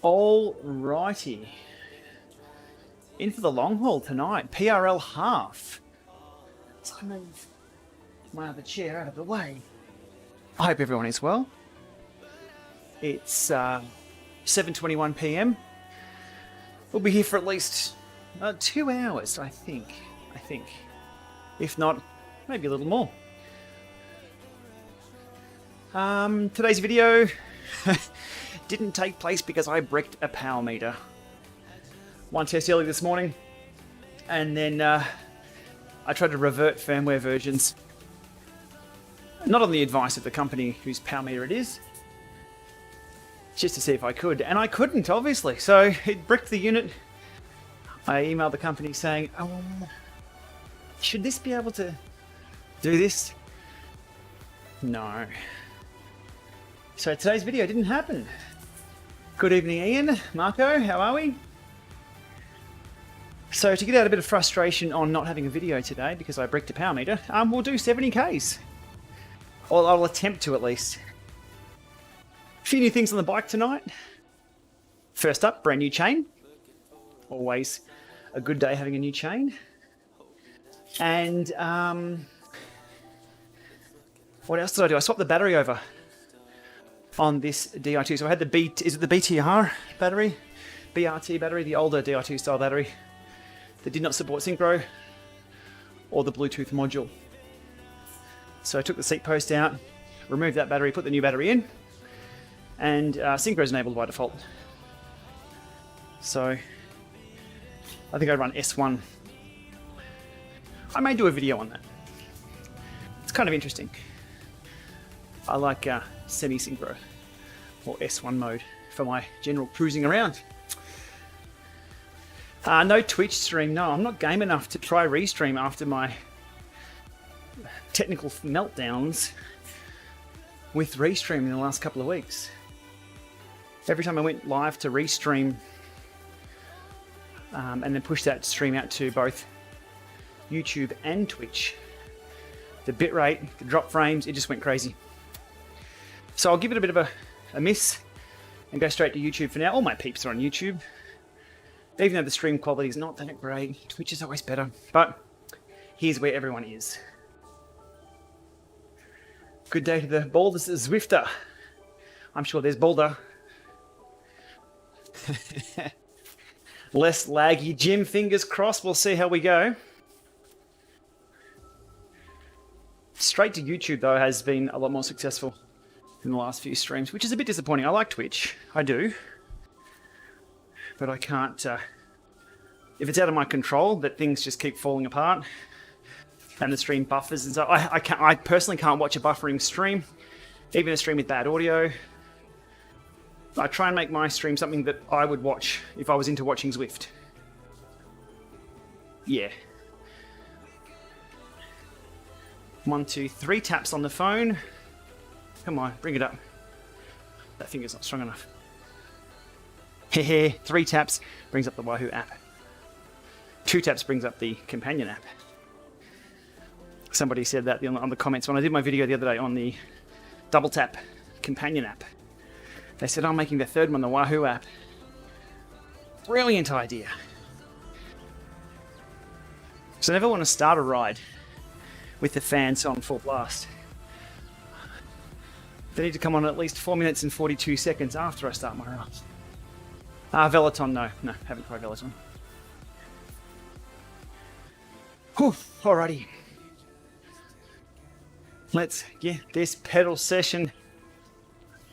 All righty. In for the long haul tonight. PRL Half. So I move my other chair out of the way. I hope everyone is well. It's 7:21 p.m. We'll be here for at least 2 hours, I think. If not, maybe a little more. Today's video didn't take place because I bricked a power meter. One test early this morning, and then I tried to revert firmware versions. Not on the advice of the company whose power meter it is, just to see if I could, and I couldn't, obviously. So it bricked the unit. I emailed the company saying, should this be able to do this? No. So today's video didn't happen. Good evening, Ian, Marco, how are we? So to get out a bit of frustration on not having a video today because I bricked a power meter, we'll do 70Ks. Or I'll attempt to, at least. A few new things on the bike tonight. First up, brand new chain. Always a good day having a new chain. And what else did I do? I swapped the battery over on this Di2. So I had the BTR battery? BRT battery, the older Di2 style battery that did not support synchro or the Bluetooth module. So I took the seat post out, removed that battery, put the new battery in, and synchro is enabled by default. So I think I run S1. I may do a video on that. It's kind of interesting. I like semi-synchro or S1 mode for my general cruising around. No Twitch stream. No, I'm not game enough to try restream after my technical meltdowns with restream in the last couple of weeks. Every time I went live to restream and then pushed that stream out to both YouTube and Twitch, the bitrate, the drop frames, it just went crazy. So I'll give it a bit of a miss and go straight to YouTube for now. All my peeps are on YouTube. Even though the stream quality is not that great, Twitch is always better. But here's where everyone is. Good day to the baldest Zwifter. I'm sure there's Boulder. Less laggy Jim, fingers crossed. We'll see how we go. Straight to YouTube, though, has been a lot more successful in the last few streams, which is a bit disappointing. I like Twitch. I do. But I can't... if it's out of my control, that things just keep falling apart and the stream buffers and so I personally can't watch a buffering stream, even a stream with bad audio. I try and make my stream something that I would watch if I was into watching Zwift. Yeah. 1, 2, 3 taps on the phone. Come on, bring it up. That finger's not strong enough. Hehe, 3 taps brings up the Wahoo app. 2 taps brings up the companion app. Somebody said that on the comments when I did my video the other day on the double tap companion app. They said I'm making the 3rd one the Wahoo app. Brilliant idea. So I never want to start a ride with the fans on full blast. They need to come on at least 4 minutes and 42 seconds after I start my ride. Veloton, no, haven't tried Veloton. Whew, alrighty. Let's get this pedal session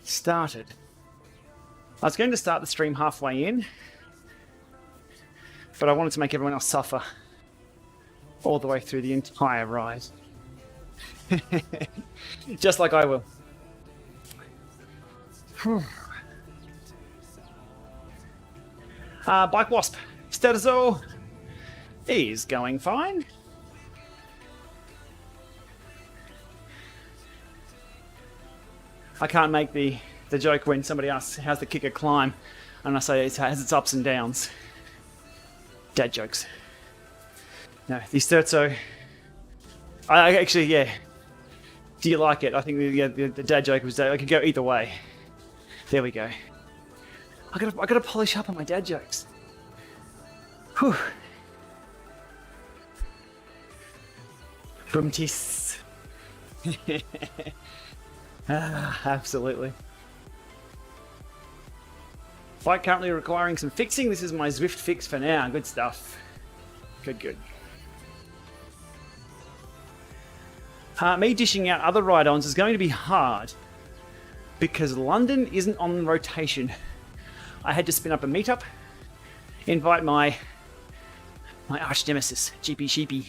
started. I was going to start the stream halfway in, but I wanted to make everyone else suffer all the way through the entire ride. Just like I will. Bike Wasp, status is going fine. I can't make the joke when somebody asks how's the kicker climb, and I say it has its ups and downs. Dad jokes. No, the Sturzo. I actually, yeah. Do you like it? I think the dad joke was that I could go either way. There we go. I gotta polish up on my dad jokes. Whew. Boomtis. Absolutely. Bike currently requiring some fixing. This is my Zwift fix for now. Good stuff. Good. Me dishing out other ride-ons is going to be hard because London isn't on rotation. I had to spin up a meetup, invite my arch nemesis, GP Sheepy,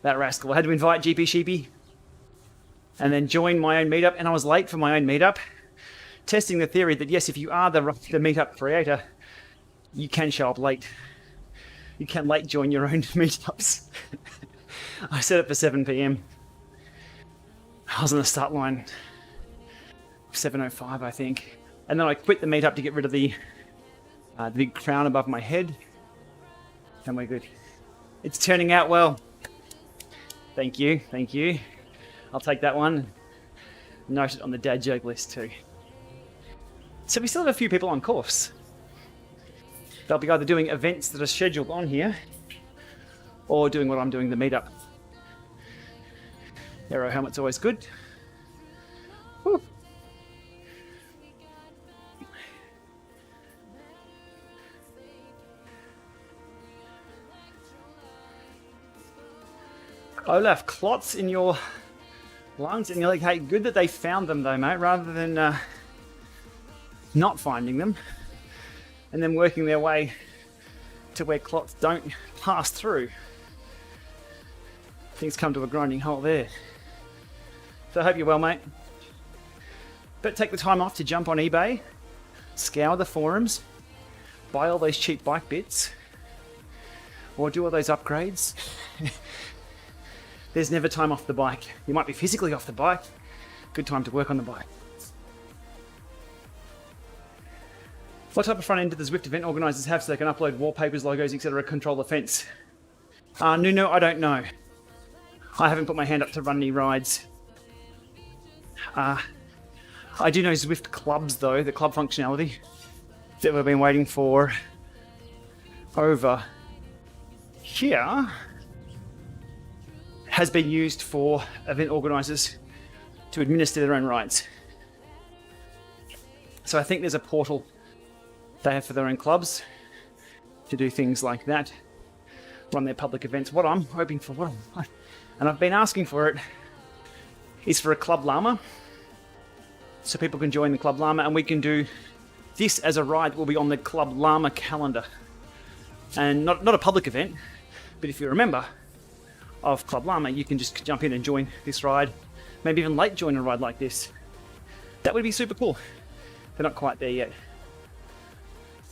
that rascal. I had to invite GP Sheepy and then join my own meetup, and I was late for my own meetup, testing the theory that yes, if you are the meetup creator, you can show up late. You can late join your own meetups. I set it for 7 p.m. I was on the start line 7:05, I think, and then I quit the meetup to get rid of the big crown above my head, and we're good. It's turning out well. Thank you. I'll take that one. Note it on the dad joke list too. So we still have a few people on course. They'll be either doing events that are scheduled on here or doing what I'm doing, the meetup. Aero helmet's always good. Woo. Olaf, clots in your lungs, and you're like, hey, good that they found them though, mate, rather than not finding them and then working their way to where clots don't pass through. Things come to a grinding halt there. So I hope you're well, mate. But take the time off to jump on eBay, scour the forums, buy all those cheap bike bits, or do all those upgrades. There's never time off the bike. You might be physically off the bike. Good time to work on the bike. What type of front end do the Zwift event organisers have so they can upload wallpapers, logos, etc., control the fence? Nuno, I don't know. I haven't put my hand up to run any rides. I do know Zwift clubs though, the club functionality that we've been waiting for over here has been used for event organisers to administer their own rides. So I think there's a portal they have for their own clubs to do things like that, run their public events. What I'm hoping for, and I've been asking for it, is for a Club LAMA, so people can join the Club LAMA and we can do this as a ride that will be on the Club LAMA calendar. And not a public event, but if you're a member of Club LAMA, you can just jump in and join this ride, maybe even late join a ride like this. That would be super cool. They're not quite there yet.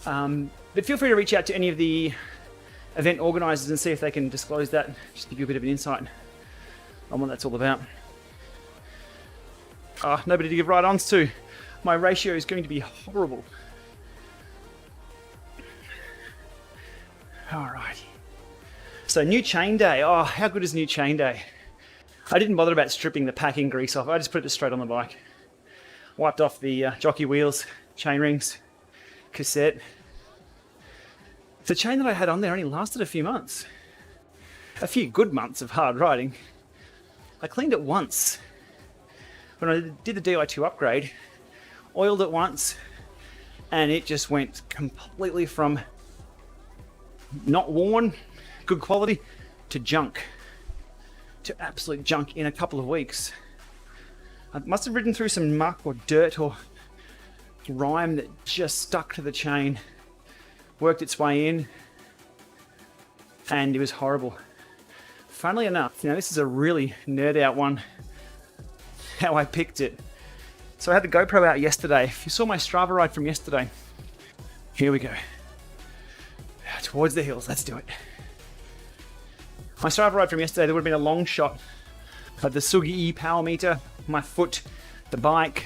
But feel free to reach out to any of the event organisers and see if they can disclose that, just to give you a bit of an insight on what that's all about. Nobody to give ride-ons to. My ratio is going to be horrible. Alright. So new chain day. Oh, how good is new chain day? I didn't bother about stripping the packing grease off. I just put it straight on the bike. Wiped off the jockey wheels, chain rings, cassette. The chain that I had on there only lasted a few months. A few good months of hard riding. I cleaned it once. When I did the Di2 upgrade, oiled it once, and it just went completely from not worn, good quality, to junk. To absolute junk in a couple of weeks. I must have ridden through some muck or dirt or grime that just stuck to the chain, worked its way in, and it was horrible. Funnily enough, this is a really nerd out one, how I picked it. So I had the GoPro out yesterday. If you saw my Strava ride from yesterday, here we go. Towards the hills, let's do it. My Strava ride from yesterday, there would have been a long shot of the Sugi power meter, my foot, the bike.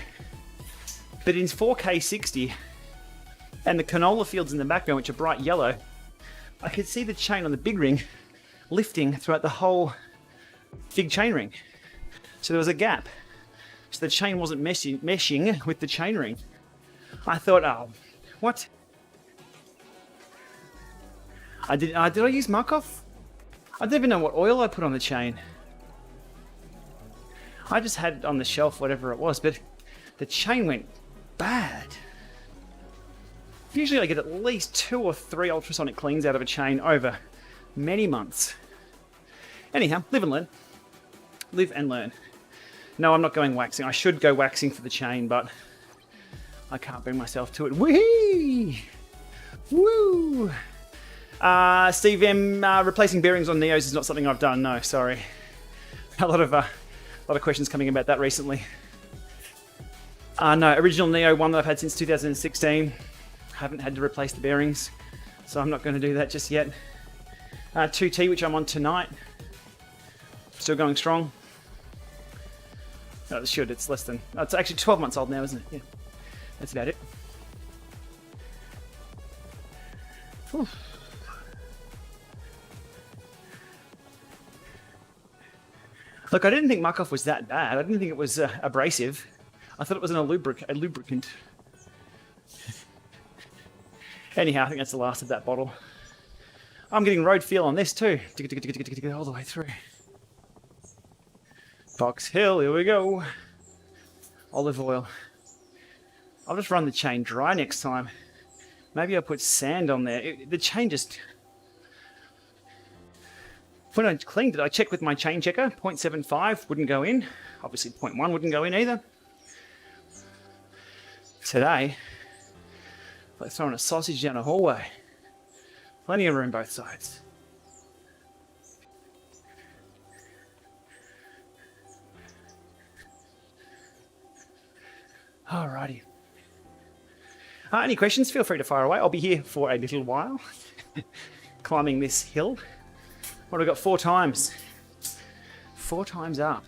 But in 4K 60, and the canola fields in the background, which are bright yellow, I could see the chain on the big ring lifting throughout the whole big chain ring. So there was a gap. So the chain wasn't meshing with the chain ring. I thought, What? Did I use Markov? I don't even know what oil I put on the chain. I just had it on the shelf, whatever it was, but the chain went bad. Usually I get at least 2 or 3 ultrasonic cleans out of a chain over many months. Anyhow, live and learn. Live and learn. No, I'm not going waxing. I should go waxing for the chain, but I can't bring myself to it. Whee! Woo! Steve M, replacing bearings on Neos is not something I've done. No, sorry. A lot of questions coming about that recently. No, original Neo, one that I've had since 2016. Haven't had to replace the bearings, so I'm not going to do that just yet. 2T, which I'm on tonight. Still going strong. No, it should. It's less than... it's actually 12 months old now, isn't it? Yeah. That's about it. Whew. Look, I didn't think Markov was that bad. I didn't think it was abrasive. I thought it was a lubricant. Anyhow, I think that's the last of that bottle. I'm getting road feel on this too. All the way through. Box Hill, here we go. Olive oil. I'll just run the chain dry next time. Maybe I'll put sand on there. The chain just... When I cleaned it, I checked with my chain checker. 0.75 wouldn't go in. Obviously 0.1 wouldn't go in either. Today, like throwing a sausage down a hallway. Plenty of room both sides. Alrighty. Any questions? Feel free to fire away. I'll be here for a little while. Climbing this hill. What have we got? 4 times. 4 times up.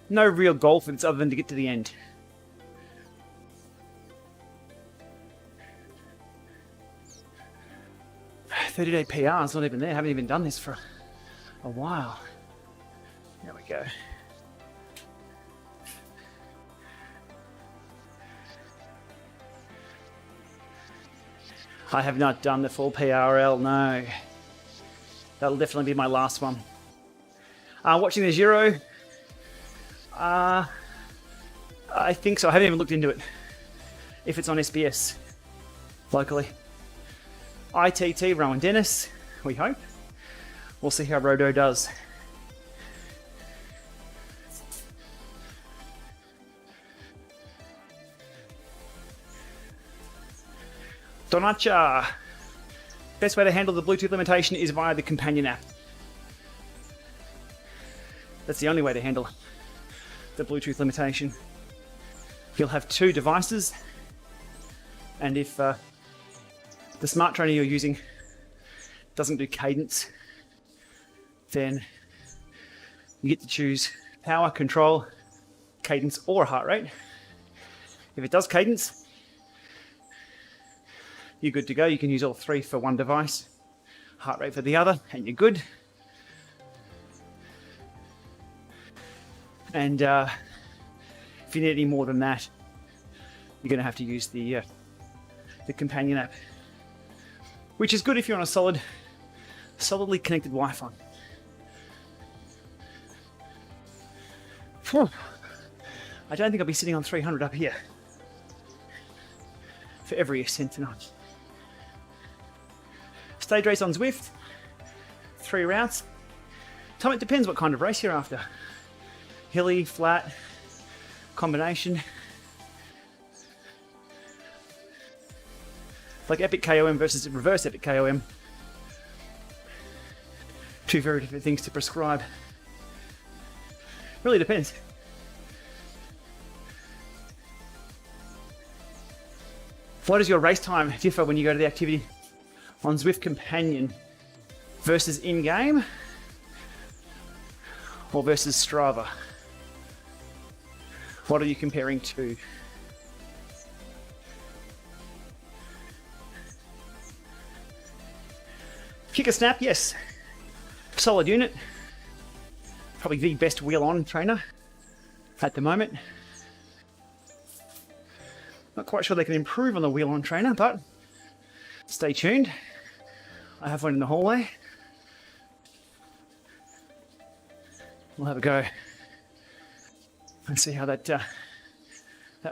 No real goal for this other than to get to the end. "30-day PR is not even there. Haven't even done this for a while." There we go. I have not done the full PRL, no. That'll definitely be my last one. Watching the Giro. I think so. I haven't even looked into it. If it's on SBS locally. ITT, Rowan Dennis, we hope. We'll see how Rodo does. Donacha. Best way to handle the Bluetooth limitation is via the companion app. That's the only way to handle the Bluetooth limitation. You'll have 2 devices, and if the smart trainer you're using doesn't do cadence, then you get to choose power, control, cadence, or heart rate. If it does cadence, you're good to go. You can use all 3 for one device, heart rate for the other, and you're good. And if you need any more than that, you're going to have to use the companion app, which is good if you're on a solidly connected Wi-Fi. Whew. I don't think I'll be sitting on 300 up here for every ascent tonight. Stage race on Zwift, 3 routes. Tom, it depends what kind of race you're after. Hilly, flat, combination. Like Epic KOM versus reverse Epic KOM. 2 very different things to prescribe. Really depends. What does your race time differ when you go to the activity on Zwift Companion versus in-game or versus Strava? What are you comparing to? Kick a snap, yes. Solid unit. Probably the best wheel-on trainer at the moment. Not quite sure they can improve on the wheel-on trainer, but stay tuned. I have one in the hallway. We'll have a go and see how that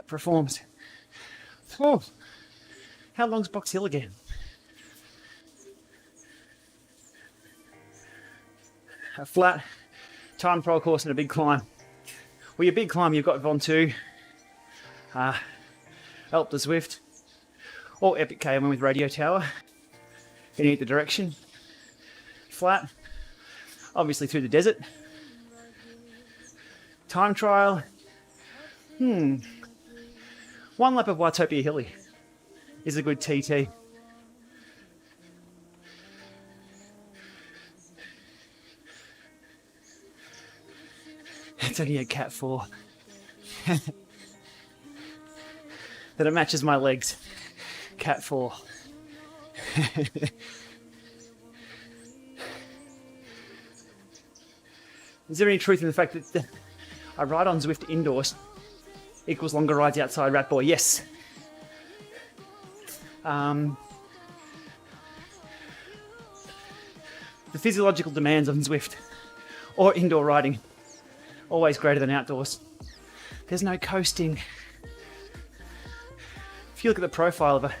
performs. Oh, how long's Box Hill again? A flat time trial course and a big climb. Well, your big climb, you've got Von2, Alp the Zwift, or Epic KM with Radio Tower in either direction. Flat, obviously through the desert. Time trial, one lap of Watopia Hilly is a good TT. It's only a Cat 4. That it matches my legs. Cat 4. Is there any truth in the fact that a ride on Zwift indoors equals longer rides outside, Rat Boy? Yes. The physiological demands on Zwift or indoor riding, always greater than outdoors. There's no coasting. If you look at the profile of a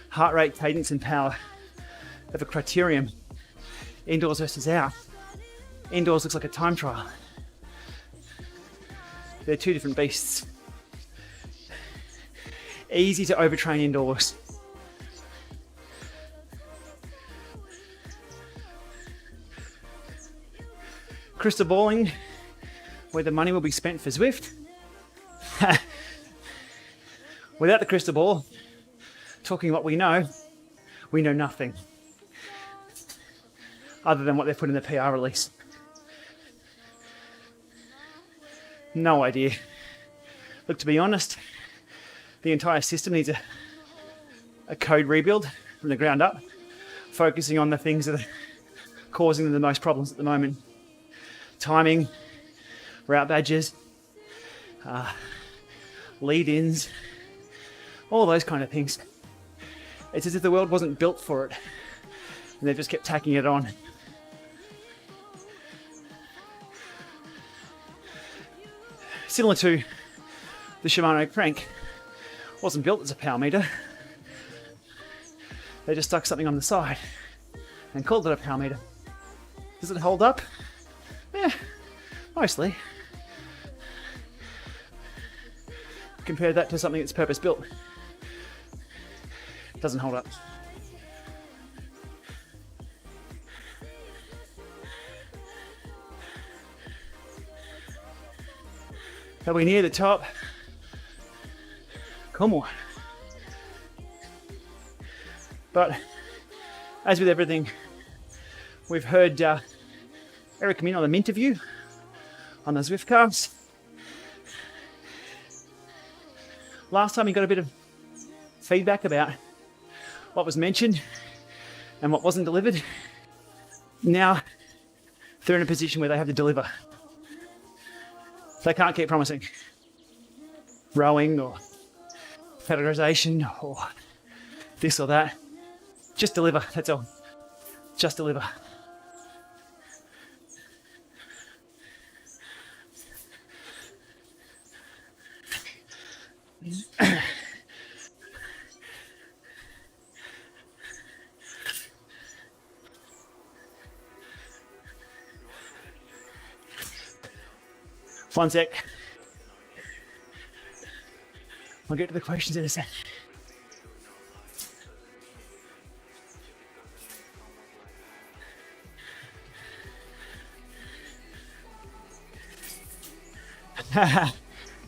heart rate, cadence and power of a criterium, indoors versus out, indoors looks like a time trial. They're two different beasts. Easy to overtrain indoors. Crystal balling, where the money will be spent for Zwift. Without the crystal ball, talking what we know nothing. Other than what they've put in the PR release. No idea. Look, to be honest, the entire system needs a code rebuild from the ground up, focusing on the things that are causing them the most problems at the moment. Timing, route badges, lead-ins, all those kind of things. It's as if the world wasn't built for it, and they've just kept tacking it on. Similar to the Shimano crank, wasn't built as a power meter. They just stuck something on the side and called it a power meter. Does it hold up? Yeah, mostly. Compare that to something that's purpose built. It doesn't hold up. Are we near the top? Come on. But as with everything, we've heard Eric come in on the Minterview on the Zwift cars. Last time he got a bit of feedback about what was mentioned and what wasn't delivered. Now they're in a position where they have to deliver. They can't keep promising rowing or categorization or this or that. Just deliver, that's all. Just deliver. One sec. I'll get to the questions in a sec.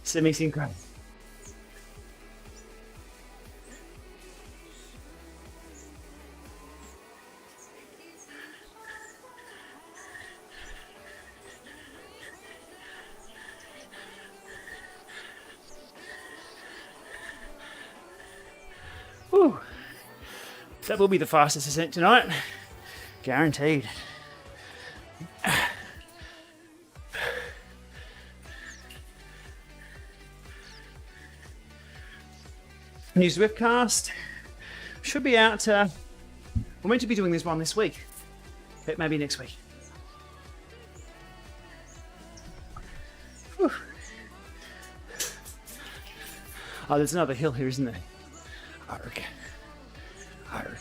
Semi-synchro. Whew. That will be the fastest ascent tonight. Guaranteed. New Zwift cast should be out. We're meant to be doing this one this week, but maybe next week. Whew. Oh, there's another hill here, isn't there? Arg. Arg.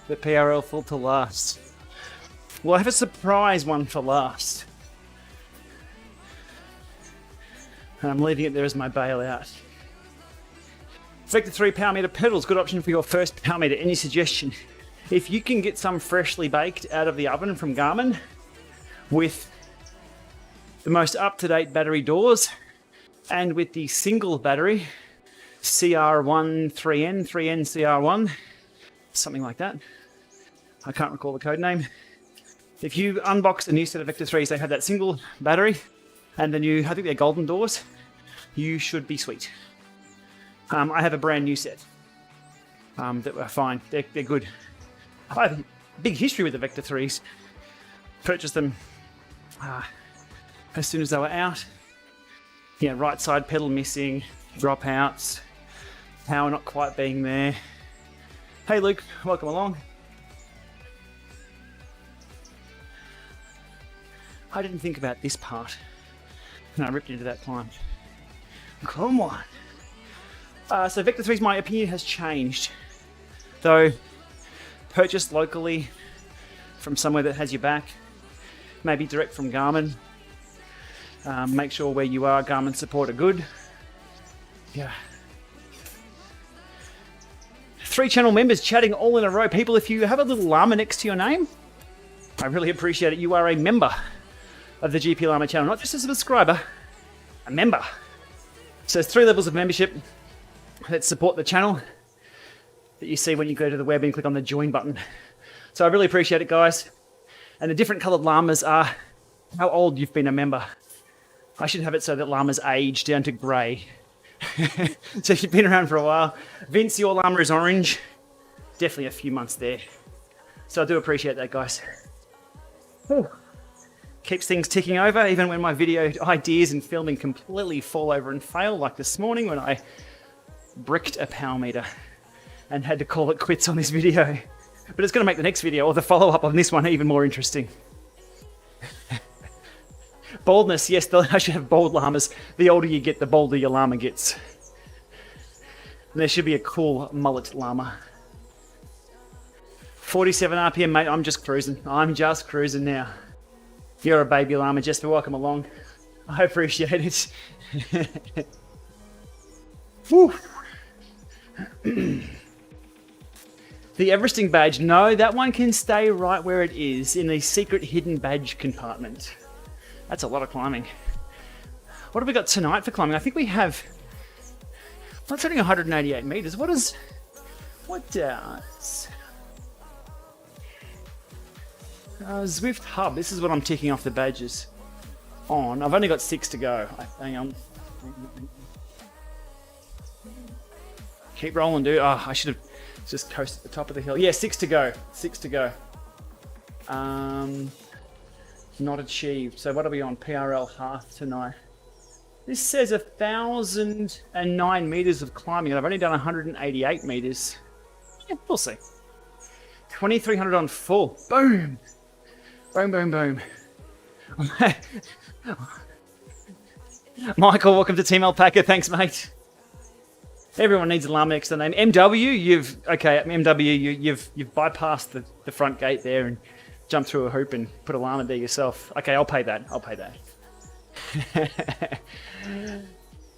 The PRL full to last. Well, I have a surprise one for last. And I'm leaving it there as my bailout. Vector 3 power meter pedals, good option for your first power meter. Any suggestion? If you can get some freshly baked out of the oven from Garmin with the most up-to-date battery doors and with the single battery CR1 3N CR1, something like that. I can't recall the code name. If you unbox a new set of Vector 3s, they have that single battery and the new, I think they're golden doors. You should be sweet. I have a brand new set that were fine. They're good. I have a big history with the Vector 3s. Purchased them as soon as they were out. Yeah, right side pedal missing, dropouts, power not quite being there. Hey Luke, welcome along. I didn't think about this part. And I ripped into that climb. Come on. So Vector 3's, my opinion has changed. Though, purchased locally from somewhere that has your back. Maybe direct from Garmin. Make sure where you are, Garmin support are good. Yeah. 3 channel members chatting all in a row. People, if you have a little llama next to your name, I really appreciate it. You are a member of the Gplama channel, not just a subscriber, a member. So there's 3 levels of membership that support the channel that you see when you go to the web and click on the join button. So I really appreciate it, guys. And the different colored llamas are how old you've been a member. I should have it so that llamas age down to grey. So if you've been around for a while, Vince, your llama is orange. Definitely a few months there. So I do appreciate that, guys. Whew. Keeps things ticking over, even when my video ideas and filming completely fall over and fail, like this morning when I bricked a power meter and had to call it quits on this video. But it's going to make the next video, or the follow-up on this one, even more interesting. Baldness, yes, I should have bald llamas. The older you get, the bolder your llama gets. And there should be a cool mullet llama. 47 RPM, mate, I'm just cruising. I'm just cruising now. You're a baby llama, Jesper, welcome along. I appreciate it. The Everesting badge, no, that one can stay right where it is in the secret hidden badge compartment. That's a lot of climbing. What have we got tonight for climbing? I think we have, that's only 188 meters. What does Zwift Hub, this is what I'm ticking off the badges on. I've only got 6 to go. Hang on. Keep rolling, dude. Oh, I should have just coasted the top of the hill. Yeah, 6 to go. 6 to go. Not achieved. So what are we on? PRL Half tonight. This says 1,009 meters of climbing, and I've only done 188 meters. Yeah, we'll see. 2,300 on full. Boom. Boom, boom, boom. Michael, welcome to Team Alpaca. Thanks, mate. Everyone needs a llama next to the name. MW, you've bypassed the front gate there and jumped through a hoop and put a llama there yourself. Okay, I'll pay that. I'll pay that.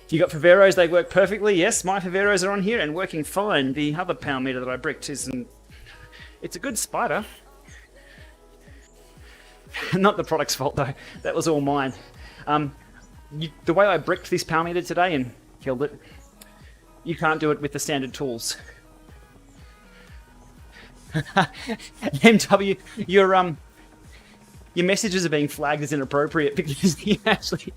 You got Faveros, they work perfectly. Yes, my Faveros are on here and working fine. The other power meter that I bricked isn't. It's a good spider. Not the product's fault though. That was all mine. The way I bricked this power meter today and killed it, you can't do it with the standard tools. MW, your messages are being flagged as inappropriate because you actually.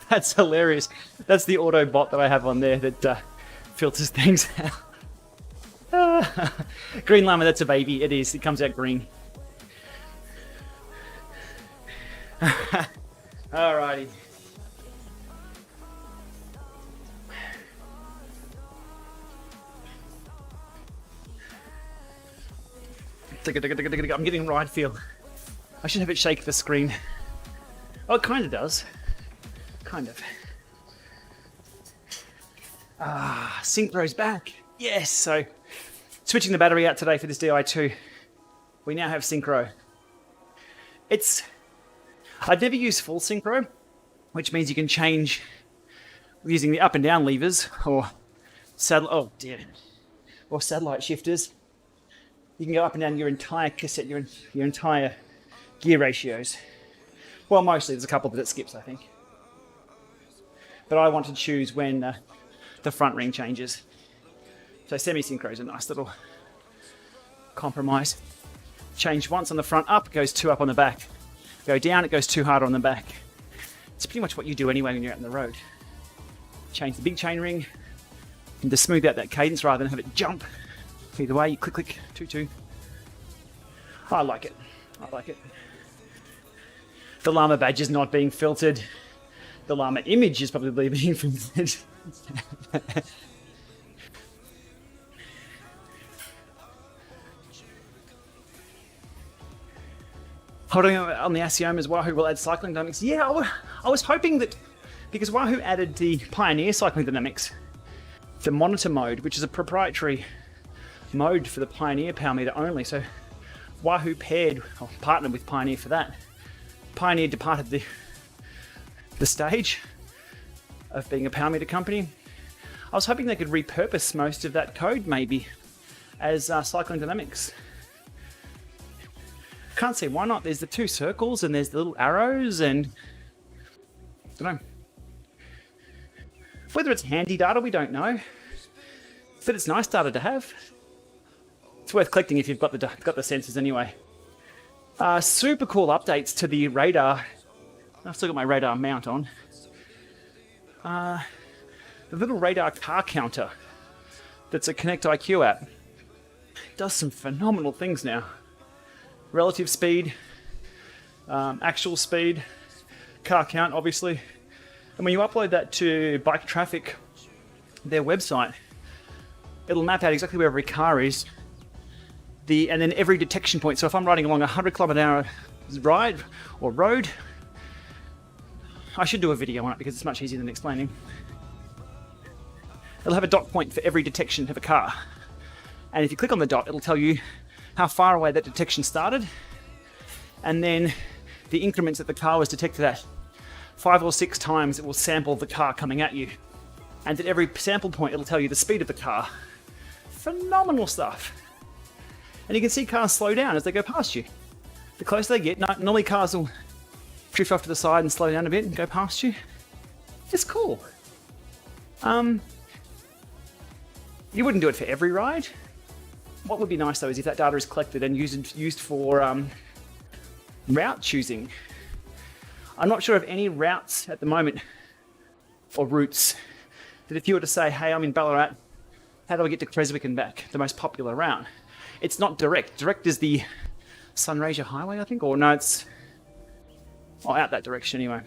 That's hilarious. That's the auto bot that I have on there that filters things out. Green llama, that's a baby. It is. It comes out green. Alrighty. I'm getting ride feel. I should have it shake the screen. Oh, it kind of does. Kind of. Synchro's back. Yes, so switching the battery out today for this Di2. We now have Synchro. I've never used full Synchro, which means you can change using the up and down levers or satellite shifters. You can go up and down your entire cassette, your entire gear ratios. Well, mostly there's a couple that it skips, I think. But I want to choose when the front ring changes. So semi-synchro is a nice little compromise. Change once on the front up, goes 2 up on the back. Go down, it goes 2 harder on the back. It's pretty much what you do anyway when you're out on the road. Change the big chain ring and to smooth out that cadence rather than have it jump. Either way, you click, click, 2, 2. I like it. I like it. The LAMA badge is not being filtered. The LAMA image is probably being filtered. Holding on the Asiomas, Wahoo will add cycling dynamics. Yeah, I was hoping that because Wahoo added the Pioneer cycling dynamics, the monitor mode, which is a proprietary mode for the Pioneer power meter only. So Wahoo partnered with Pioneer for that. Pioneer departed the stage of being a power meter company. I was hoping they could repurpose most of that code maybe as cycling dynamics. Can't see why not. There's the 2 circles and there's the little arrows and I don't know. Whether it's handy data, we don't know. But it's nice data to have. It's worth collecting if you've got the sensors anyway. Super cool updates to the radar. I've still got my radar mount on. The little radar car counter that's a Connect IQ app does some phenomenal things now. Relative speed, actual speed, car count obviously. And when you upload that to Bike Traffic, their website, it'll map out exactly where every car is. And then every detection point. So if I'm riding along a 100km/h ride or road, I should do a video on it because it's much easier than explaining. It'll have a dot point for every detection of a car. And if you click on the dot, it'll tell you how far away that detection started, and then the increments that the car was detected at. 5 or 6 times it will sample the car coming at you. And at every sample point it'll tell you the speed of the car. Phenomenal stuff. And you can see cars slow down as they go past you. The closer they get, normally cars will drift off to the side and slow down a bit and go past you. It's cool. You wouldn't do it for every ride. What would be nice though is if that data is collected and used for route choosing. I'm not sure of any routes at the moment, or routes, that if you were to say, hey, I'm in Ballarat, how do I get to Creswick and back? The most popular route. It's not direct. Direct is the Sunraysia Highway, I think, or no, it's out that direction anyway.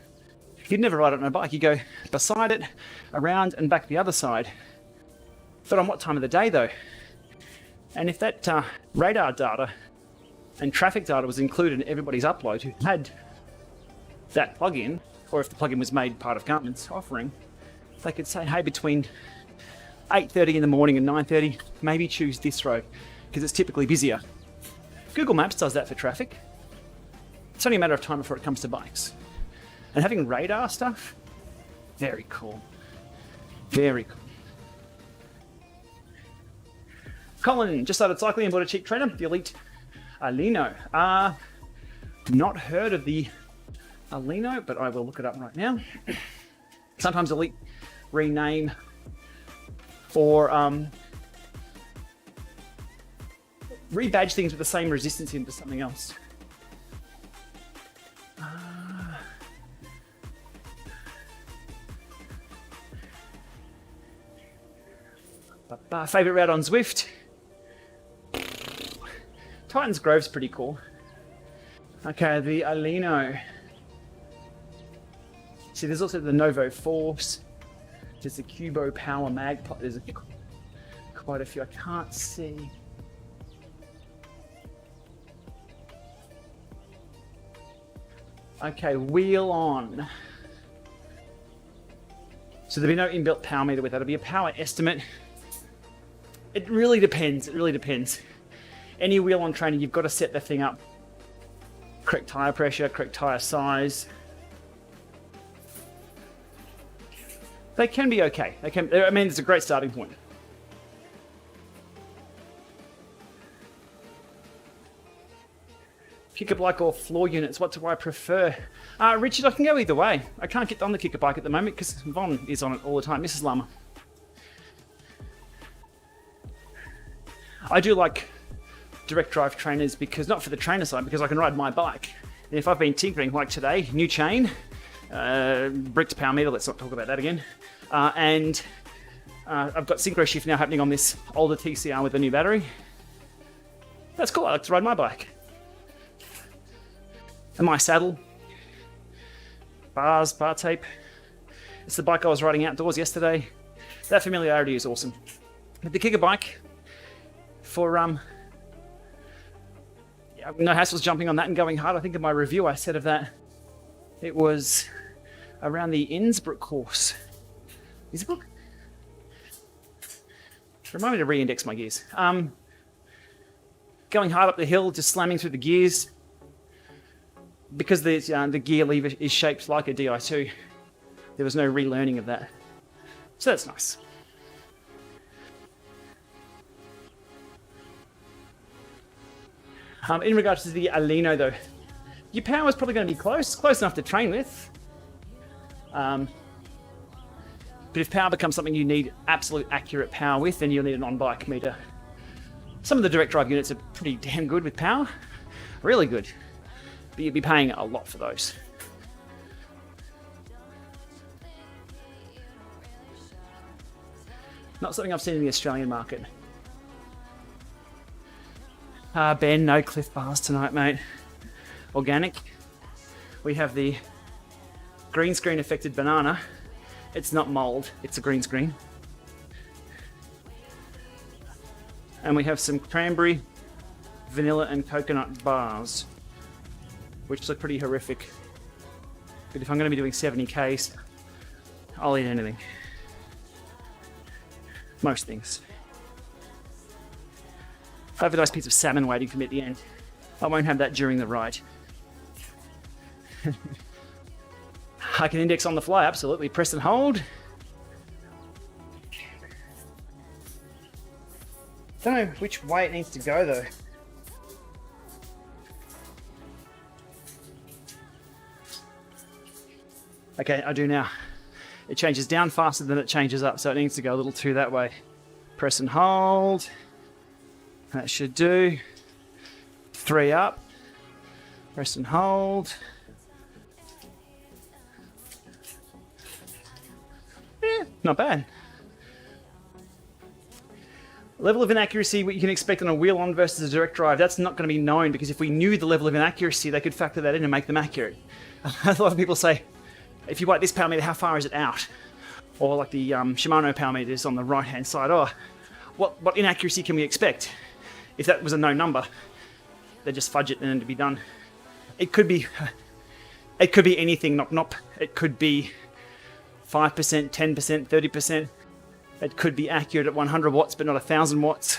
You'd never ride it on a bike. You go beside it, around and back the other side. But on what time of the day though? And if that radar data and traffic data was included in everybody's upload who had that plugin, or if the plugin was made part of Garmin's offering, they could say, hey, between 8:30 in the morning and 9:30, maybe choose this road because it's typically busier. Google Maps does that for traffic. It's only a matter of time before it comes to bikes. And having radar stuff, very cool. Very cool. Colin just started cycling and bought a cheap trainer, the Elite Alino. Not heard of the Alino, but I will look it up right now. Sometimes Elite rename or rebadge things with the same resistance into something else. Favorite route on Zwift? Titans Grove's pretty cool. Okay, the Alino. See, there's also the Novo Force. There's the Cubo Power Mag. There's quite a few. I can't see. Okay, wheel on. So there'll be no inbuilt power meter with that. It'll be a power estimate. It really depends. It really depends. Any wheel on training, you've got to set the thing up. Correct tire pressure, correct tire size. They can be okay. They can. I mean, it's a great starting point. Kicker bike or floor units, what do I prefer? Richard, I can go either way. I can't get on the kicker bike at the moment because Von is on it all the time. Mrs. LAMA. I do like direct drive trainers because, not for the trainer side, because I can ride my bike. And if I've been tinkering, like today, new chain, bricked power meter, let's not talk about that again. And I've got synchro shift now happening on this older TCR with a new battery. That's cool, I like to ride my bike. And my saddle, bars, bar tape. It's the bike I was riding outdoors yesterday. That familiarity is awesome. But the kicker bike, for no hassles jumping on that and going hard. I think in my review I said of that, it was around the Innsbruck course. Innsbruck? Remind me to re-index my gears. Going hard up the hill, just slamming through the gears. Because the gear lever is shaped like a Di2, there was no relearning of that. So that's nice. In regards to the Alino though, your power is probably going to be close enough to train with. But if power becomes something you need absolute accurate power with, then you'll need an on-bike meter. Some of the direct drive units are pretty damn good with power, really good. But you'd be paying a lot for those. Not something I've seen in the Australian market. Ben, no Cliff Bars tonight, mate. Organic. We have the green screen affected banana. It's not mold, it's a green screen. And we have some cranberry, vanilla and coconut bars, which look pretty horrific. But if I'm going to be doing 70 Ks, I'll eat anything. Most things. I have a nice piece of salmon waiting for me at the end. I won't have that during the ride. I can index on the fly, absolutely. Press and hold. Don't know which way it needs to go though. Okay, I do now. It changes down faster than it changes up, so it needs to go a little too that way. Press and hold. That should do. 3 up. Press and hold. Yeah, not bad. Level of inaccuracy, what you can expect on a wheel on versus a direct drive, that's not going to be known because if we knew the level of inaccuracy, they could factor that in and make them accurate. A lot of people say, if you wipe this power meter, how far is it out? Or like the Shimano power meters on the right-hand side. Oh, what inaccuracy can we expect? If that was a no number, they just fudge it and then it'd be done. It could be anything, nop. It could be 5%, 10%, 30%. It could be accurate at 100 watts, but not 1,000 watts.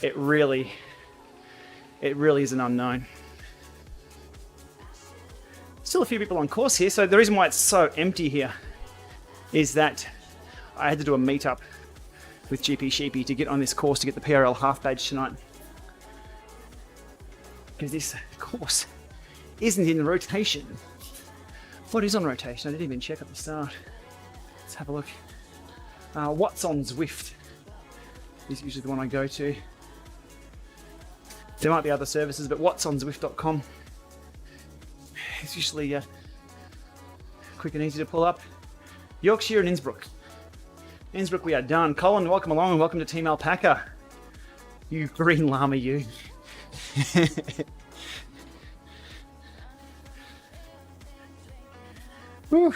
It really is an unknown. Still a few people on course here, so the reason why it's so empty here is that I had to do a meetup with GP Sheepy to get on this course to get the PRL Half badge tonight. Because this course isn't in rotation. What is on rotation? I didn't even check at the start. Let's have a look. What's on Zwift is usually the one I go to. There might be other services, but what's on Zwift.com is usually quick and easy to pull up. Yorkshire and Innsbruck. Innsbruck, we are done. Colin, welcome along and welcome to Team Alpaca. You green llama, you. Whew.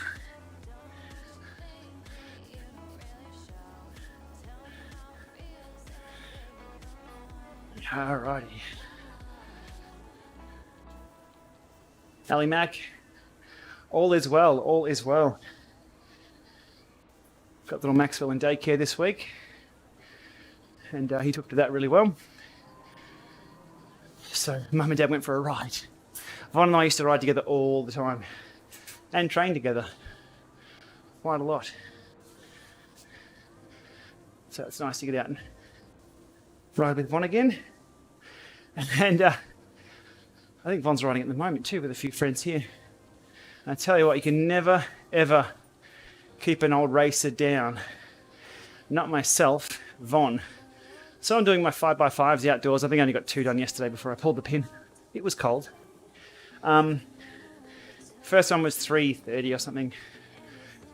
Alrighty. Ali Mac, all is well, all is well. Got little Maxwell in daycare this week, and he took to that really well. So Mum and Dad went for a ride. Von and I used to ride together all the time and train together quite a lot. So it's nice to get out and ride with Von again. And I think Von's riding at the moment too with a few friends here. And I tell you what, you can never ever keep an old racer down. Not myself, Von. So I'm doing my 5x5s outdoors. I think I only got 2 done yesterday before I pulled the pin. It was cold. First one was 3:30 or something.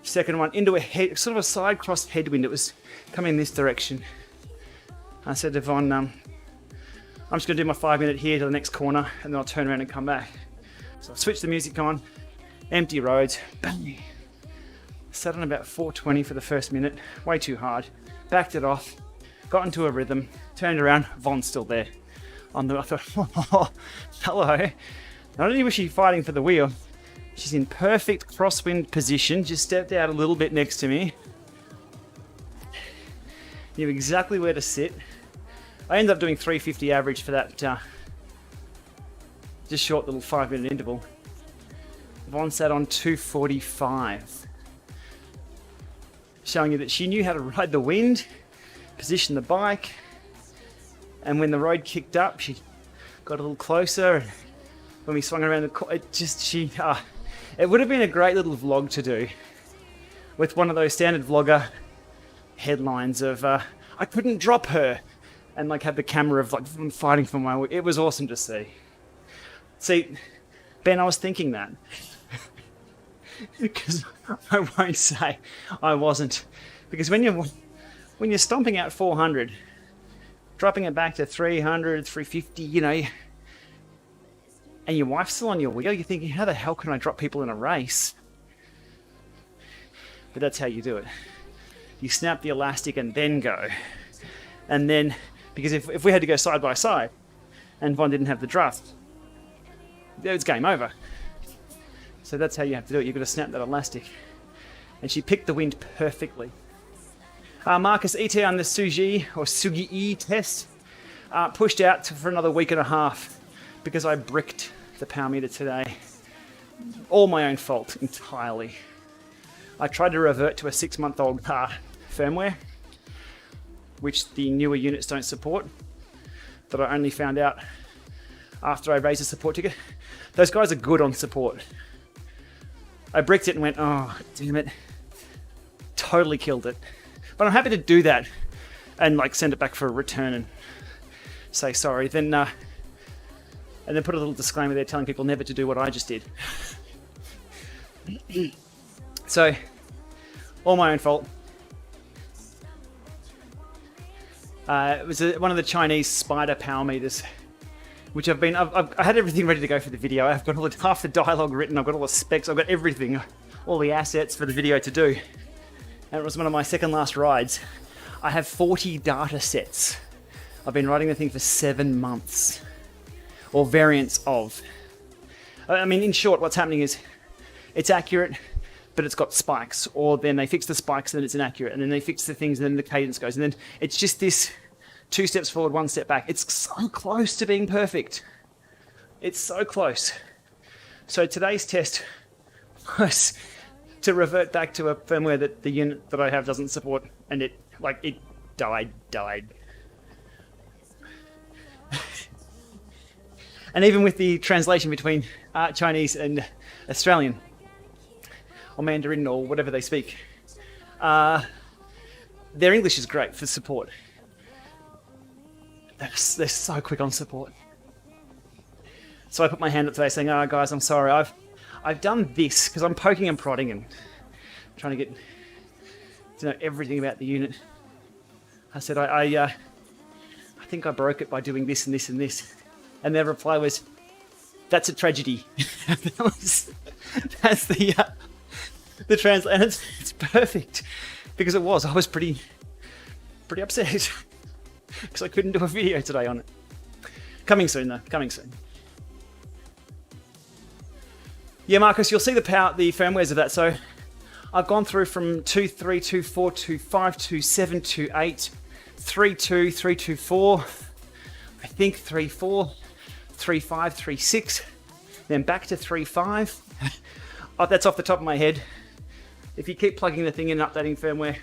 Second one into a head, sort of a side cross headwind. It was coming this direction. I said to Von, I'm just going to do my 5-minute here to the next corner, and then I'll turn around and come back. So I switched the music on, empty roads, bang. Sat on about 420 for the first minute, way too hard. Backed it off. Got into a rhythm, turned around, Von's still there. I thought, oh, hello. Not only was she fighting for the wheel, she's in perfect crosswind position, just stepped out a little bit next to me. Knew exactly where to sit. I ended up doing 350 average for that just short little 5-minute interval. Von sat on 245. Showing you that she knew how to ride the wind, position the bike, and when the road kicked up, she got a little closer. When we swung around the corner, it would have been a great little vlog to do with one of those standard vlogger headlines of I couldn't drop her, and like have the camera of like fighting for my. It was awesome to see. See, Ben, I was thinking that because I won't say I wasn't, because when you're stomping out 400, dropping it back to 300, 350, you know, and your wife's still on your wheel, you're thinking, how the hell can I drop people in a race? But that's how you do it. You snap the elastic and then go. And then, because if we had to go side by side and Von didn't have the draft, it's game over. So that's how you have to do it. You've got to snap that elastic. And she picked the wind perfectly. Marcus ET on the Sugi test pushed out for another week and a half because I bricked the power meter today. All my own fault entirely. I tried to revert to a 6-month-old firmware, which the newer units don't support, that I only found out after I raised a support ticket. Those guys are good on support. I bricked it and went, oh, damn it. Totally killed it. But I'm happy to do that and like send it back for a return and say sorry. Then and then put a little disclaimer there telling people never to do what I just did. So, all my own fault. It was one of the Chinese spider power meters, which I've I had everything ready to go for the video. I've got half the dialogue written, I've got all the specs, I've got everything, all the assets for the video to do. And it was one of my second last rides. I have 40 data sets. I've been riding the thing for 7 months. Or variants of. I mean, in short, what's happening is it's accurate, but it's got spikes. Or then they fix the spikes, and then it's inaccurate. And then they fix the things, and then the cadence goes. And then it's just this 2 steps forward, 1 step back. It's so close to being perfect. It's so close. So today's test was to revert back to a firmware that the unit that I have doesn't support, and it died. And even with the translation between Chinese and Australian, or Mandarin, or whatever they speak, their English is great for support. They're so quick on support. So I put my hand up today saying, oh guys, I'm sorry, I've done this, because I'm poking and prodding and trying to get to know everything about the unit. I said, I think I broke it by doing this and this and this. And their reply was, that's a tragedy. That's the translation. And it's perfect, because it was. I was pretty upset because I couldn't do a video today on it. Coming soon though, coming soon. Yeah, Marcus, you'll see the firmwares of that. So I've gone through from 2.3, 2.4, 2.5, 2.7, 2.8, 3.2, 3.2.4, I think 3.4, 3.5, 3.6, then back to 3.5. Oh, that's off the top of my head. If you keep plugging the thing in and updating firmware,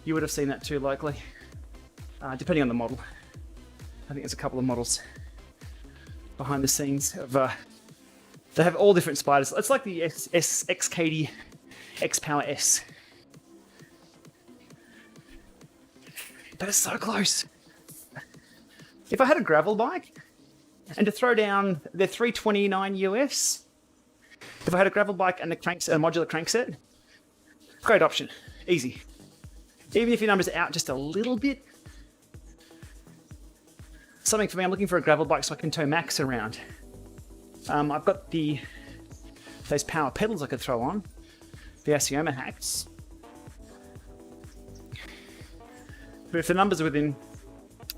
you would have seen that too, likely. Depending on the model. I think there's a couple of models behind the scenes of they have all different spiders. It's like the XKD X-Power S. But it's so close. If I had a gravel bike and to throw down, they're $329 US. If I had a gravel bike and a modular crankset, great option, easy. Even if your numbers are out just a little bit. Something for me, I'm looking for a gravel bike so I can tow Max around. I've got those power pedals I could throw on, the LAMA hacks. But if the numbers are within,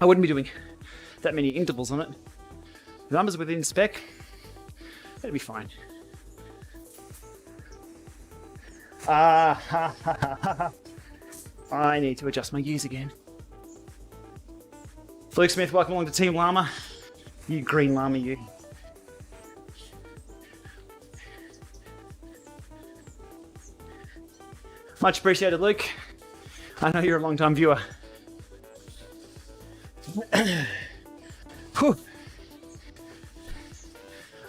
I wouldn't be doing that many intervals on it. The numbers are within spec, that'd be fine. I need to adjust my gears again. Luke Smith, welcome along to Team LAMA. You green llama, you. Much appreciated, Luke. I know you're a long-time viewer.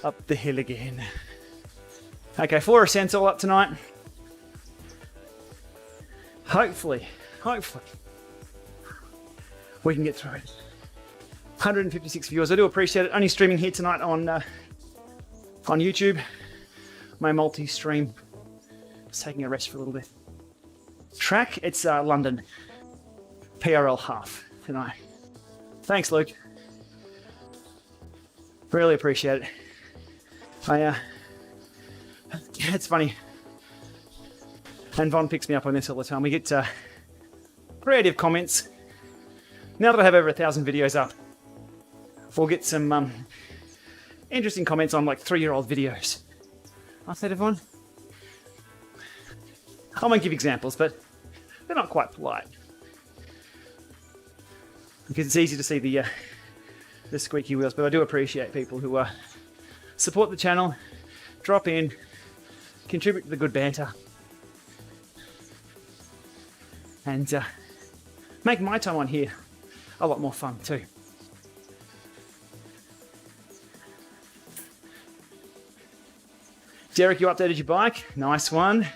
Up the hill again. Okay, 4 ascents all up tonight. Hopefully, we can get through it. 156 viewers, I do appreciate it. Only streaming here tonight on YouTube. My multi-stream is taking a rest for a little bit. Track, it's London. PRL Half tonight. Thanks, Luke. Really appreciate it. It's funny. And Von picks me up on this all the time. We get creative comments. Now that I have over 1,000 videos up, we'll get some interesting comments on like 3-year-old videos. I said, Von, I won't give examples, but they're not quite polite. Because it's easy to see the squeaky wheels, but I do appreciate people who support the channel, drop in, contribute to the good banter, and make my time on here a lot more fun too. Derek, you updated your bike. Nice one.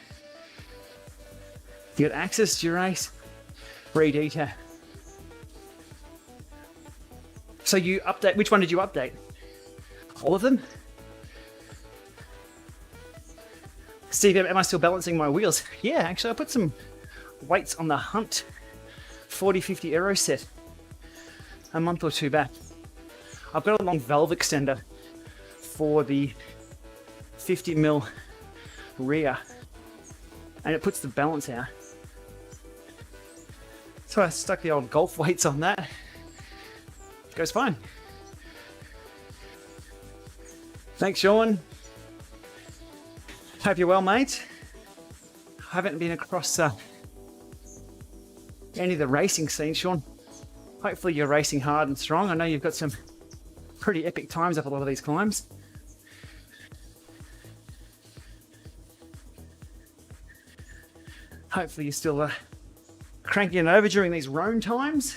You got access to your race. Redeta. So you update, which one did you update? All of them? Steve, am I still balancing my wheels? Yeah, actually I put some weights on the Hunt 40/50 Aero set a month or two back. I've got a long valve extender for the 50mm rear and it puts the balance out. So I stuck the old golf weights on that. It goes fine. Thanks, Sean. Hope you're well, mate. I haven't been across any of the racing scene, Sean. Hopefully you're racing hard and strong. I know you've got some pretty epic times up a lot of these climbs. Hopefully you're still cranking it over during these roam times.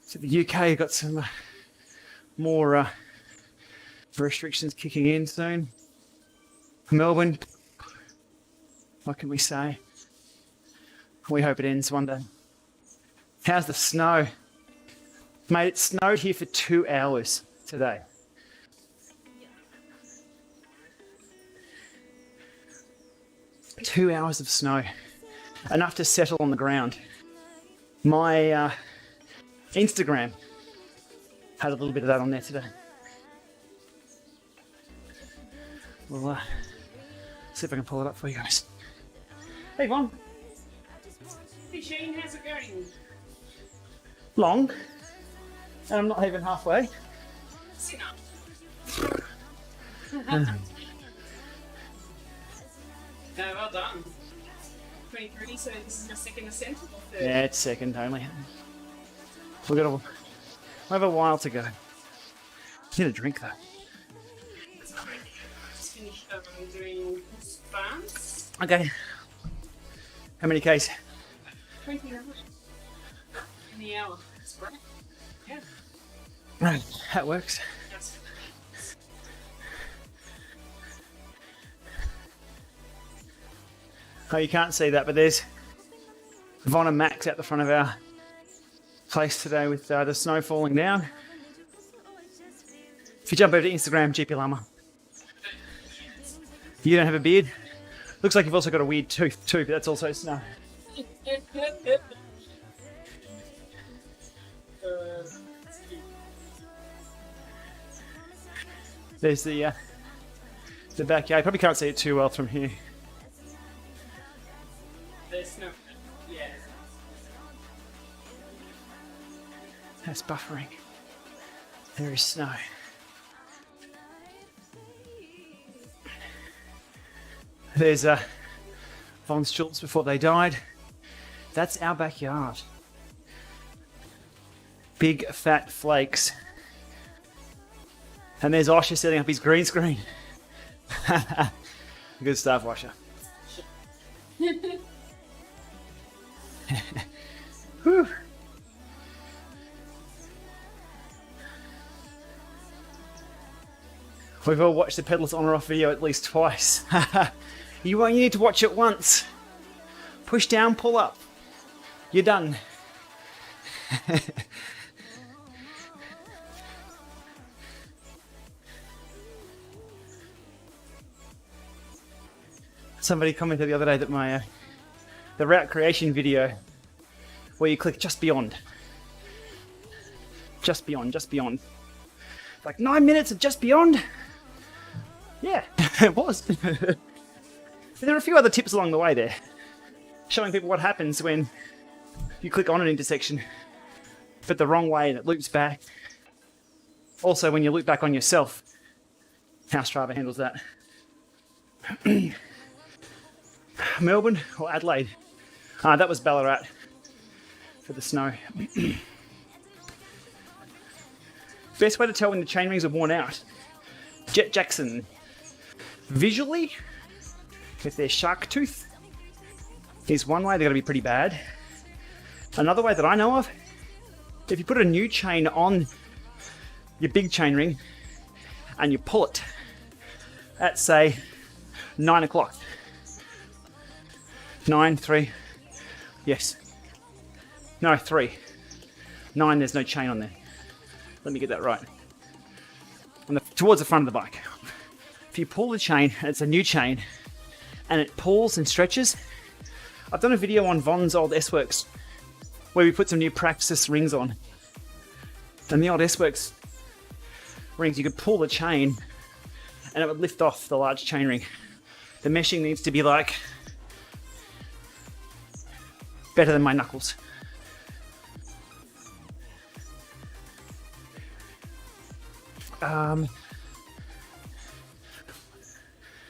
So the UK, you've got some more restrictions kicking in soon. Melbourne, what can we say? We hope it ends one day. How's the snow? Mate, it snowed here for 2 hours today. Yeah. 2 hours of snow. Enough to settle on the ground. My Instagram had a little bit of that on there today. We'll see if I can pull it up for you guys. Hey, Von. Hey Shane, how's it going? Long. And I'm not even halfway. sinner. No, well done. 23, so this is your second ascent or third? Yeah, it's second only. We've got we have a while to go. Need a drink though. Just finished doing spans. Okay. How many Ks? 20 hours. In the hour. That's great. Yeah. Right, that works. Yes. Oh, you can't see that, but there's Von and Max out the front of our place today with the snow falling down. If you jump over to Instagram, Gplama. You don't have a beard? Looks like you've also got a weird tooth too, but that's also snow. There's the backyard. You probably can't see it too well from here. There's no. Yeah. That's buffering. There is snow. There's Von's tulips before they died. That's our backyard. Big fat flakes. And there's Osher setting up his green screen. Good stuff, Osher. Whew. We've all watched the pedals on or off video at least twice. You need to watch it once. Push down, pull up. You're done. Somebody commented the other day that my the route creation video where you click just beyond. Just beyond, just beyond. Like 9 minutes of just beyond? Yeah, it was. There are a few other tips along the way there, showing people what happens when you click on an intersection, but the wrong way and it loops back. Also, when you loop back on yourself, how Strava handles that. Melbourne or Adelaide? That was Ballarat for the snow. Best way to tell when the chain rings are worn out. Jet Jackson. Visually, if they're shark tooth, is one way they're going to be pretty bad. Another way that I know of, if you put a new chain on your big chain ring and you pull it at say 9 o'clock. 9, 3, yes. No, 3. 9, there's no chain on there. Let me get that right. Towards the front of the bike. If you pull the chain, and it's a new chain, and it pulls and stretches. I've done a video on Von's old S-Works where we put some new Praxis rings on. And the old S-Works rings, you could pull the chain and it would lift off the large chain ring. The meshing needs to be like better than my knuckles.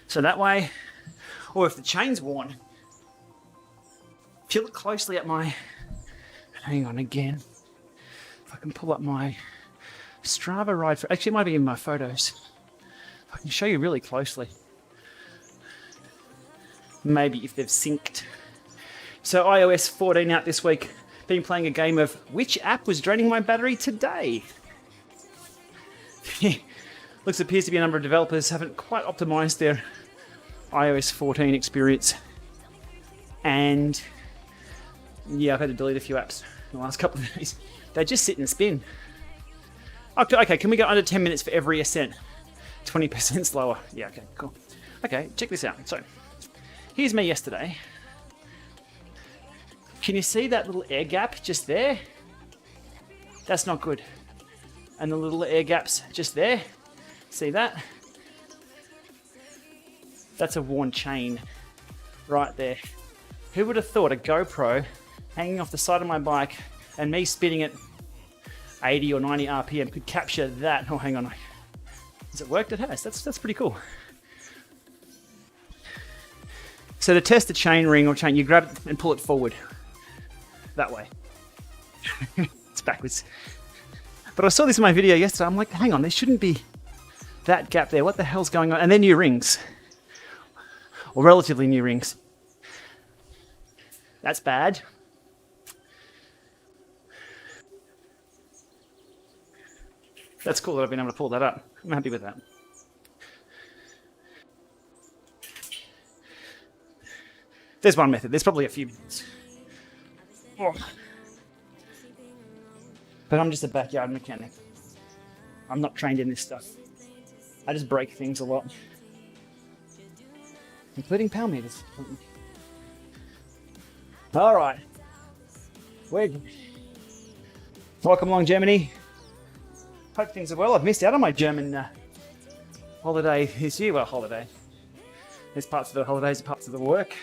So that way, or if the chain's worn, if you look closely at my, hang on again, if I can pull up my Strava ride, actually it might be in my photos. I can show you really closely. Maybe if they've synced. So iOS 14 out this week, been playing a game of which app was draining my battery today? Appears to be a number of developers haven't quite optimized their iOS 14 experience. And yeah, I've had to delete a few apps in the last couple of days. They just sit and spin. Okay, can we go under 10 minutes for every ascent? 20% slower. Yeah, okay, cool. Okay, check this out. So, here's me yesterday. Can you see that little air gap just there? That's not good. And the little air gaps just there. See that? That's a worn chain right there. Who would have thought a GoPro hanging off the side of my bike and me spinning it 80 or 90 RPM could capture that. Oh, hang on. Has it worked? It has. That's pretty cool. So to test the chain ring or chain, you grab it and pull it forward. That way. It's backwards. But I saw this in my video yesterday. I'm like, hang on, there shouldn't be that gap there. What the hell's going on? And they're new rings. Or relatively new rings. That's bad. That's cool that I've been able to pull that up. I'm happy with that. There's one method. There's probably a few methods. Oh. But I'm just a backyard mechanic. I'm not trained in this stuff. I just break things a lot. Including power meters. Alright. Welcome along, Germany. Hope things are well. I've missed out on my German holiday this year. Well, holiday. There's parts of the holidays, parts of the work.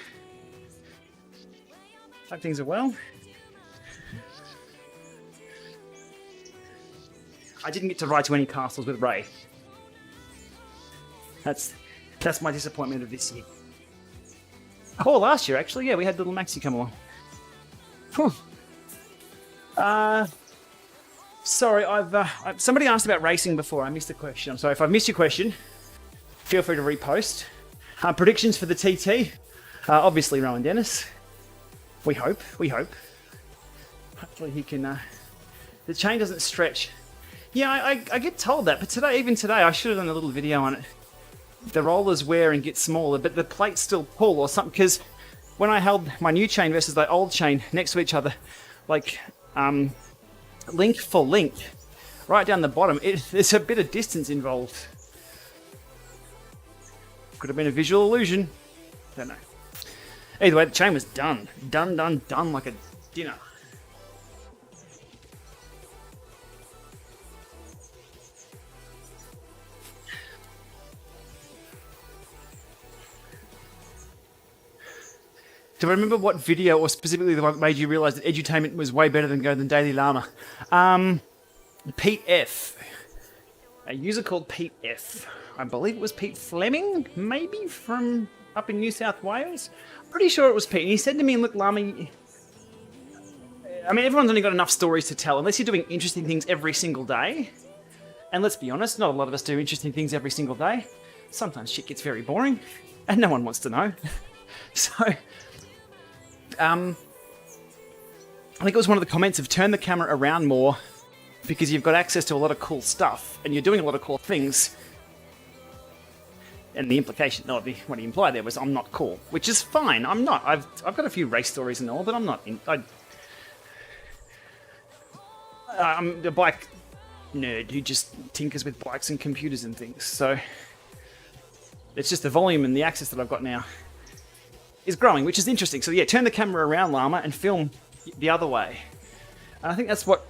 Hope things are well. I didn't get to ride to any castles with Ray. That's my disappointment of this year. Oh, last year actually, yeah, we had little Maxie come along. Sorry, somebody asked about racing before. I missed the question. I'm sorry if I've missed your question. Feel free to repost. Predictions for the TT. Obviously, Rowan Dennis. We hope. Hopefully he can. The chain doesn't stretch. Yeah, I get told that, but even today, I should have done a little video on it. The rollers wear and get smaller, but the plates still pull or something. Because when I held my new chain versus the old chain next to each other, like link for link, right down the bottom, there's a bit of distance involved. Could have been a visual illusion. Don't know. Either way, the chain was done like a dinner. Do I remember what video, or specifically the one that made you realise that edutainment was way better than Daily Llama? Pete F. A user called Pete F. I believe it was Pete Fleming, maybe, from up in New South Wales. I'm pretty sure it was Pete. And he said to me, look, Llama, I mean, everyone's only got enough stories to tell, unless you're doing interesting things every single day. And let's be honest, not a lot of us do interesting things every single day. Sometimes shit gets very boring, and no one wants to know. So... I think it was one of the comments of turn the camera around more because you've got access to a lot of cool stuff and you're doing a lot of cool things. And the implication, no, what he implied there was I'm not cool, which is fine. I'm not. I've got a few race stories and all, but I'm not. I'm a bike nerd who just tinkers with bikes and computers and things. So it's just the volume and the access that I've got now is growing, which is interesting. So yeah, turn the camera around, Llama, and film the other way. And I think that's what...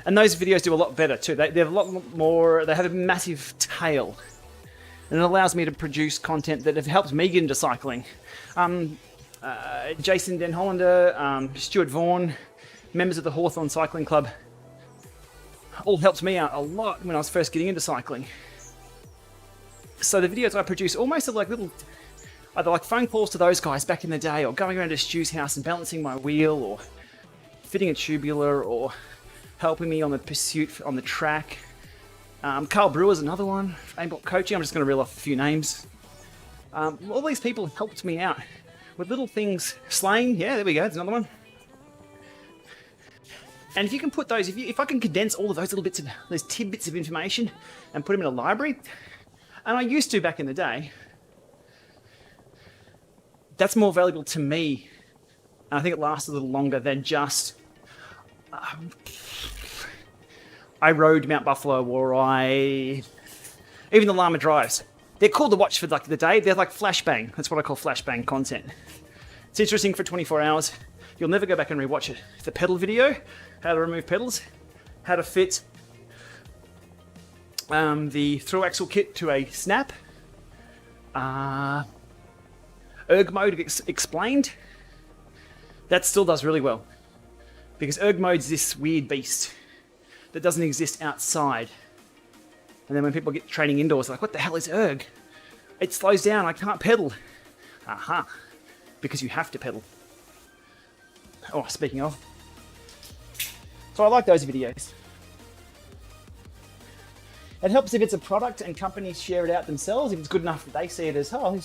And those videos do a lot better too. They have a lot more... They have a massive tail. And it allows me to produce content that have helped me get into cycling. Jason Den Hollander, Stuart Vaughan, members of the Hawthorn Cycling Club, all helped me out a lot when I was first getting into cycling. So the videos I produce almost are like little... Either like phone calls to those guys back in the day, or going around to Stu's house and balancing my wheel, or fitting a tubular, or helping me on the pursuit on the track. Carl Brewer's another one. Aimbot coaching. I'm just going to reel off a few names. All these people helped me out with little things. Slaying, yeah, there we go. There's another one. And if you can put those, if I can condense all of those little bits of those tidbits of information and put them in a library, and I used to back in the day. That's more valuable to me, and I think it lasts a little longer than just I rode Mount Buffalo, or even the Llama drives. They're cool to watch for like the day. They're like flashbang. That's what I call flashbang content. It's interesting for 24 hours. You'll never go back and rewatch it. The pedal video, how to remove pedals, how to fit the through axle kit to a snap. Erg mode explained. That still does really well. Because erg mode's this weird beast. that doesn't exist outside. And then when people get training indoors, they're like, what the hell is erg? It slows down, I can't pedal. Aha, because you have to pedal. Oh, speaking of. So I like those videos. It helps if it's a product and companies share it out themselves, if it's good enough that they see it as, oh,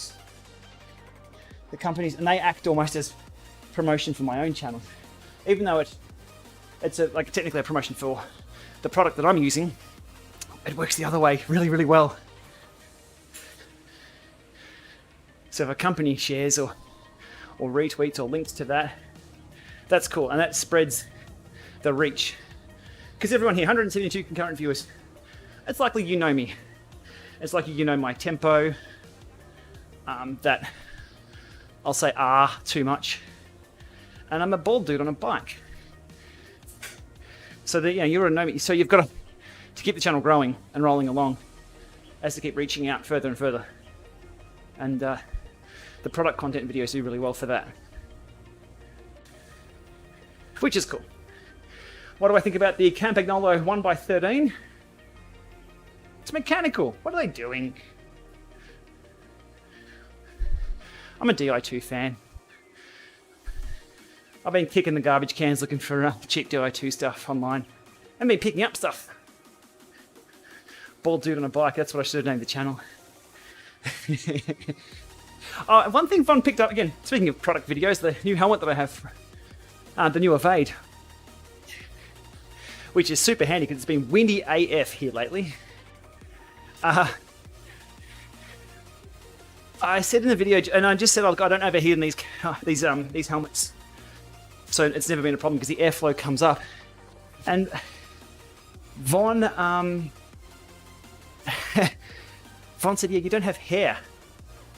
the companies, and they act almost as promotion for my own channel. Even though it's like technically a promotion for the product that I'm using, it works the other way really, really well. So if a company shares or retweets or links to that, that's cool, and that spreads the reach. Because everyone here, 172 concurrent viewers, it's likely you know me. It's likely you know my tempo, that I'll say too much, and I'm a bald dude on a bike. So that, you know, you already know me. So you've got to keep the channel growing and rolling along, as to keep reaching out further and further. And the product content videos do really well for that, which is cool. What do I think about the Campagnolo 1x13? It's mechanical. What are they doing? I'm a Di2 fan. I've been kicking the garbage cans looking for cheap Di2 stuff online. And been picking up stuff. Bald dude on a bike, that's what I should have named the channel. One thing Von picked up, again, speaking of product videos, the new helmet that I have, the new Evade, which is super handy because it's been windy AF here lately. I said in the video, and I just said, oh, I don't overheat in these helmets, so it's never been a problem because the airflow comes up. And Von said, yeah, you don't have hair.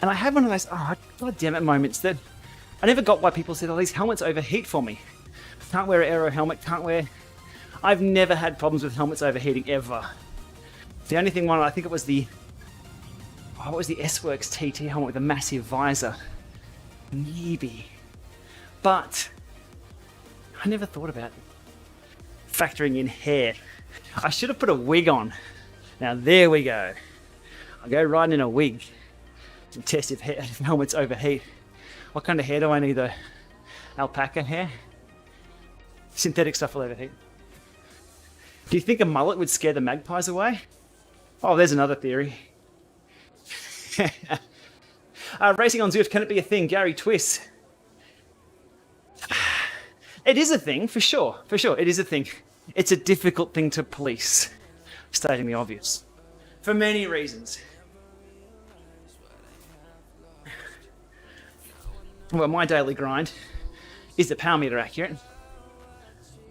And I had one of those, god damn it moments that I never got why people said, oh, these helmets overheat for me. Can't wear an aero helmet, can't wear... I've never had problems with helmets overheating, ever. The only thing, I think it was the... what was the S-Works TT helmet with a massive visor? Maybe. But I never thought about factoring in hair. I should have put a wig on. Now there we go. I'll go riding in a wig to test if helmets overheat. What kind of hair do I need though? Alpaca hair? Synthetic stuff will overheat. Do you think a mullet would scare the magpies away? Oh, there's another theory. Racing on Zwift, can it be a thing? Gary Twiss. It is a thing, for sure. For sure, it is a thing. It's a difficult thing to police, stating the obvious. For many reasons. Well, my daily grind, is the power meter accurate?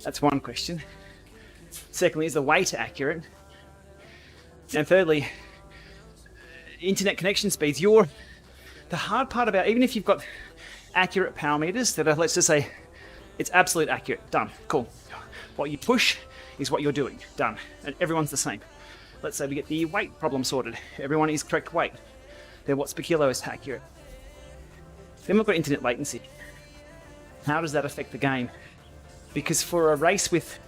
That's one question. Secondly, is the weight accurate? And thirdly, internet connection speeds. The hard part about, even if you've got accurate power meters that are, let's just say, it's absolute accurate, done, cool. What you push is what you're doing, done. And everyone's the same. Let's say we get the weight problem sorted. Everyone is correct weight. Then watts per kilo is accurate. Then we've got internet latency. How does that affect the game? Because for a race with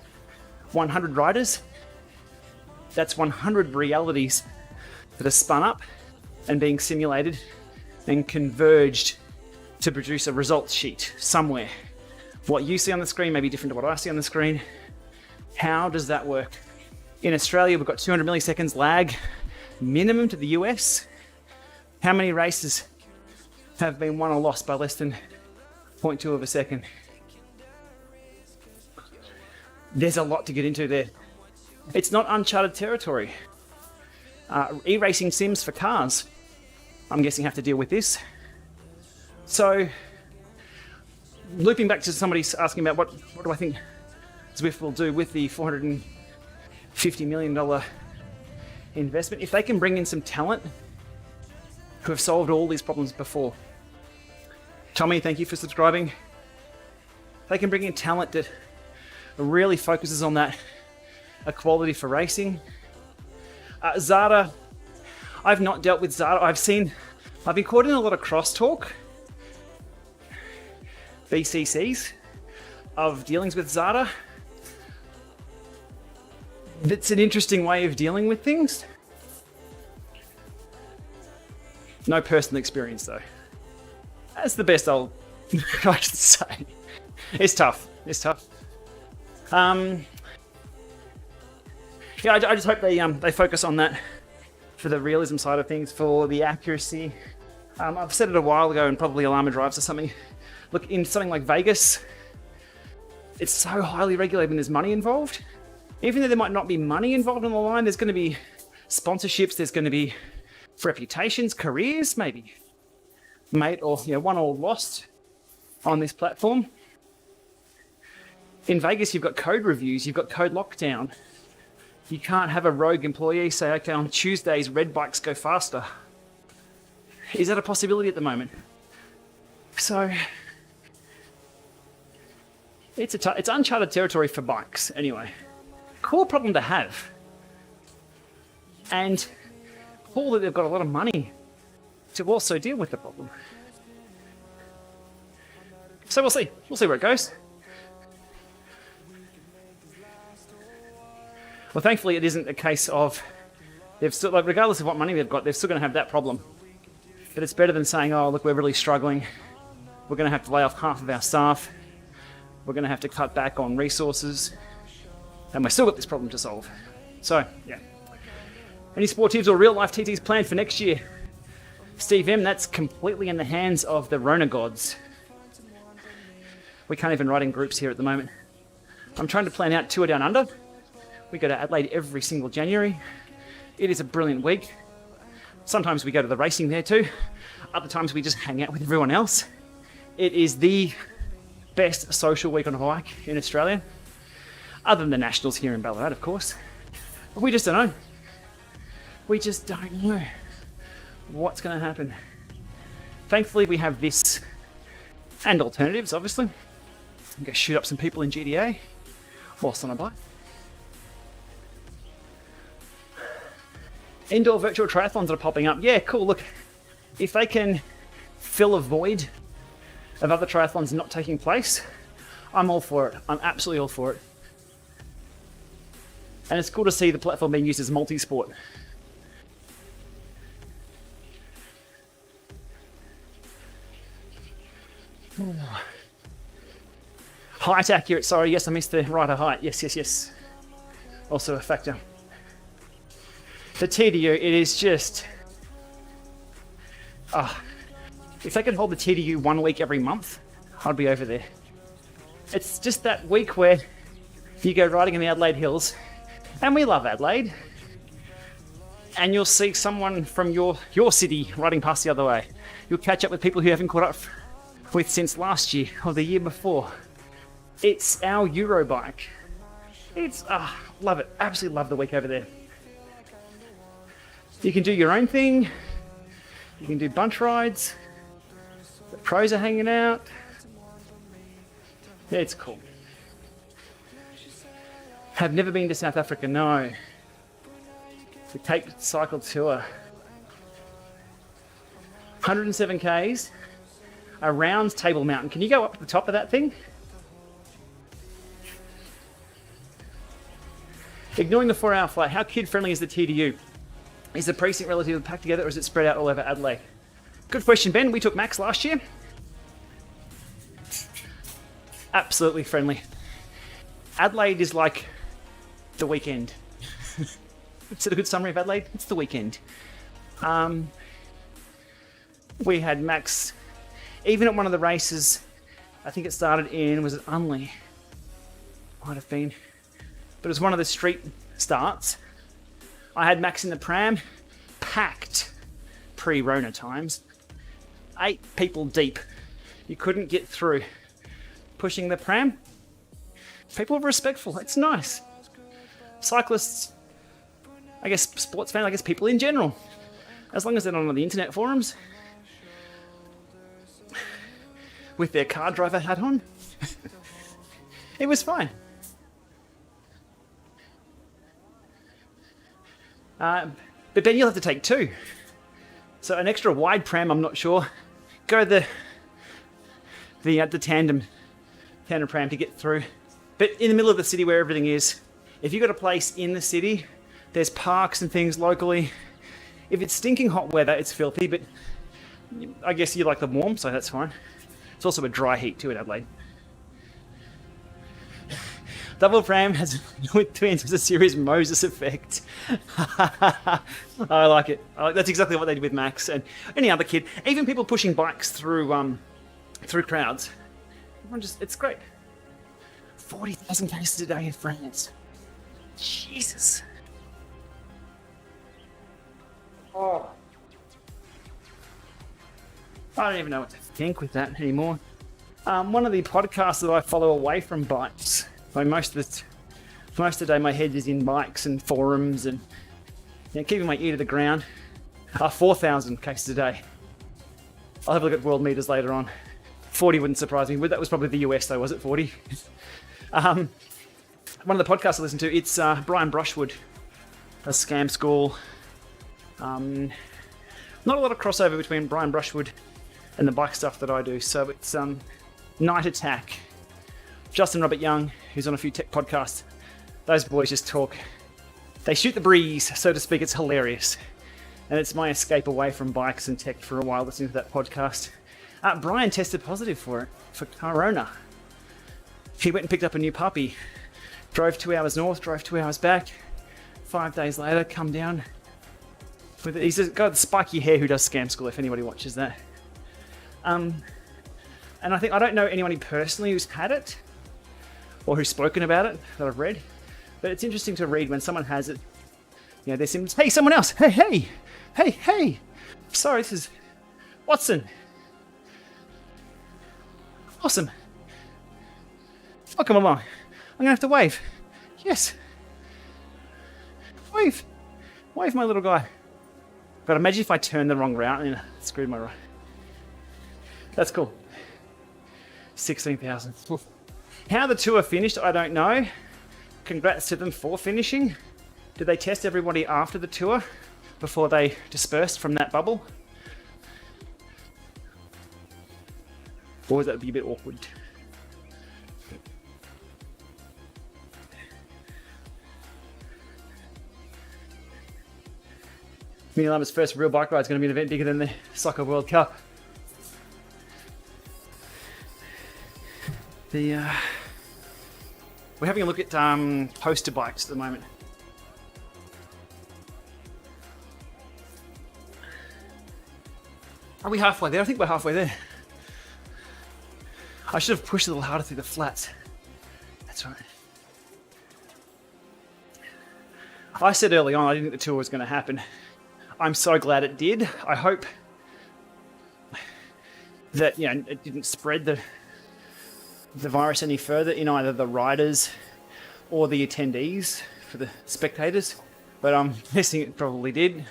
100 riders, that's 100 realities that are spun up and being simulated and converged to produce a results sheet somewhere. What you see on the screen may be different to what I see on the screen. How does that work? In Australia, we've got 200 milliseconds lag minimum to the US. How many races have been won or lost by less than 0.2 of a second? There's a lot to get into there. It's not uncharted territory. E-racing sims for cars, I'm guessing, have to deal with this. So, looping back to somebody asking about what do I think Zwift will do with the $450 million investment. If they can bring in some talent who have solved all these problems before. Tommy, thank you for subscribing. If they can bring in talent that really focuses on that equality for racing. Zada, I've not dealt with Zada. I've been caught in a lot of crosstalk, BCCs, of dealings with Zada. It's an interesting way of dealing with things. No personal experience though. That's the best I can say. It's tough. It's tough. Yeah, I just hope they focus on that for the realism side of things, for the accuracy. I've said it a while ago, and probably LAMA drives or something. Look, in something like Vegas, it's so highly regulated when there's money involved. Even though there might not be money involved on the line, there's going to be sponsorships, there's going to be reputations, careers, maybe made or won or lost on this platform. In Vegas, you've got code reviews, you've got code lockdown. You can't have a rogue employee say, okay, on Tuesdays, red bikes go faster. Is that a possibility at the moment? So it's uncharted territory for bikes anyway. Cool problem to have. And cool that they've got a lot of money to also deal with the problem. So we'll see. We'll see where it goes. Well, thankfully, it isn't a case of they've still, like, regardless of what money they've got, they're still going to have that problem. But it's better than saying, oh, look, we're really struggling. We're going to have to lay off half of our staff. We're going to have to cut back on resources. And we've still got this problem to solve. So, yeah. Any sportives or real-life TTs planned for next year? Steve M, that's completely in the hands of the Rona gods. We can't even ride in groups here at the moment. I'm trying to plan out Tour Down Under. We go to Adelaide every single January. It is a brilliant week. Sometimes we go to the racing there too. Other times we just hang out with everyone else. It is the best social week on a bike in Australia. Other than the Nationals here in Ballarat, of course. But we just don't know. We just don't know what's going to happen. Thankfully, we have this and alternatives, obviously. We go shoot up some people in GTA whilst on a bike. Indoor virtual triathlons that are popping up. Yeah, cool. Look, if they can fill a void of other triathlons not taking place, I'm all for it. I'm absolutely all for it. And it's cool to see the platform being used as multi-sport. Height accurate, sorry, yes, I missed the rider height. Yes. Also a factor. The TDU, it is just... if they could hold the TDU 1 week every month, I'd be over there. It's just that week where you go riding in the Adelaide Hills, and we love Adelaide, and you'll see someone from your city riding past the other way. You'll catch up with people who you haven't caught up with since last year or the year before. It's our Eurobike. It's, love it. Absolutely love the week over there. You can do your own thing. You can do bunch rides. The pros are hanging out. Yeah, it's cool. Have never been to South Africa, no. The Cape Cycle Tour. 107 Ks around Table Mountain. Can you go up to the top of that thing? Ignoring the 4-hour flight, how kid-friendly is the TDU? Is the precinct relatively packed together or is it spread out all over Adelaide? Good question, Ben. We took Max last year. Absolutely friendly. Adelaide is like the weekend. Is it a good summary of Adelaide? It's the weekend. We had Max, even at one of the races, I think it started in, was it Unley? Might have been. But it was one of the street starts. I had Max in the pram, packed pre-Rona times. 8 people deep. You couldn't get through. Pushing the pram. People were respectful. It's nice. Cyclists, I guess sports fans, I guess people in general. As long as they're not on the internet forums. With their car driver hat on. It was fine. But then you'll have to take 2. So an extra wide pram, I'm not sure. Go the tandem pram to get through. But in the middle of the city where everything is, If you've got a place in the city, there's parks and things locally. If it's stinking hot weather, it's filthy, but I guess you like the warm, so that's fine. It's also a dry heat too in Adelaide. Double pram has with twins was a serious Moses effect. I like it. That's exactly what they did with Max and any other kid. Even people pushing bikes through crowds. It's great. 40,000 cases a day in France. Jesus. Oh. I don't even know what to think with that anymore. One of the podcasts that I follow away from bikes. Like most of the day, my head is in bikes and forums and keeping my ear to the ground. 4,000 cases a day. I'll have a look at world meters later on. 40 wouldn't surprise me. That was probably the US though, was it 40? One of the podcasts I listen to, it's Brian Brushwood, a scam school. Not a lot of crossover between Brian Brushwood and the bike stuff that I do. So it's Night Attack. Justin Robert Young, who's on a few tech podcasts. Those boys just talk. They shoot the breeze, so to speak. It's hilarious. And it's my escape away from bikes and tech for a while listening to that podcast. Brian tested positive for corona. He went and picked up a new puppy. Drove 2 hours north, drove 2 hours back. 5 days later, come down. He's got the spiky hair who does Scam School, if anybody watches that. And I don't know anyone personally who's had it or who's spoken about it that I've read, but it's interesting to read when someone has it. There's symptoms. Hey, someone else. Hey. Sorry, this is Watson. Awesome. Welcome along. I'm gonna have to wave. Yes. Wave, my little guy. But imagine if I turned the wrong route and screwed my right. That's cool. 16,000. How the tour finished, I don't know. Congrats to them for finishing. Did they test everybody after the tour before they dispersed from that bubble? Or would that be a bit awkward? Mini Lama's first real bike ride is going to be an event bigger than the Soccer World Cup. We're having a look at poster bikes at the moment. Are we halfway there? I think we're halfway there. I should have pushed a little harder through the flats. That's right. I said early on I didn't think the tour was going to happen. I'm so glad it did. I hope that it didn't spread the virus any further in either the riders or the attendees for the spectators, but I'm guessing it probably did.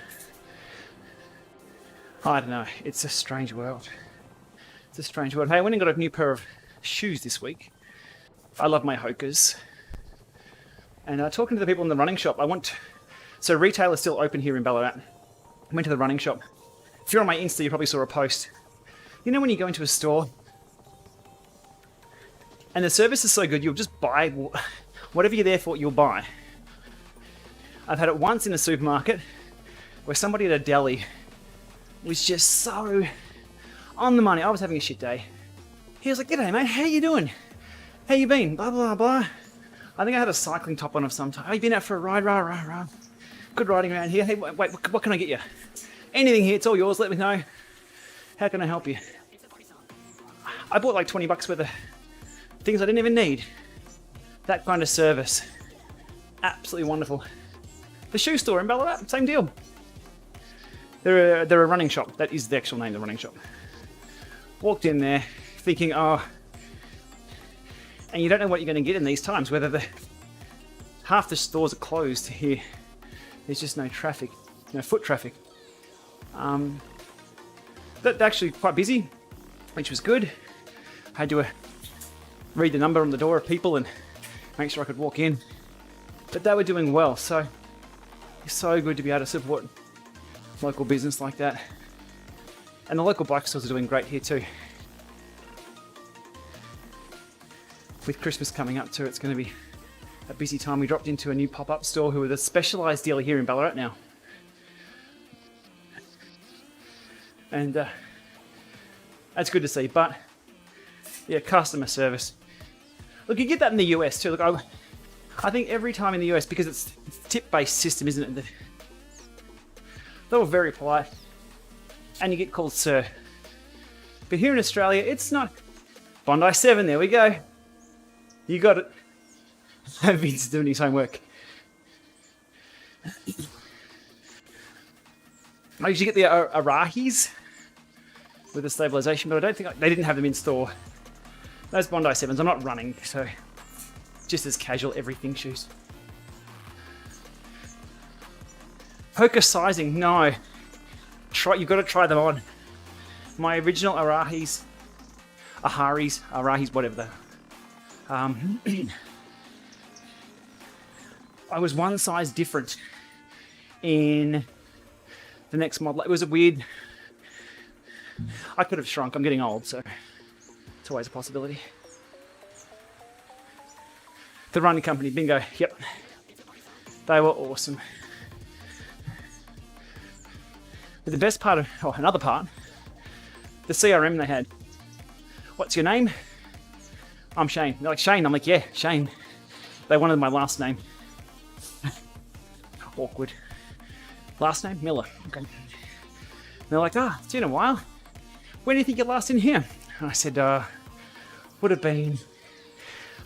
I don't know. It's a strange world. It's a strange world. Hey, I went and got a new pair of shoes this week. I love my Hokas. And talking to the people in the running shop, so retail is still open here in Ballarat. I went to the running shop. If you're on my Insta, you probably saw a post. You know when you go into a store and the service is so good, you'll just buy whatever you're there for, you'll buy. I've had it once in a supermarket where somebody at a deli was just so on the money. I was having a shit day. He was like, "G'day, mate. How you doing? How you been? Blah, blah, blah." I think I had a cycling top on of some type. "Oh, you been out for a ride? Rah, rah, rah. Good riding around here. Hey, wait, what can I get you? Anything here, it's all yours. Let me know. How can I help you?" I bought like $20 worth of things I didn't even need. That kind of service. Absolutely wonderful. The shoe store in Ballarat, same deal. They're a running shop. That is the actual name of the running shop. Walked in there thinking, and you don't know what you're going to get in these times, whether half the stores are closed here. There's just no traffic, no foot traffic. They're actually quite busy, which was good. I had to read the number on the door of people and make sure I could walk in. But they were doing well, so it's so good to be able to support local business like that. And the local bike stores are doing great here too. With Christmas coming up too, it's going to be a busy time. We dropped into a new pop-up store who are the specialised dealer here in Ballarat now. And that's good to see, but yeah, customer service. Look, you get that in the US too. Look, I think every time in the US, because it's a tip-based system, isn't it? They were very polite, and you get called sir. But here in Australia, it's not. Bondi 7, there we go. You got it. Vince is doing his homework. I usually get the Arahis with the stabilisation, but I don't think they didn't have them in store. Those Bondi 7s, I'm not running, so just as casual everything shoes. Hoka sizing, no. You've got to try them on. My original Aharis, whatever they I was one size different in the next model. It was a weird. I could have shrunk. I'm getting old, so it's always a possibility. The running company, bingo. Yep, they were awesome. But the best part of, another part, the CRM they had. What's your name? I'm Shane. They're like, Shane. I'm like, yeah, Shane. They wanted my last name. Awkward. Last name? Miller. Okay. They're like, it's been a while. When do you think you're last in here? And I said, would have been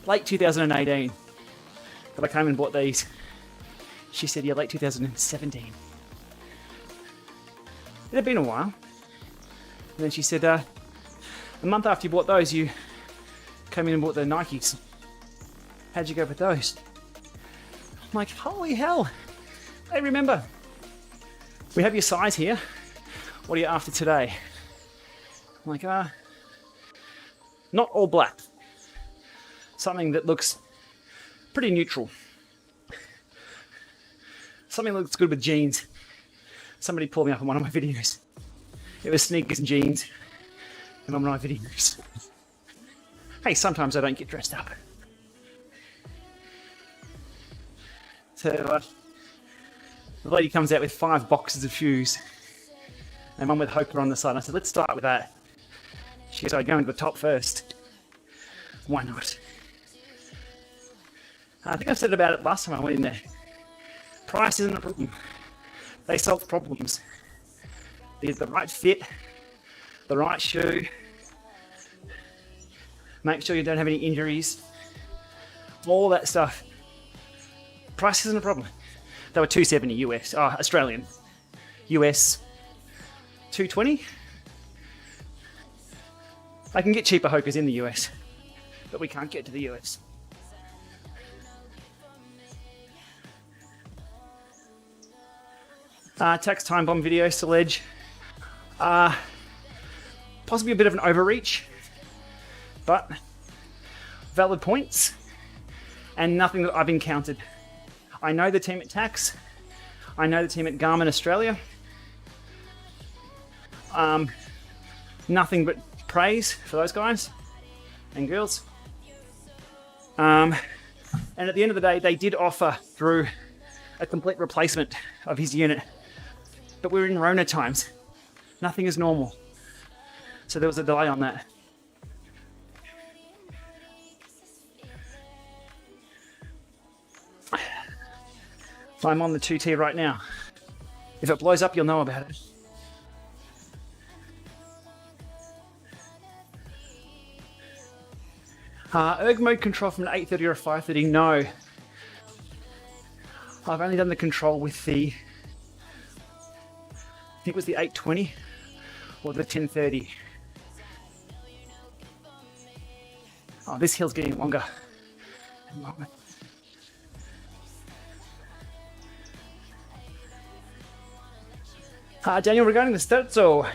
late 2018 that I came and bought these. She said, yeah, late 2017. It had been a while. And then she said, a month after you bought those, you came in and bought the Nikes. How'd you go with those? I'm like, holy hell. Hey, remember, we have your size here. What are you after today? I'm like, not all black. Something that looks pretty neutral. Something that looks good with jeans. Somebody pulled me up in one of my videos. It was sneakers and jeans in one of my videos. Hey, sometimes I don't get dressed up. So the lady comes out with 5 boxes of shoes and one with Hoka on the side. I said, let's start with that. She goes, I'm going to the top first. Why not? I think I said about it last time I went in there. Price isn't a problem. They solve problems. There's the right fit, the right shoe. Make sure you don't have any injuries. All that stuff. Price isn't a problem. They were $270 US, Australian. US, $220. I can get cheaper Hokas in the US, but we can't get to the US. Tax time bomb video, Sledge. Possibly a bit of an overreach, but valid points and nothing that I've encountered. I know the team at Tax. I know the team at Garmin Australia. Nothing but praise for those guys and girls. And at the end of the day, they did offer Drew a complete replacement of his unit. But we're in Rona times. Nothing is normal. So there was a delay on that. I'm on the 2T right now. If it blows up, you'll know about it. Erg mode control from an 830 or a 530, no. I've only done the control with the, I think it was the 820 or the 1030. Oh, this hill's getting longer and longer. Daniel, regarding the Sturzo,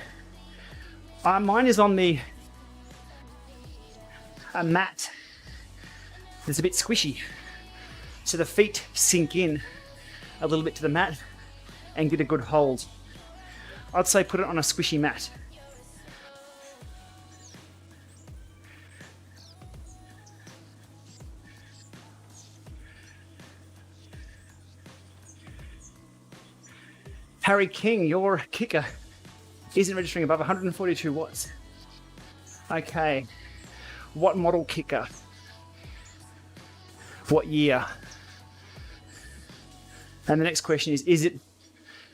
mine is on the mat. It's a bit squishy, so the feet sink in a little bit to the mat and get a good hold. I'd say put it on a squishy mat. Harry King, your kicker isn't registering above 142 watts. Okay. What model kicker? What year? And the next question is it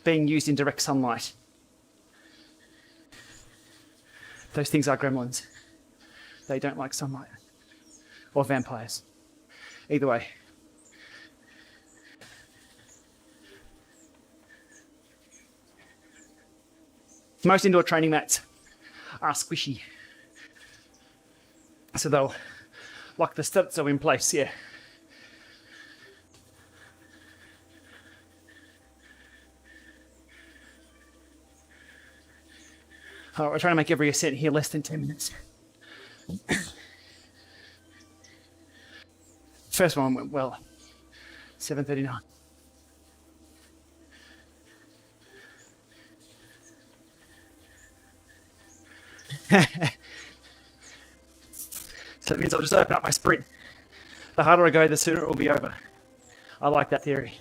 being used in direct sunlight? Those things are gremlins. They don't like sunlight. Or vampires. Either way. Most indoor training mats are squishy. So they'll lock the studs in place, yeah. All right, we're trying to make every ascent here less than 10 minutes. First one went well, 7:39. So it means I'll just open up my sprint. The harder I go, the sooner it will be over. I like that theory.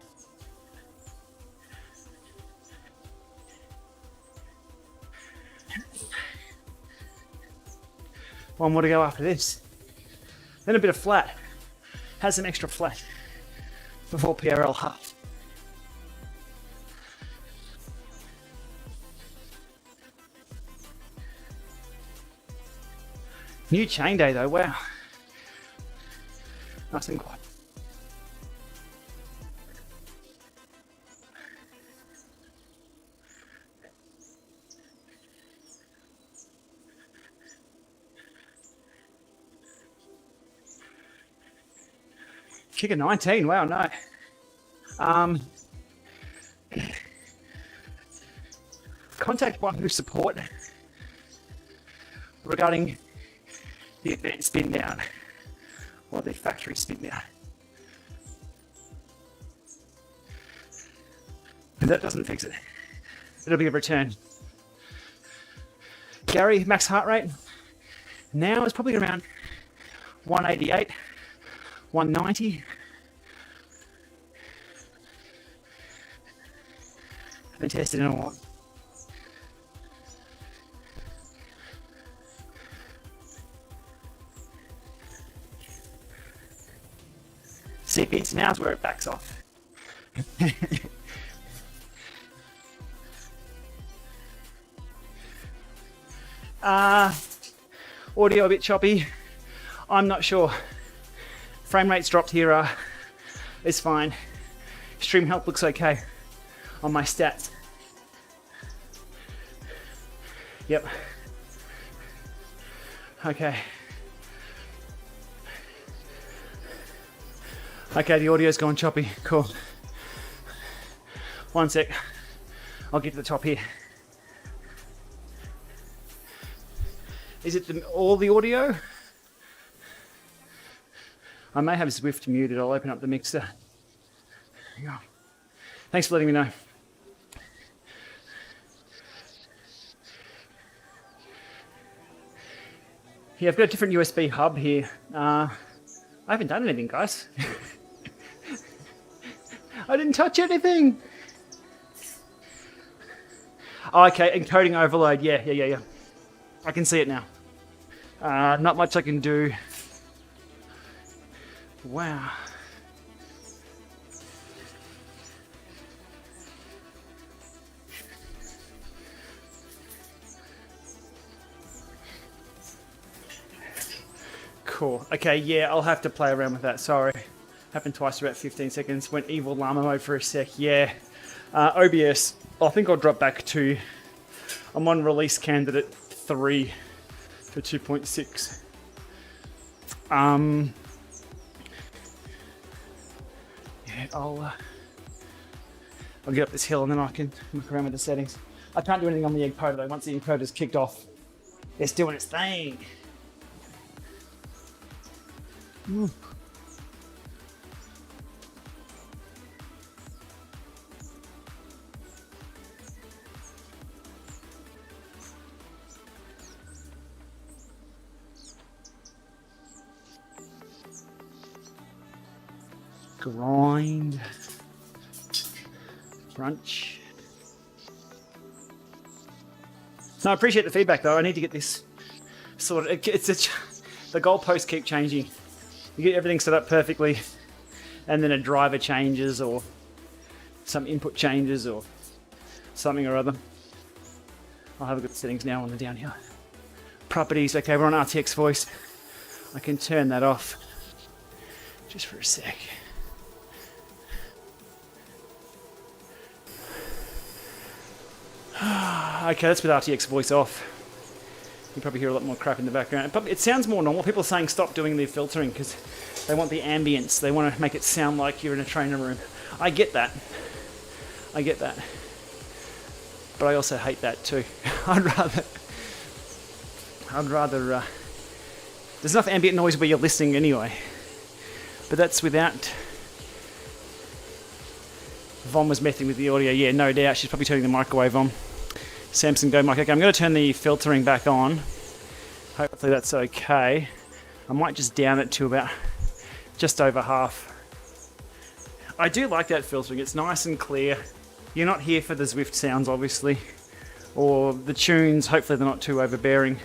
One more to go after this. Then a bit of flat. Has some extra flat before PRL half. New chain day though, wow. Nice and quiet. Kicker 19, wow, no. Contact Wahoo support regarding the advanced spin down or the factory spin down. If that doesn't fix it, it'll be a return. Gary, max heart rate now is probably around 188. 190. Haven't tested in a while. CPs, now's where it backs off. Audio a bit choppy. I'm not sure. Frame rate's dropped here, it's fine. Stream health looks okay on my stats. Yep. Okay. Okay, the audio's gone choppy, cool. One sec, I'll get to the top here. Is it all the audio? I may have Zwift muted. I'll open up the mixer. There you go. Thanks for letting me know. Yeah, I've got a different USB hub here. I haven't done anything, guys. I didn't touch anything. Oh, okay, encoding overload. Yeah. I can see it now. Not much I can do. Wow. Cool. Okay, yeah, I'll have to play around with that. Sorry. Happened twice about 15 seconds. Went evil LAMA mode for a sec. Yeah. OBS, I think I'll drop back to... I'm on release candidate 3 for 2.6. Yeah, I'll get up this hill and then I can look around with the settings. I can't do anything on the encoder though. Once the encoder's kicked off, it's doing its thing. Grind. Brunch. No, I appreciate the feedback though. I need to get this sorted. The goalposts keep changing. You get everything set up perfectly, and then a driver changes or some input changes or something or other. I'll have a look at the settings now on the down here. Properties, okay, we're on RTX voice. I can turn that off just for a sec. Okay, that's with RTX voice off. You probably hear a lot more crap in the background. But it sounds more normal. People are saying stop doing the filtering because they want the ambience. They want to make it sound like you're in a trainer room. I get that. I get that. But I also hate that too. I'd rather there's enough ambient noise where you're listening anyway. But that's without... Vom was messing with the audio. Yeah, no doubt. She's probably turning the microwave on. Samsung Go mic. Okay, I'm going to turn the filtering back on. Hopefully that's okay. I might just down it to about just over half. I do like that filtering. It's nice and clear. You're not here for the Zwift sounds, obviously, or the tunes. Hopefully they're not too overbearing.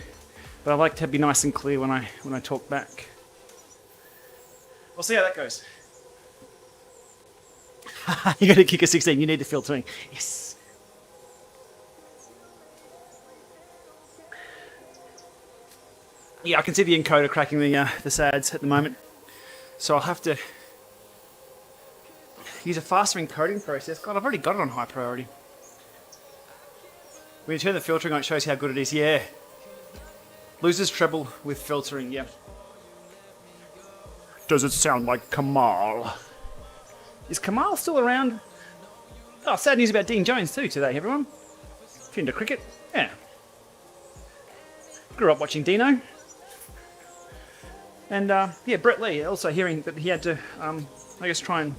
But I like to be nice and clear when I talk back. We'll see how that goes. You got to kick a 16. You need the filtering. Yes. Yeah, I can see the encoder cracking the SADs at the moment, so I'll have to use a faster encoding process. God, I've already got it on high priority. When you turn the filtering on, it shows how good it is. Yeah. Loses treble with filtering, yeah. Does it sound like Kamal? Is Kamal still around? Oh, sad news about Dean Jones too today, everyone. If you're into cricket, yeah. Grew up watching Dino. And yeah, Brett Lee, also hearing that he had to, I guess, try and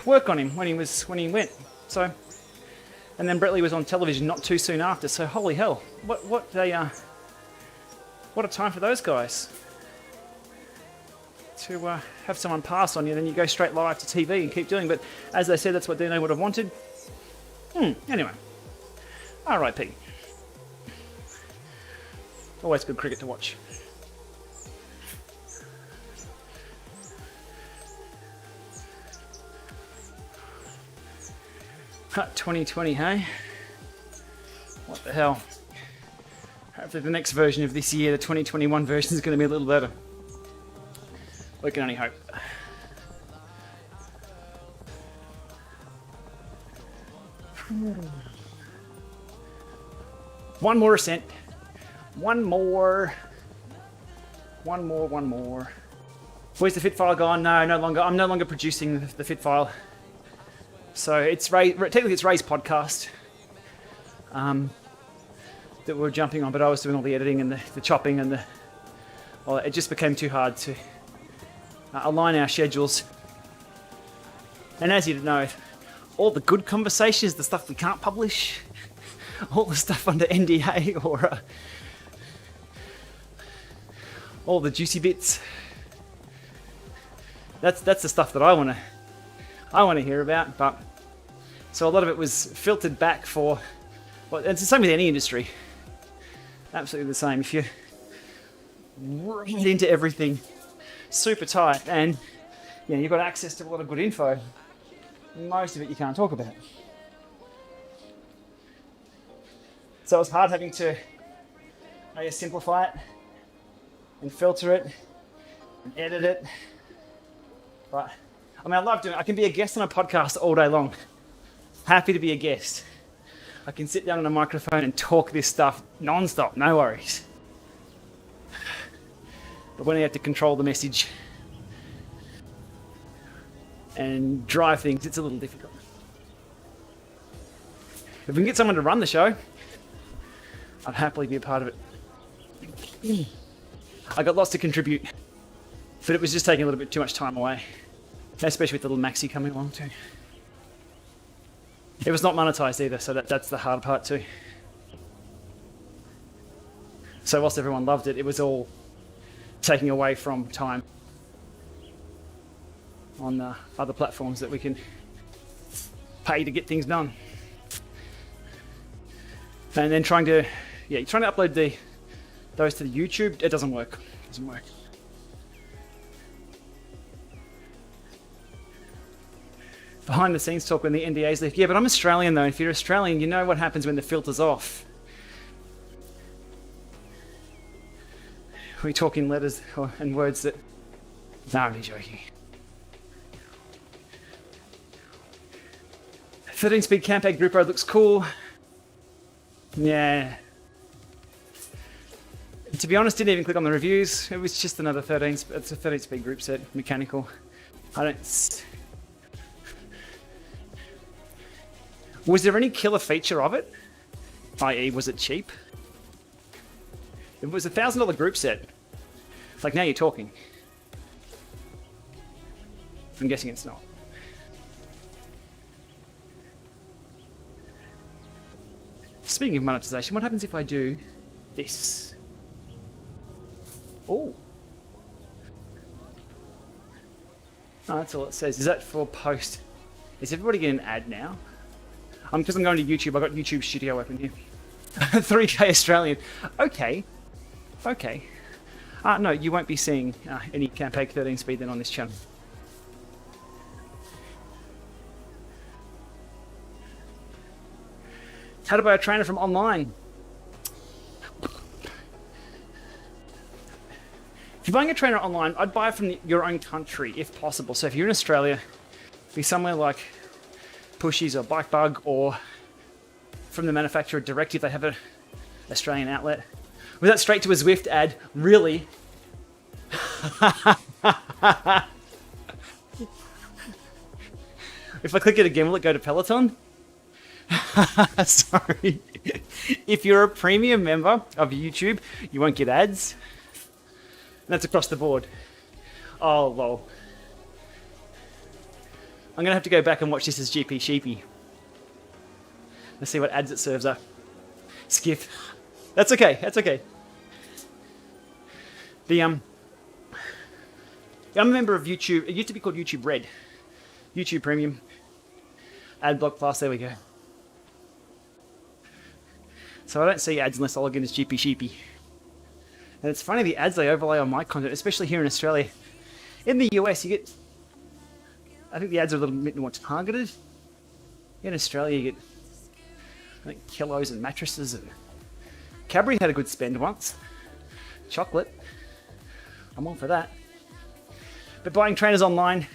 work on him when he went. So, and then Brett Lee was on television not too soon after. So holy hell, what a time for those guys to have someone pass on you, then you go straight live to TV and keep doing. But as they said, that's what Dino would have wanted. Anyway, R.I.P. Always good cricket to watch. Hut 2020, hey? What the hell? Hopefully the next version of this year, the 2021 version, is going to be a little better. We can only hope. One more ascent. One more. Where's the fit file gone? No, no longer. I'm no longer producing the fit file. So it's technically it's Ray's podcast that we're jumping on, but I was doing all the editing and the chopping and well, it just became too hard to align our schedules. And as you know, all the good conversations, the stuff we can't publish, all the stuff under NDA or all the juicy bits. That's the stuff that I want to hear about. But so a lot of it was filtered back for. Well, it's the same with any industry. Absolutely the same. If you read into everything super tight and you've got access to a lot of good info, most of it you can't talk about. So it was hard having to simplify it and filter it and edit it. But I mean, I love doing it. I can be a guest on a podcast all day long. Happy to be a guest. I can sit down on a microphone and talk this stuff non-stop, no worries. But when I have to control the message and drive things, it's a little difficult. If we can get someone to run the show, I'd happily be a part of it. I got lots to contribute, but it was just taking a little bit too much time away, especially with the little Maxi coming along too. It was not monetized either, so that's the hard part too. So whilst everyone loved it, it was all taking away from time on other platforms that we can pay to get things done. And then trying to upload those to the YouTube, it doesn't work. It doesn't work. Behind the scenes talk when the NDA's lift. Yeah, but I'm Australian though. If you're Australian, you know what happens when the filter's off. We talk in letters and words that... No, I'm only joking. 13-speed Campag grip rod looks cool. Yeah. To be honest, didn't even click on the reviews. It was just another it's a 13-speed group set, mechanical. Was there any killer feature of it? I.e., was it cheap? It was a $1,000 group set. Like, now you're talking. I'm guessing it's not. Speaking of monetization, what happens if I do this? Oh. Oh, that's all it says. Is that for post? Is everybody getting an ad now? Because I'm going to YouTube. I've got YouTube Studio open here. 3K Australian. Okay. Okay. No, you won't be seeing any Campag 13 speed then on this channel. How to buy a trainer from online. If you're buying a trainer online, I'd buy it from your own country if possible. So if you're in Australia, be somewhere like Pushies or Bike Bug, or from the manufacturer direct if they have an Australian outlet. Was that straight to a Zwift ad? Really? If I click it again, will it go to Peloton? Sorry. If you're a premium member of YouTube, you won't get ads. That's across the board. Oh, lol. I'm going to have to go back and watch this as GP Sheepy. Let's see what ads it serves up. Skiff. That's okay. That's okay. I'm a member of YouTube. It used to be called YouTube Red. YouTube Premium. Ad Block Plus. There we go. So I don't see ads unless I log in as GP Sheepy. And it's funny, the ads they overlay on my content, especially here in Australia. In the US, you get... I think the ads are a little bit more targeted. In Australia, you get, I think, kilos and mattresses. And Cadbury had a good spend once. Chocolate. I'm all for that. But buying trainers online,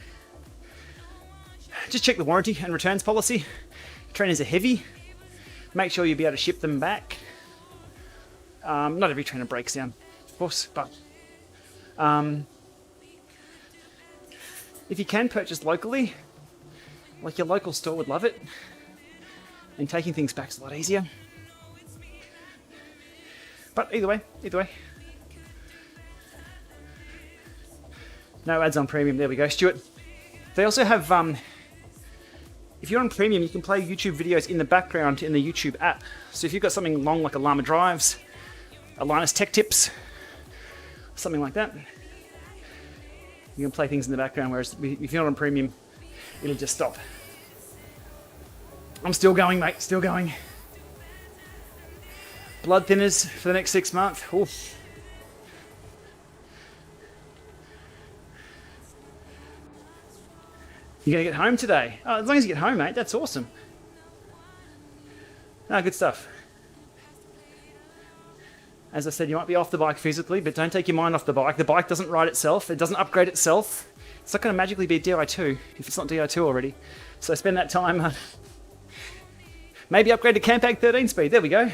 just check the warranty and returns policy. Trainers are heavy. Make sure you'll be able to ship them back. Not every trainer breaks down, of course, but if you can purchase locally, like your local store would love it, and taking things back is a lot easier. But either way. No ads on premium, there we go. Stuart, they also have, if you're on premium, you can play YouTube videos in the background in the YouTube app. So if you've got something long like a LAMA drives, a Linus Tech Tips, something like that, you can play things in the background, whereas if you're not on premium, it'll just stop. I'm still going, mate, still going. Blood thinners for the next 6 months. Oof. You gonna get home today? Oh, as long as you get home, mate, that's awesome. No, good stuff. As I said, you might be off the bike physically, but don't take your mind off the bike. The bike doesn't ride itself. It doesn't upgrade itself. It's not going to magically be Di2 if it's not Di2 already. So spend that time. Maybe upgrade to Campag 13 speed. There we go.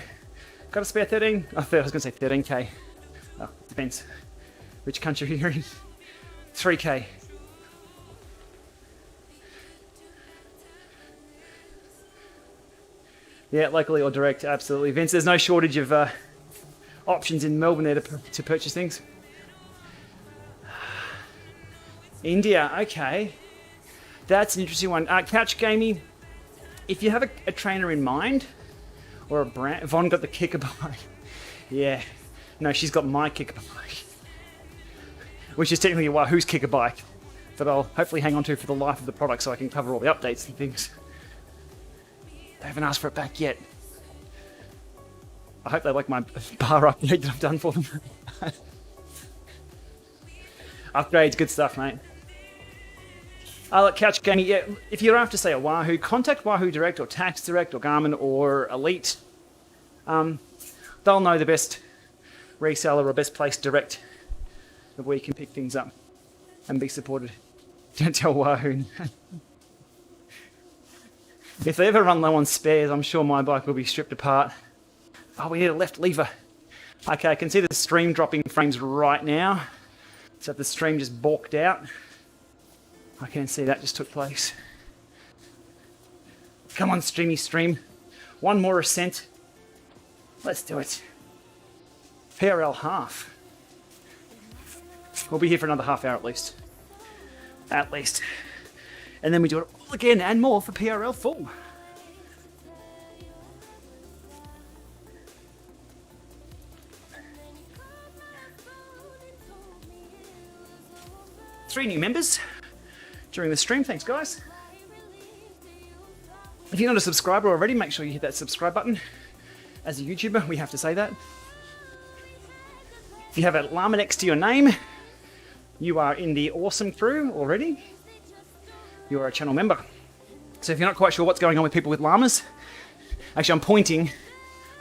Got a spare 13. Oh, I was going to say 13k. Oh, depends which country you're in. 3k. Yeah, locally or direct, absolutely. Vince, there's no shortage of options in Melbourne there to purchase things. India, okay. That's an interesting one. Couch Gaming, if you have a trainer in mind, or a brand, Vaughn got the kicker bike. Yeah, no, she's got my kicker bike. Which is technically a Wahoo's kicker bike that I'll hopefully hang on to for the life of the product so I can cover all the updates and things. They haven't asked for it back yet. I hope they like my bar upgrade that I've done for them. Upgrades, good stuff, mate. Look, Couch Gaming, yeah, if you're after, say, a Wahoo, contact Wahoo Direct or Tax Direct or Garmin or Elite. They'll know the best reseller or best place direct of where you can pick things up and be supported. Don't tell Wahoo. If they ever run low on spares, I'm sure my bike will be stripped apart. Oh, we need a left lever. Okay, I can see the stream dropping frames right now. So the stream just balked out. I can see that just took place. Come on, streamy stream. One more ascent. Let's do it. PRL Half. We'll be here for another half hour at least. At least. And then we do it all again and more for PRL Full. Three new members during the stream. Thanks, guys. If you're not a subscriber already, make sure you hit that subscribe button. As a YouTuber, we have to say that. If you have a LAMA next to your name, you are in the awesome crew already. You are a channel member. So if you're not quite sure what's going on with people with llamas, actually I'm pointing,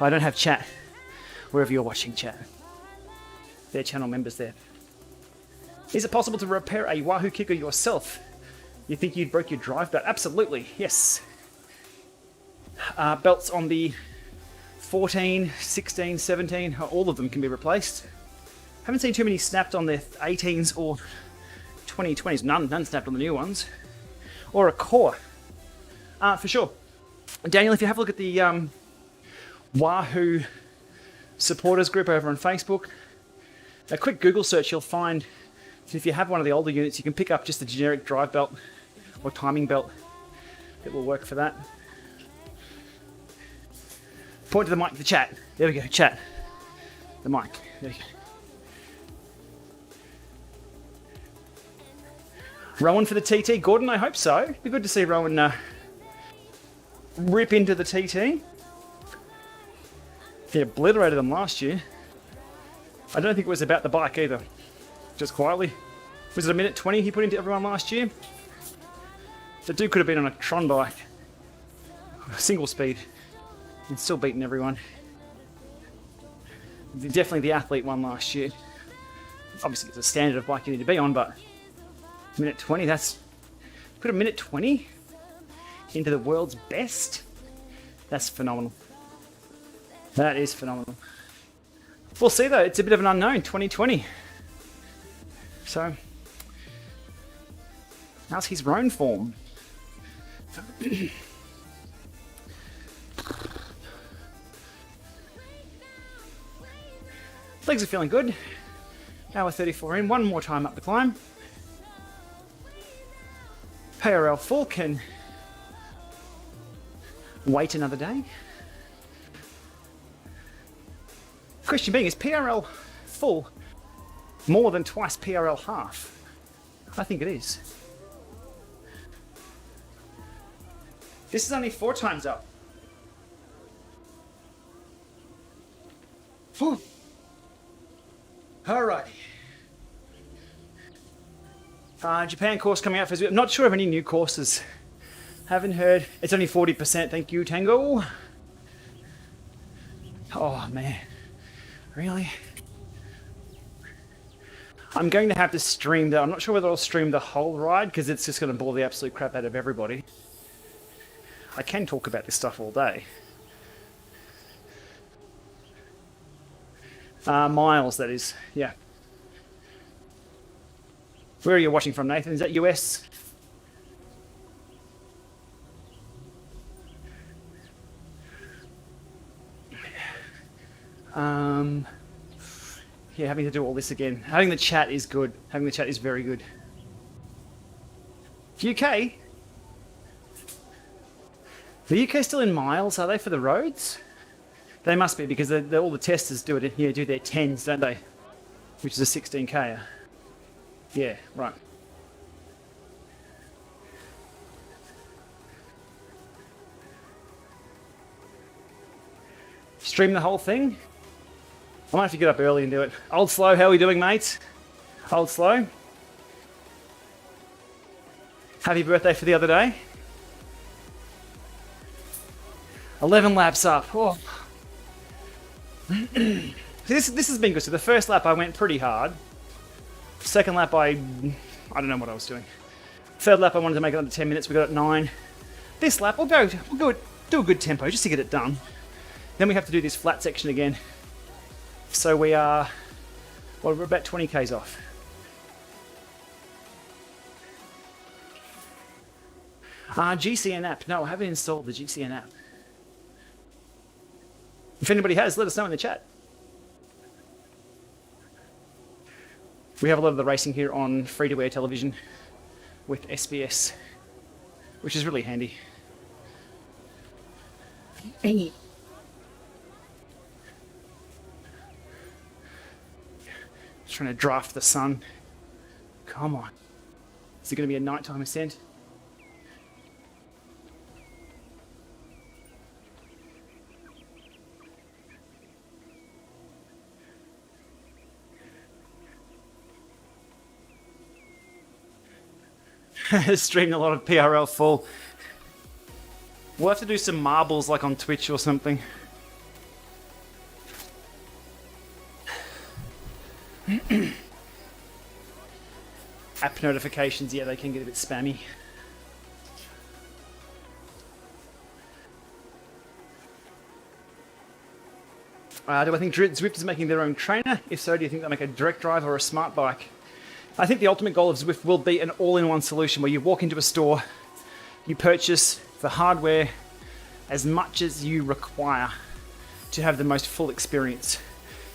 I don't have chat, wherever you're watching chat. They're channel members there. Is it possible to repair a Wahoo kicker yourself? You think you'd broke your drive belt? Absolutely, yes. Belts on the 14, 16, 17, all of them can be replaced. Haven't seen too many snapped on the 18s or 2020s. None snapped on the new ones. Or a core. For sure. Daniel, if you have a look at the Wahoo supporters group over on Facebook, a quick Google search, you'll find if you have one of the older units, you can pick up just a generic drive belt or timing belt. It will work for that. Point to the mic, the chat. There we go, chat. The mic. There we go. Rowan for the TT. Gordon, I hope so. It'd be good to see Rowan rip into the TT. He obliterated them last year. I don't think it was about the bike either. Just quietly. Was it a minute 20 he put into everyone last year? The dude could have been on a Tron bike. Single speed. And still beating everyone. Definitely the athlete won last year. Obviously it's a standard of bike you need to be on, but minute 20, that's... Put a minute 20 into the world's best? That's phenomenal. That is phenomenal. We'll see though, it's a bit of an unknown, 2020. So, how's his roan form? Legs are feeling good. Hour 34 in, one more time up the climb. PRL Full can wait another day. Question being, is PRL Full more than twice PRL Half? I think it is. This is only 4 times up. Whew. Alrighty. Japan course coming out for Zwift. I'm not sure of any new courses. Haven't heard. It's only 40%. Thank you, Tango. Oh, man. Really? I'm going to have to stream that. I'm not sure whether I'll stream the whole ride because it's just going to bore the absolute crap out of everybody. I can talk about this stuff all day. Miles, that is. Yeah. Where are you watching from, Nathan? Is that US? Yeah, having to do all this again. Having the chat is good. Having the chat is very good. UK? The UK still in miles, are they, for the roads? They must be, because all the testers do it. Yeah, do their 10s, don't they? Which is a 16k. Yeah, right. Stream the whole thing. I might have to get up early and do it. Old Slow, how are we doing, mates? Old Slow. Happy birthday for the other day. 11 laps up. Oh. this has been good. So the first lap I went pretty hard. Second lap I don't know what I was doing. Third lap I wanted to make it under 10 minutes. We got it 9. This lap we'll do a good tempo just to get it done. Then we have to do this flat section again. So we are, well, we're about 20 k's off. GCN app. No, I haven't installed the GCN app. If anybody has, let us know in the chat. We have a lot of the racing here on free-to-air television with SBS, which is really handy. Just trying to draft the sun. Come on. Is it going to be a nighttime ascent? Streamed a lot of PRL full. We'll have to do some marbles like on Twitch or something. App notifications, yeah, they can get a bit spammy. Do I think Zwift is making their own trainer? If so, do you think they'll make a direct drive or a smart bike? I think the ultimate goal of Zwift will be an all-in-one solution where you walk into a store, you purchase the hardware as much as you require to have the most full experience.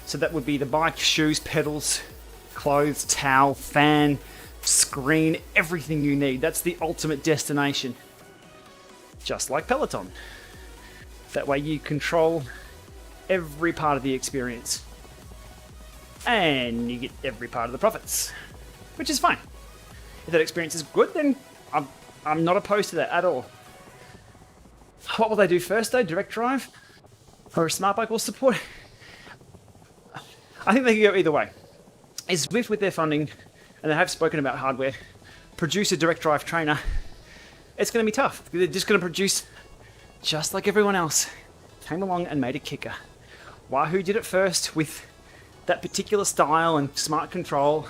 So that would be the bike, shoes, pedals, clothes, towel, fan, screen, everything you need. That's the ultimate destination. Just like Peloton. That way you control every part of the experience. And you get every part of the profits. Which is fine. If that experience is good, then I'm not opposed to that at all. What will they do first though? Direct drive? Or a smart bike will support? I think they can go either way. Is Zwift with their funding, and they have spoken about hardware, produce a direct drive trainer, it's going to be tough. They're just going to produce just like everyone else. Came along and made a kicker. Wahoo did it first with that particular style and smart control,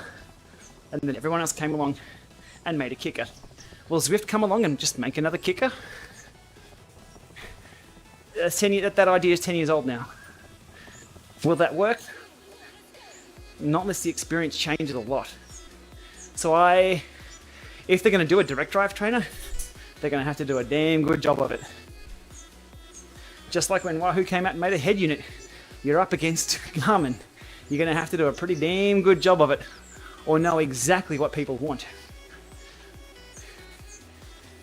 and then everyone else came along and made a kicker. Will Zwift come along and just make another kicker? That idea is 10 years old now. Will that work? Not unless the experience changes a lot. So if they're going to do a direct drive trainer, they're going to have to do a damn good job of it. Just like when Wahoo came out and made a head unit, you're up against Garmin. You're going to have to do a pretty damn good job of it, or know exactly what people want.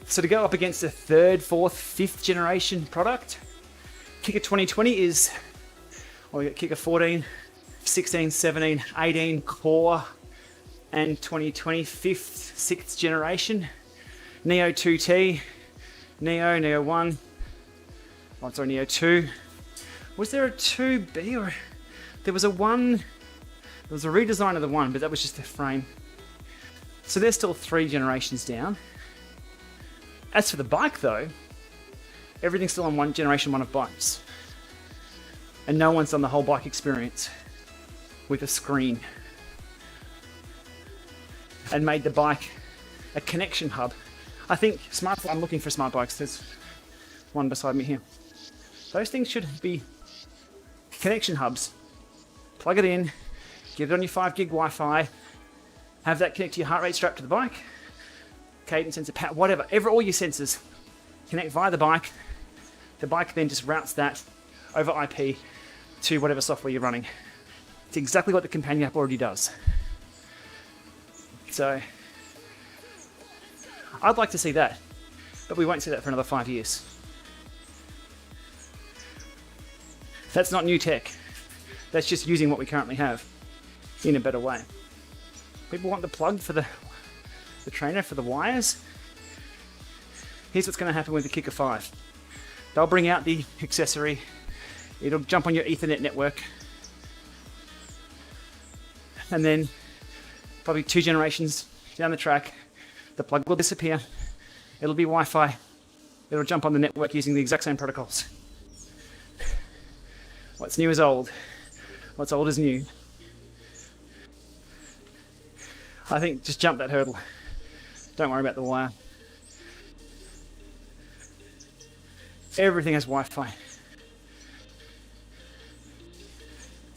So to go up against a 3rd, 4th, 5th generation product, Kicker 2020 is, we got Kicker 14, 16, 17, 18 core, and 2020 5th, 6th generation. Neo 2T, Neo 1, Neo 2. Was there a 2B or there was a 1? There was a redesign of the 1, but that was just the frame. So they're still 3 generations down. As for the bike though, everything's still on generation 1 of bikes. And no one's done the whole bike experience with a screen. And made the bike a connection hub. I think I'm looking for smart bikes. There's one beside me here. Those things should be connection hubs. Plug it in, get it on your 5 gig Wi-Fi, have that connect to your heart rate strap to the bike, cadence sensor, whatever, all your sensors connect via the bike. The bike then just routes that over IP to whatever software you're running. It's exactly what the companion app already does. So I'd like to see that, but we won't see that for another 5 years. That's not new tech. That's just using what we currently have in a better way. People want the plug for the trainer for the wires. Here's what's going to happen with the Kicker 5. They'll bring out the accessory. It'll jump on your Ethernet network. And then probably 2 generations down the track, the plug will disappear. It'll be Wi-Fi. It'll jump on the network using the exact same protocols. What's new is old. What's old is new. I think just jump that hurdle. Don't worry about the wire. Everything has Wi-Fi.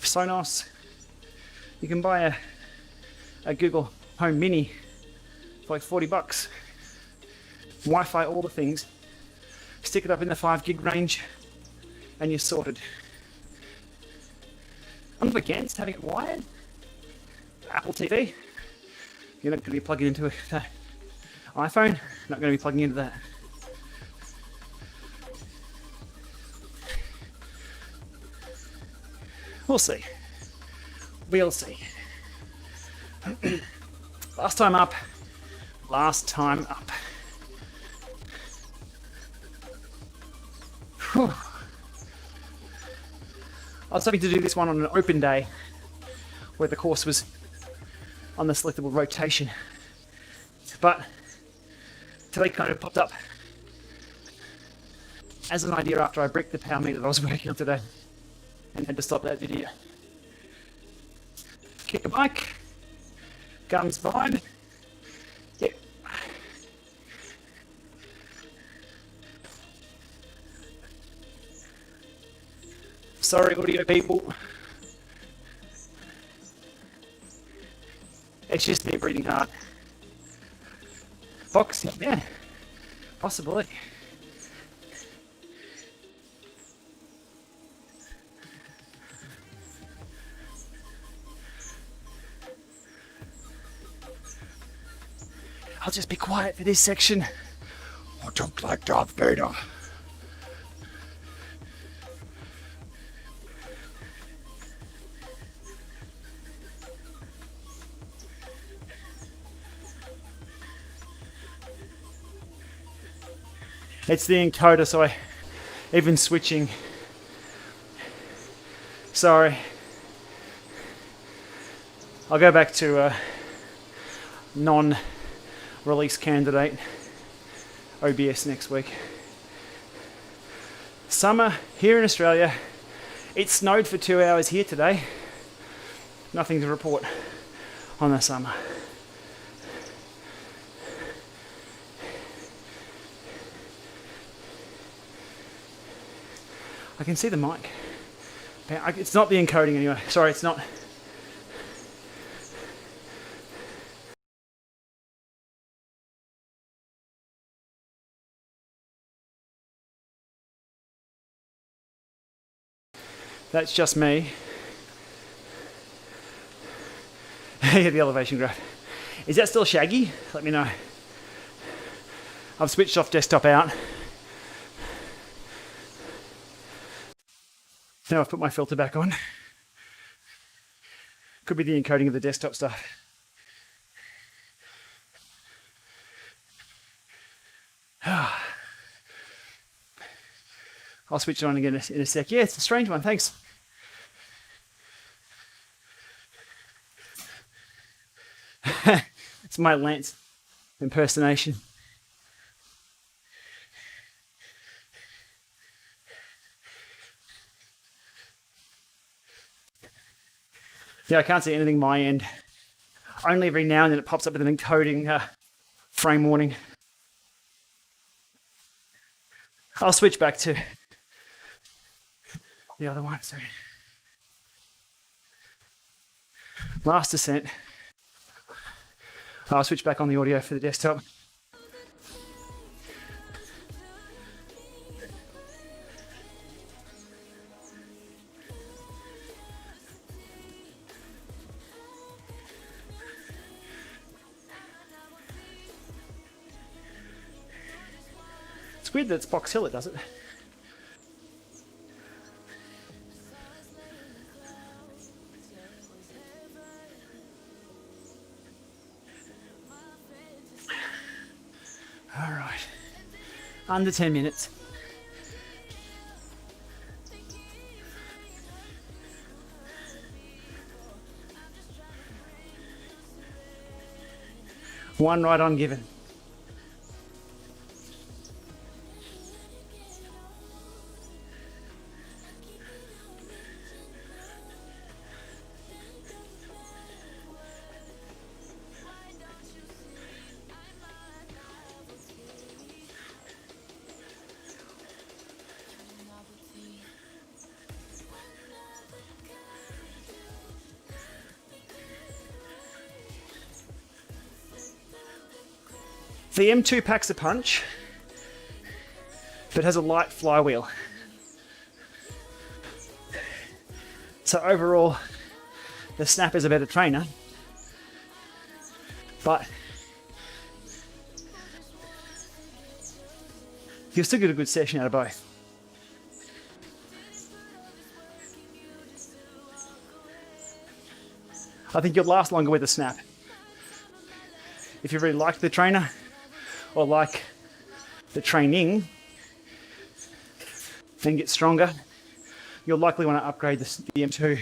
Sonos. You can buy a Google Home Mini for like $40. Wi-Fi all the things. Stick it up in the 5 gig range and you're sorted. I'm not against having it wired. Apple TV. You're not going to be plugging into an iPhone. Not going to be plugging into that. We'll see. We'll see. Last time up. Whew. I was hoping to do this one on an open day where the course was on the selectable rotation. But today kind of popped up as an idea after I bricked the power meter that I was working on today and had to stop that video. Kick a bike, guns vibe. Yep. Sorry, audio people. It's just me breathing hard. Boxing, yeah, possibly. I'll just be quiet for this section. I talk like Darth Vader. It's the encoder, so even switching. Sorry. I'll go back to non-release candidate OBS next week. Summer here in Australia. It snowed for 2 hours here today. Nothing to report on the summer. I can see the mic. It's not the encoding anyway. Sorry, it's not. That's just me. Yeah, the elevation graph. Is that still shaggy? Let me know. I've switched off desktop out. Now I've put my filter back on. Could be the encoding of the desktop stuff. I'll switch it on again in a sec. Yeah, it's a strange one, thanks. It's my Lance impersonation. Yeah, I can't see anything my end. Only every now and then it pops up with an encoding frame warning. I'll switch back to the other one. Sorry. Last descent. I'll switch back on the audio for the desktop. It's weird that it's Box Hill, it does it. All right, under 10 minutes. One right on given. The M2 packs a punch, but has a light flywheel. So overall, the Snap is a better trainer, but you'll still get a good session out of both. I think you'll last longer with the Snap. If you really like the trainer, or like the training, then get stronger, you'll likely want to upgrade the M2.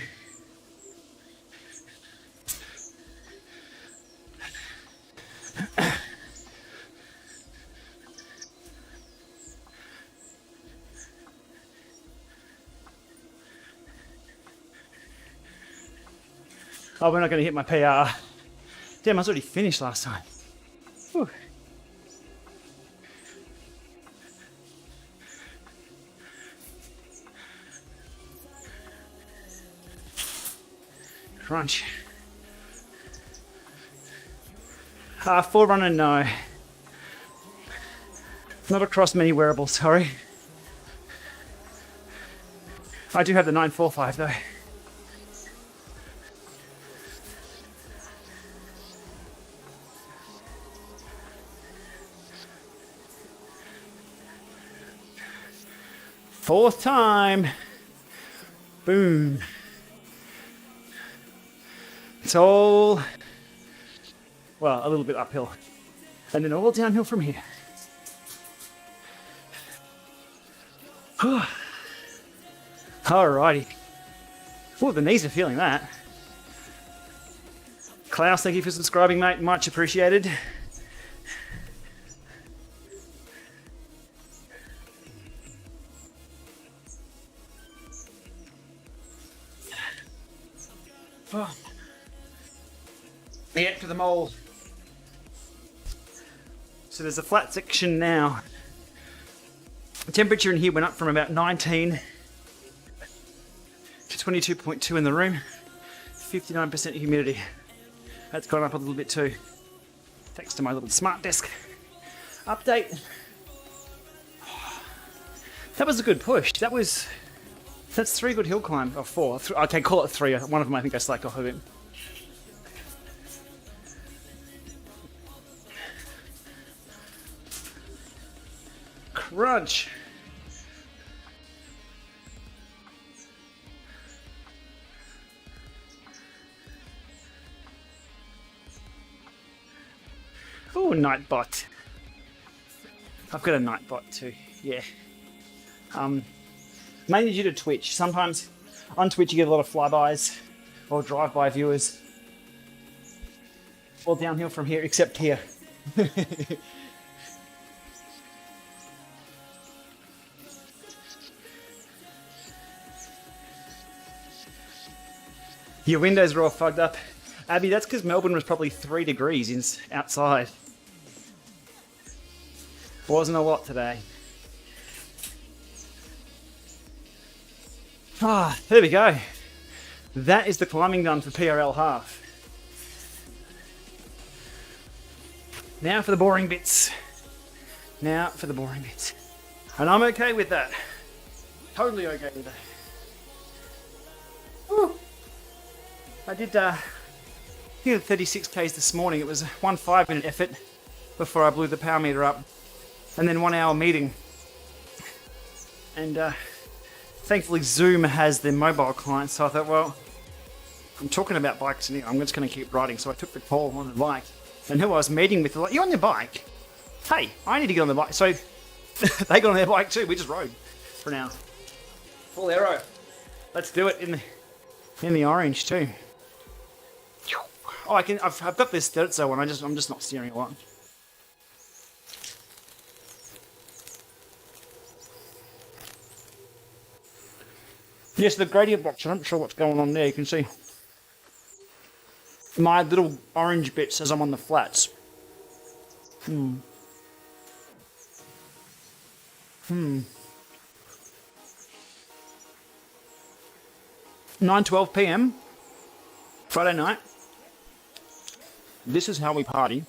Oh, we're not going to hit my PR. Damn, I was already finished last time. Whew. Crunch. Forerunner, no. Not across many wearables, sorry. I do have the 945 though. Fourth time. Boom. It's all, well, a little bit uphill. And then all downhill from here. Alrighty. Oh, the knees are feeling that. Klaus, thank you for subscribing, mate. Much appreciated. Oh. Head for the mole. So there's a flat section now. The temperature in here went up from about 19 to 22.2 in the room. 59% humidity. That's gone up a little bit too. Thanks to my little smart desk update. That was a good push. That's 3 good hill climbs, or 4. Okay, call it 3. One of them I think I slacked off a bit. Crunch. Oh, Nightbot. I've got a Nightbot too, yeah. Mainly due to Twitch. Sometimes on Twitch you get a lot of flybys or drive-by viewers. All downhill from here, except here. Your windows are all fogged up. Abby, that's because Melbourne was probably 3 degrees outside. Wasn't a lot today. Ah, there we go. That is the climbing done for PRL Half. Now for the boring bits. And I'm okay with that. Totally okay with that. Woo. I did 36 Ks this morning. It was a 1 5-minute effort before I blew the power meter up. And then 1 hour meeting. And thankfully Zoom has their mobile client, so I thought, well, I'm talking about bikes and I'm just going to keep riding. So I took the call on the bike. And who I was meeting with, like, you on your bike? Hey, I need to get on the bike. So they got on their bike too. We just rode for an hour. Full aero. Let's do it in the orange too. Oh, I've got this terzo one. I'm just not steering a lot. Yes, the gradient box. I'm not sure what's going on there. You can see my little orange bit says I'm on the flats. 9:12 p.m. Friday night. This is how we party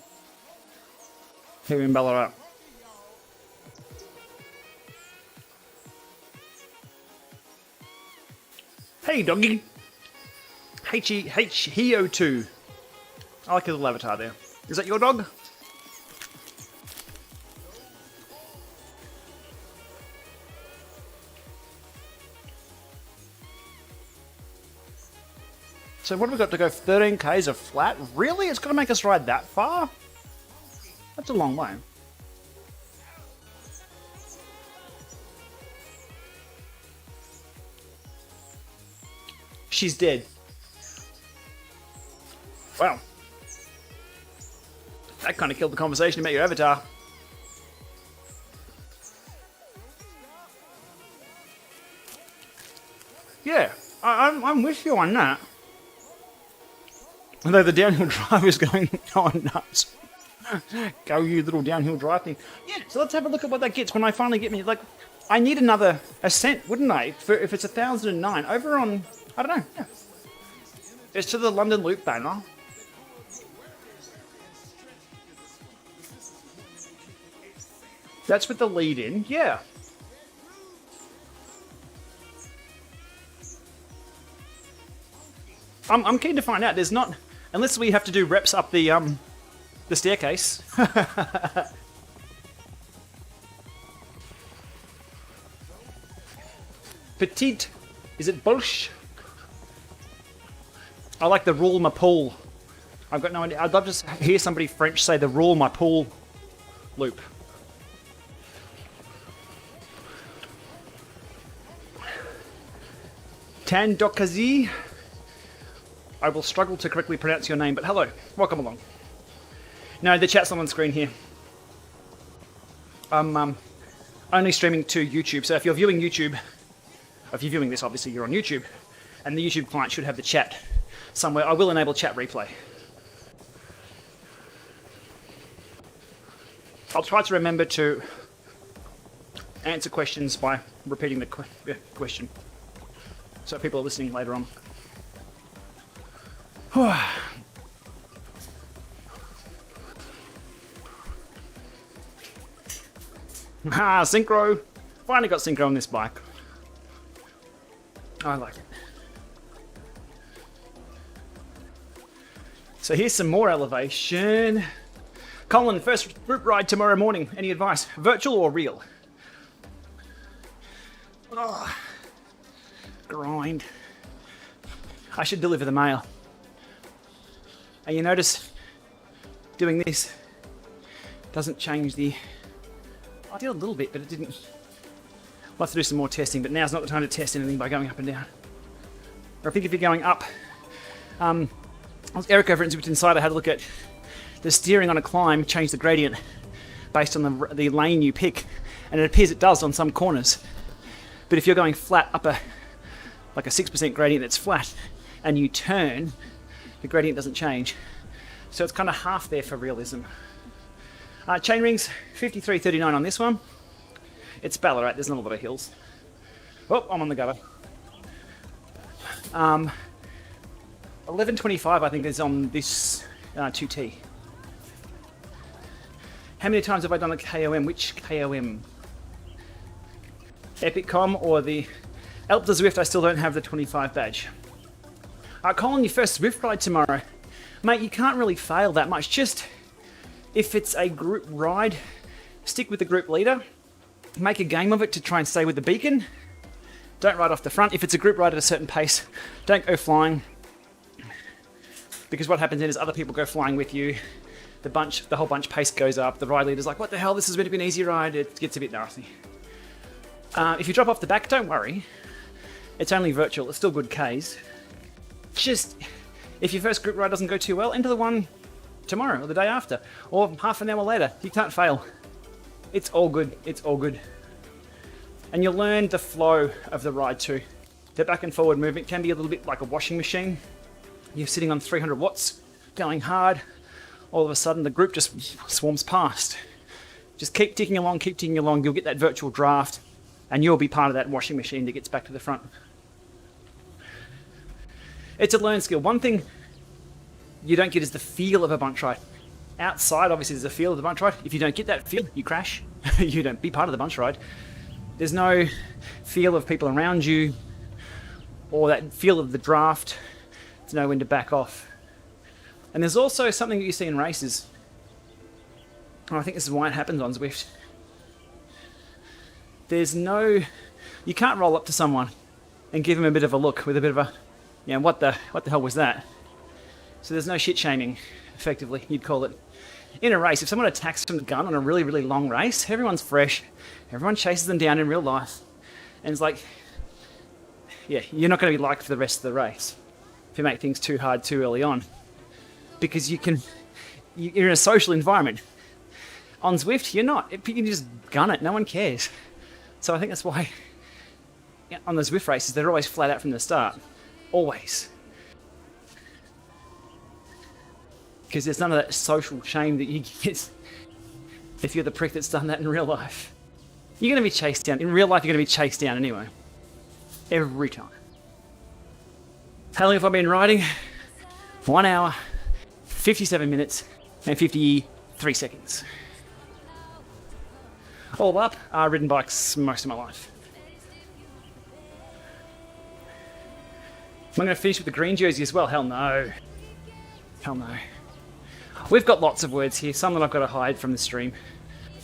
here in Ballarat. Hey, doggy. Heo2. I like his little avatar there. Is that your dog? So what have we got to go? 13 k's of flat? Really? It's going to make us ride that far? That's a long way. She's dead. Wow. That kind of killed the conversation about your avatar. Yeah, I'm with you on that. Although the downhill drive is going nuts. Go, you little downhill drive thing. Yeah, so let's have a look at what that gets when I finally get me. Like, I need another ascent, wouldn't I? If it's 1,009 over on, I don't know. Yeah. It's to the London Loop banner. That's with the lead in, yeah. I'm keen to find out. There's not, unless we have to do reps up the staircase. Petite, is it Bolsh? I like the rule my pool. I've got no idea. I'd love to hear somebody French say the rule my pool loop. Tan Dokazi. I will struggle to correctly pronounce your name, but hello, welcome along. No, the chat's not on screen here. I'm only streaming to YouTube, so if you're viewing YouTube, if you're viewing this, obviously you're on YouTube, and the YouTube client should have the chat somewhere. I will enable chat replay. I'll try to remember to answer questions by repeating the question, so people are listening later on. Synchro! Finally got synchro on this bike. I like it. So here's some more elevation. Colin, first group ride tomorrow morning. Any advice? Virtual or real? Oh, grind. I should deliver the mail. And you notice doing this doesn't change the... I did a little bit, but it didn't. We'll have to do some more testing, but now's not the time to test anything by going up and down. Or I think if you're going up, Eric over at Zwift Insider had a look at the steering on a climb, change the gradient based on the lane you pick, and it appears it does on some corners. But if you're going flat up like a 6% gradient that's flat, and you turn, the gradient doesn't change. So it's kind of half there for realism. Chain rings, 53.39 on this one. It's Ballarat, there's not a lot of hills. Oh, I'm on the gutter. 11.25 I think is on this 2T. How many times have I done a KOM? Which KOM? Epicom or the Alp de Zwift? I still don't have the 25 badge. Colin, your first Zwift ride tomorrow. Mate, you can't really fail that much. Just, if it's a group ride, stick with the group leader. Make a game of it to try and stay with the beacon. Don't ride off the front. If it's a group ride at a certain pace, don't go flying. Because what happens then is other people go flying with you. The whole bunch pace goes up. The ride leader's like, what the hell, this is meant to be an easy ride. It gets a bit nasty. If you drop off the back, don't worry. It's only virtual. It's still good Ks. Just, If your first group ride doesn't go too well, enter the one tomorrow or the day after, or half an hour later. You can't fail. It's all good. It's all good. And you'll learn the flow of the ride too. The back and forward movement can be a little bit like a washing machine. You're sitting on 300 watts, going hard. All of a sudden, the group just swarms past. Just keep ticking along, keep ticking along. You'll get that virtual draft, and you'll be part of that washing machine that gets back to the front. It's a learned skill. One thing you don't get is the feel of a bunch ride. Outside, obviously, there's a feel of the bunch ride. If you don't get that feel, you crash. You don't be part of the bunch ride. There's no feel of people around you or that feel of the draft to know when to back off. And there's also something that you see in races. And I think this is why it happens on Zwift. You can't roll up to someone and give them a bit of a look with a bit of a, what the hell was that? So there's no shit shaming, effectively, you'd call it. In a race, if someone attacks from the gun on a really, really long race, everyone's fresh, everyone chases them down in real life, and it's like, you're not going to be liked for the rest of the race if you make things too hard too early on. Because you're in a social environment. On Zwift, you're not. You can just gun it, no one cares. So I think that's why on the Zwift races, they're always flat out from the start. Always. Because there's none of that social shame that you get if you're the prick that's done that in real life. You're going to be chased down. In real life, you're going to be chased down anyway. Every time. How long have I been riding? 1 hour, 57 minutes, and 53 seconds. All up, I've ridden bikes most of my life. Am I going to finish with the green jersey as well? Hell no. Hell no. We've got lots of words here, some that I've got to hide from the stream.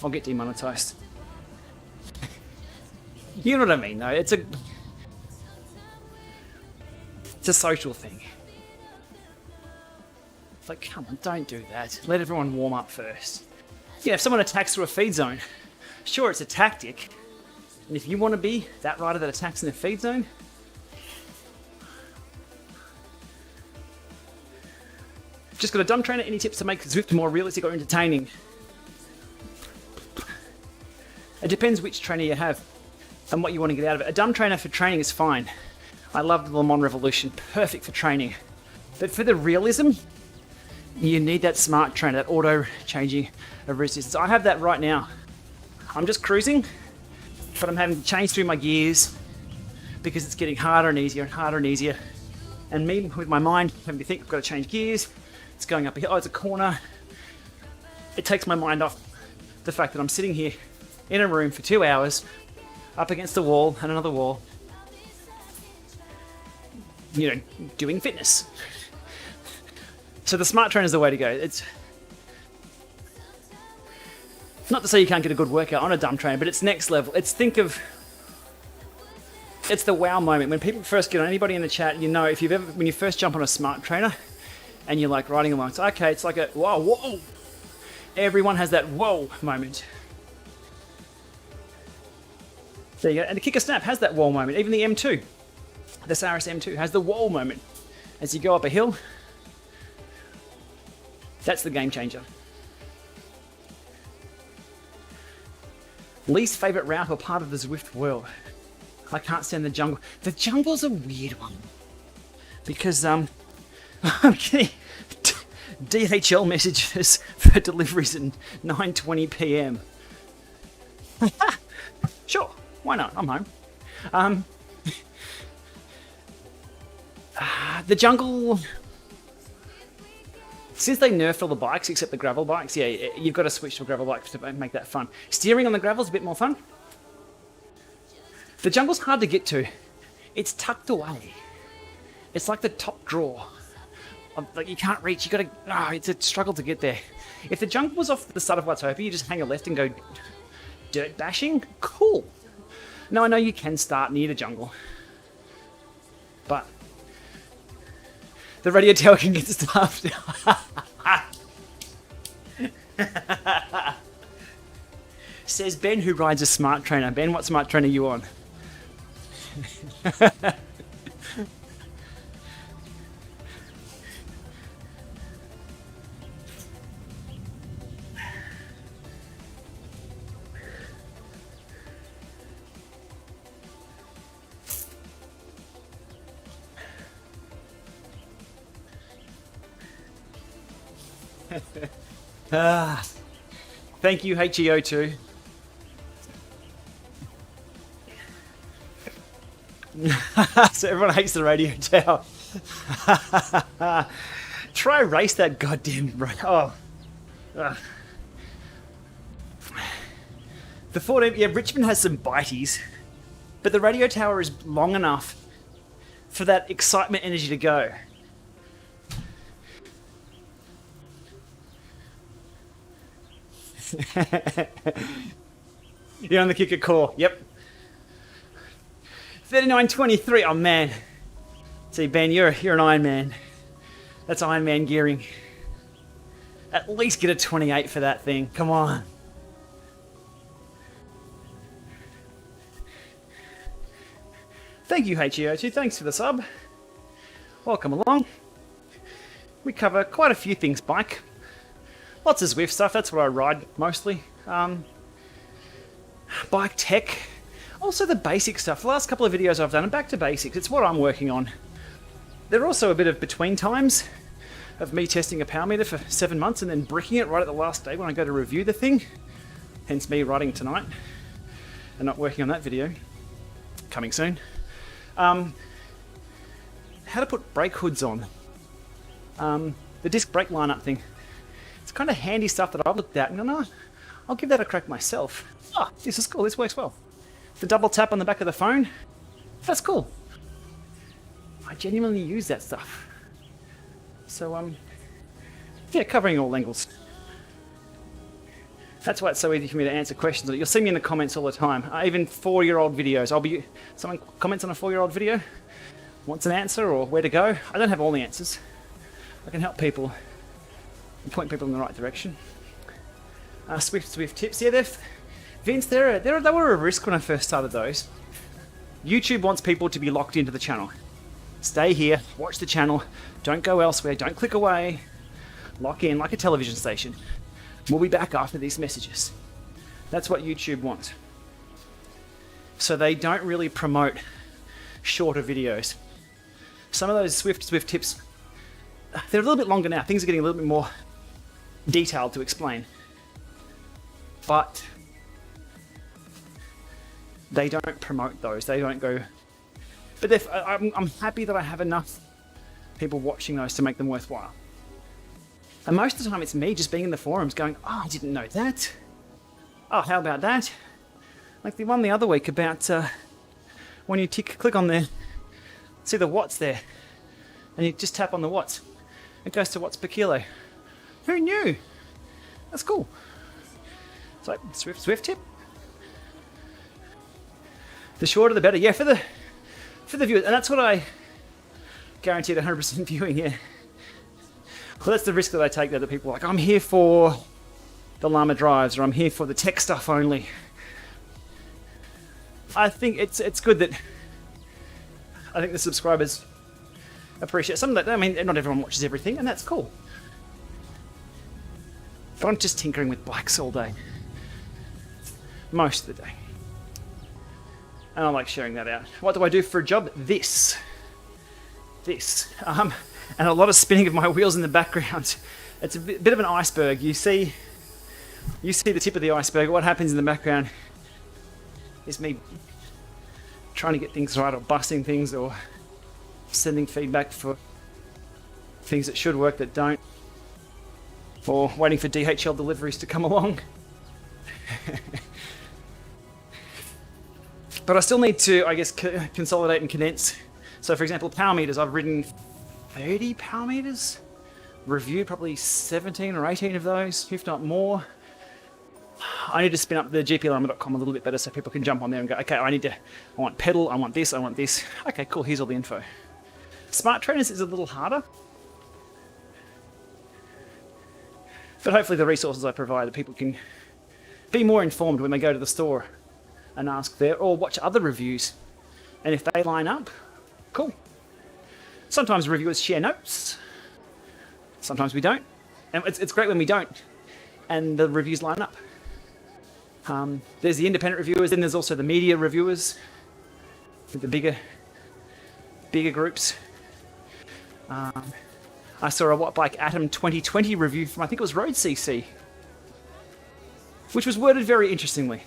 I'll get demonetized. You know what I mean, though. It's a social thing. It's like, come on, don't do that. Let everyone warm up first. Yeah, if someone attacks through a feed zone, sure, it's a tactic. And if you want to be that rider that attacks in the feed zone, just got a dumb trainer. Any tips to make Zwift more realistic or entertaining? It depends which trainer you have and what you want to get out of it. A dumb trainer for training is fine. I love the LAMA Revolution, perfect for training. But for the realism, you need that smart trainer, that auto changing of resistance. I have that right now. I'm just cruising, but I'm having to change through my gears because it's getting harder and easier and harder and easier. And me, with my mind, having to think I've got to change gears. It's going up a hill, oh, it's a corner. It takes my mind off the fact that I'm sitting here in a room for 2 hours, up against a wall and another wall, doing fitness. So the smart trainer is the way to go. It's not to say you can't get a good workout on a dumb trainer, but it's next level. It's the wow moment. When people first get on, anybody in the chat, when you first jump on a smart trainer and you're like riding along, it's like a whoa. Everyone has that whoa moment. There you go. And the Kicker Snap has that whoa moment. Even the M2, the Saris M2 has the whoa moment. As you go up a hill, that's the game changer. Least favourite route or part of the Zwift world? I can't stand the jungle. The jungle's a weird one. Because, I'm getting DHL messages for deliveries at 9:20 PM. Sure, why not? I'm home. The jungle... Since they nerfed all the bikes except the gravel bikes, you've got to switch to a gravel bike to make that fun. Steering on the gravel's a bit more fun. The jungle's hard to get to. It's tucked away. It's like the top drawer. Like you can't reach. You got to. It's a struggle to get there. If the jungle was off the side of Watopia, you just hang a left and go dirt bashing. Cool. Now I know you can start near the jungle, but the radio tower can get stuffed. Says Ben, who rides a smart trainer. Ben, what smart trainer are you on? Thank you, HEO2. So everyone hates the radio tower. Try race that goddamn right. Oh. The 14, yeah, Richmond has some biteys, but the radio tower is long enough for that excitement energy to go. You're on the kicker core. Yep. 39.23. Oh man. See, Ben, you're an Iron Man. That's Iron Man gearing. At least get a 28 for that thing. Come on. Thank you, HEO2. Thanks for the sub. Welcome along. We cover quite a few things bike. Lots of Zwift stuff. That's what I ride mostly. Bike tech. Also the basic stuff. The last couple of videos I've done are back to basics. It's what I'm working on. There are also a bit of between times of me testing a power meter for 7 months and then bricking it right at the last day when I go to review the thing. Hence me writing tonight and not working on that video. Coming soon. How to put brake hoods on. The disc brake lineup thing. It's kind of handy stuff that I've looked at and gone, oh, I'll give that a crack myself. Oh, this is cool. This works well. The double tap on the back of the phone. That's cool. I genuinely use that stuff. So, yeah, covering all angles. That's why it's so easy for me to answer questions. You'll see me in the comments all the time. Even 4-year-old videos. Someone comments on a 4-year-old video, wants an answer or where to go. I don't have all the answers. I can help people and point people in the right direction. Zwift tips. Yeah, Vince, they were a risk when I first started those. YouTube wants people to be locked into the channel. Stay here, watch the channel, don't go elsewhere, don't click away. Lock in like a television station. We'll be back after these messages. That's what YouTube wants. So they don't really promote shorter videos. Some of those Zwift tips, they're a little bit longer now. Things are getting a little bit more detailed to explain. But they don't promote those. They don't go... But I'm happy that I have enough people watching those to make them worthwhile. And most of the time it's me just being in the forums going, oh, I didn't know that. Oh, how about that? Like the one the other week about when you click on there, see the watts there, and you just tap on the watts. It goes to watts per kilo. Who knew? That's cool. It's like Zwift tip. The shorter the better. Yeah, for the viewers. And that's what I guaranteed 100% viewing, yeah. Well, that's the risk that I take, that people are like, I'm here for the LAMA drives, or I'm here for the tech stuff only. I think it's good that I think the subscribers appreciate some of that. I mean, not everyone watches everything, and that's cool. But I'm just tinkering with bikes all day. Most of the day. And I like sharing that out. What do I do for a job? This. And a lot of spinning of my wheels in the background. It's a bit of an iceberg. You see the tip of the iceberg. What happens in the background is me trying to get things right, or busting things, or sending feedback for things that should work that don't, or waiting for DHL deliveries to come along. But I still need to, I guess, consolidate and condense. So for example, power meters, I've ridden 30 power meters, reviewed probably 17 or 18 of those, if not more. I need to spin up the Gplama.com a little bit better so people can jump on there and go, okay, I want pedal, I want this. Okay, cool, here's all the info. Smart trainers is a little harder. But hopefully the resources I provide, people can be more informed when they go to the store and ask there, or watch other reviews. And if they line up, cool. Sometimes reviewers share notes. Sometimes we don't. And it's great when we don't and the reviews line up. There's the independent reviewers, then there's also the media reviewers, with the bigger groups. I saw a Watt Bike Atom 2020 review from, I think it was Road CC, which was worded very interestingly.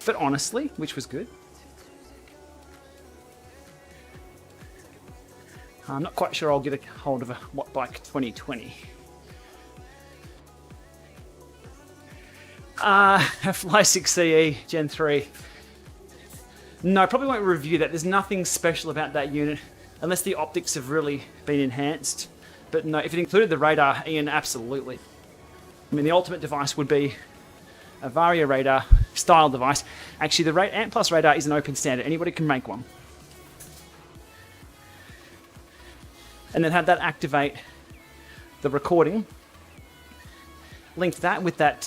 But honestly, which was good. I'm not quite sure I'll get a hold of a Watt Bike 2020. Fly 6CE Gen 3. No, I probably won't review that. There's nothing special about that unit, unless the optics have really been enhanced. But no, if it included the radar, Ian, absolutely. I mean, the ultimate device would be a Vario radar style device. Actually, the Ant Plus radar is an open standard. Anybody can make one. And then have that activate the recording. Link that with that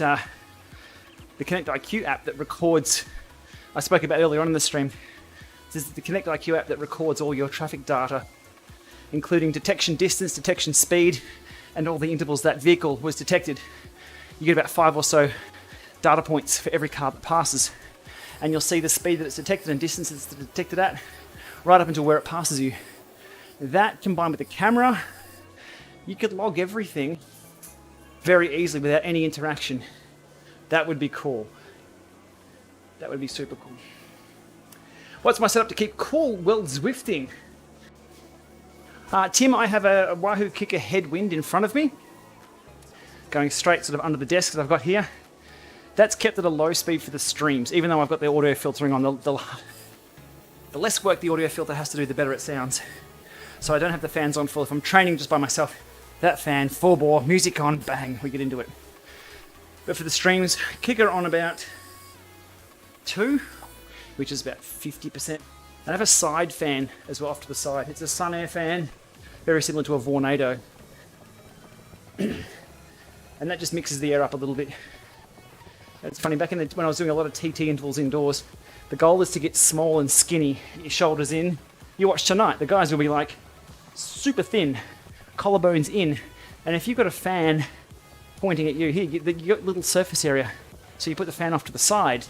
the Connect IQ app that records. I spoke about earlier on in the stream. This is the Connect IQ app that records all your traffic data, including detection distance, detection speed, and all the intervals that vehicle was detected. You get about 5 or so data points for every car that passes, and you'll see the speed that it's detected and distance it's detected at, right up until where it passes you. That combined with the camera, you could log everything very easily without any interaction. That would be cool. That would be super cool. What's my setup to keep cool? Well, Zwifting. Tim, I have a Wahoo Kicker headwind in front of me, going straight sort of under the desk that I've got here. That's kept at a low speed for the streams, even though I've got the audio filtering on. The less work the audio filter has to do, the better it sounds. So I don't have the fans on full. If I'm training just by myself, that fan, 4-bore, music on, bang, we get into it. But for the streams, Kicker on about 2, which is about 50%. I have a side fan as well off to the side. It's a Sun Air fan, very similar to a Vornado. And that just mixes the air up a little bit. It's funny, back in when I was doing a lot of TT intervals indoors, the goal is to get small and skinny, get your shoulders in. You watch tonight, the guys will be like super thin, collarbones in, and if you've got a fan pointing at you here, you got a little surface area, so you put the fan off to the side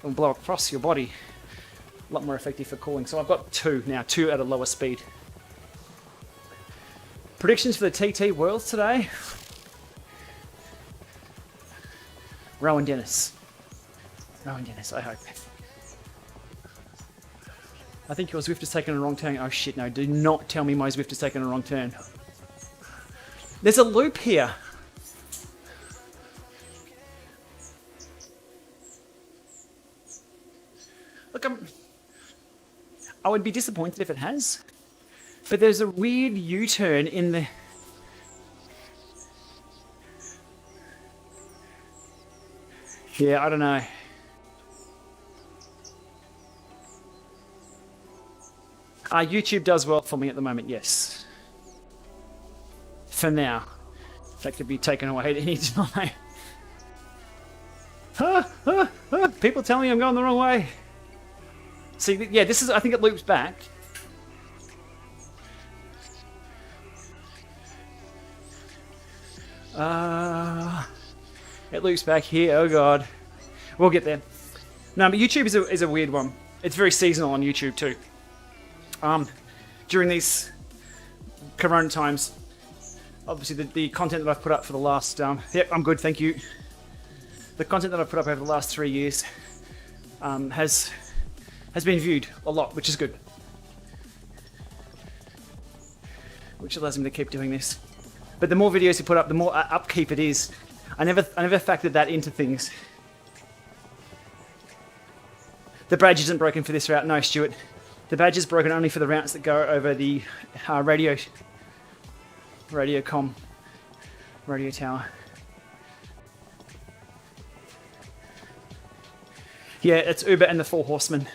and blow across your body. A lot more effective for cooling. So I've got 2 now, 2 at a lower speed. Predictions for the TT Worlds today? Rowan Dennis. Rowan Dennis, I hope. I think your Zwift has taken a wrong turn. Oh shit, no, do not tell me my Zwift has taken a wrong turn. There's a loop here. Look, I would be disappointed if it has, but there's a weird U-turn in the... Yeah, I don't know. YouTube does well for me at the moment, yes. For now. That could be taken away at any time. People tell me I'm going the wrong way. See, yeah, this is, I think it loops back. It loops back here, oh god. We'll get there. No, but YouTube is a weird one. It's very seasonal on YouTube too. During these Corona times, obviously the content that I've put up for the last, yep, I'm good, thank you. The content that I've put up over the last 3 years has been viewed a lot, which is good. Which allows me to keep doing this. But the more videos you put up, the more upkeep it is. I never factored that into things. The badge isn't broken for this route, no, Stuart. The badge is broken only for the routes that go over the radio tower. Yeah, it's Uber and the 4 Horsemen.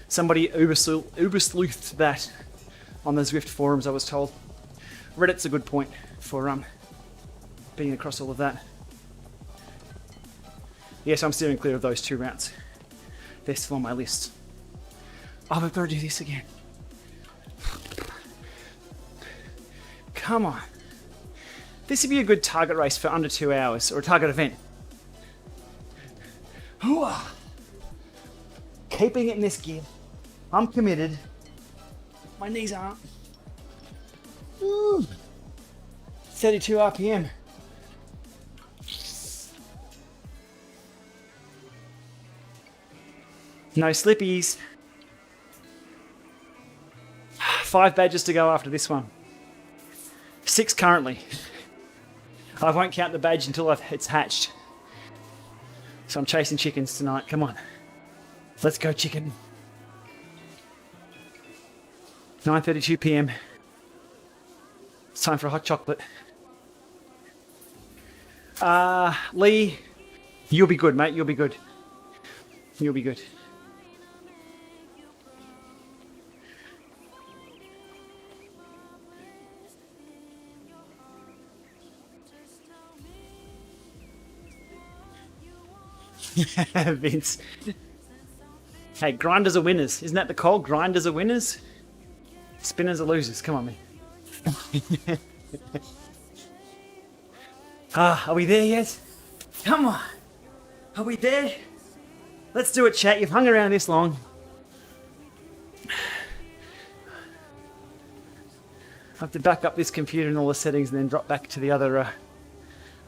Somebody Uber sleuthed that on the Zwift forums, I was told. Reddit's a good point for being across all of that. Yes, I'm steering clear of those 2 routes. They're still on my list. Oh, we've got to do this again. Come on. This would be a good target race for under 2 hours, or a target event. Keeping it in this gear. I'm committed. My knees aren't. Ooh. 32 RPM. No slippies. 5 badges to go after this one. 6 currently. I won't count the badge until it's hatched. So I'm chasing chickens tonight. Come on. Let's go, chicken. 9:32 PM. It's time for a hot chocolate. Lee, you'll be good, mate. You'll be good. You'll be good. Vince. Hey, grinders are winners. Isn't that the call? Grinders are winners. Spinners are losers. Come on, man. Are we there yet? Come on. Are we there? Let's do it, chat. You've hung around this long. I have to back up this computer and all the settings and then drop back to the other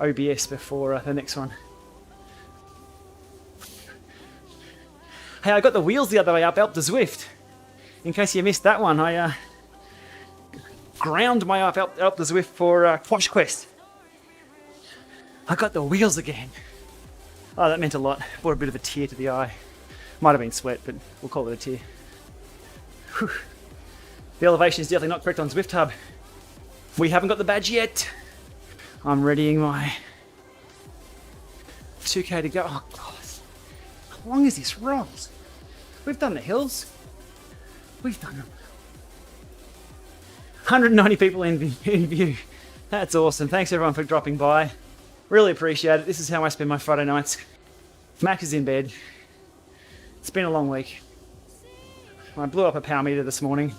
OBS before the next one. Hey, I got the wheels the other way up the Zwift. In case you missed that one, I ground my up the Zwift for Quash Quest. I got the wheels again. Oh, that meant a lot. Brought a bit of a tear to the eye. Might have been sweat, but we'll call it a tear. Whew. The elevation is definitely not correct on Zwift Hub. We haven't got the badge yet. I'm readying my 2K to go. Oh, God. How long is this rolls? We've done the hills. We've done them. 190 people in view. That's awesome. Thanks everyone for dropping by. Really appreciate it. This is how I spend my Friday nights. Max is in bed. It's been a long week. I blew up a power meter this morning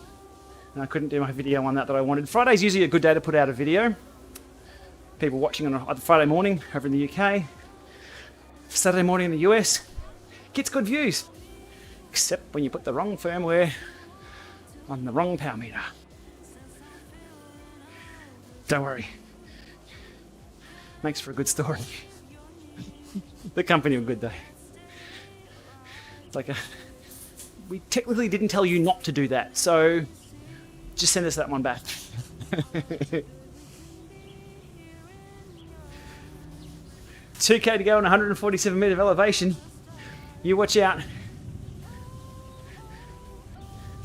and I couldn't do my video on that I wanted. Friday's usually a good day to put out a video. People watching on a Friday morning over in the UK. Saturday morning in the US. Gets good views. Except when you put the wrong firmware on the wrong power meter. Don't worry. Makes for a good story. The company were good though. It's like we technically didn't tell you not to do that, so just send us that one back. $2K to go on 147 meters of elevation. You watch out.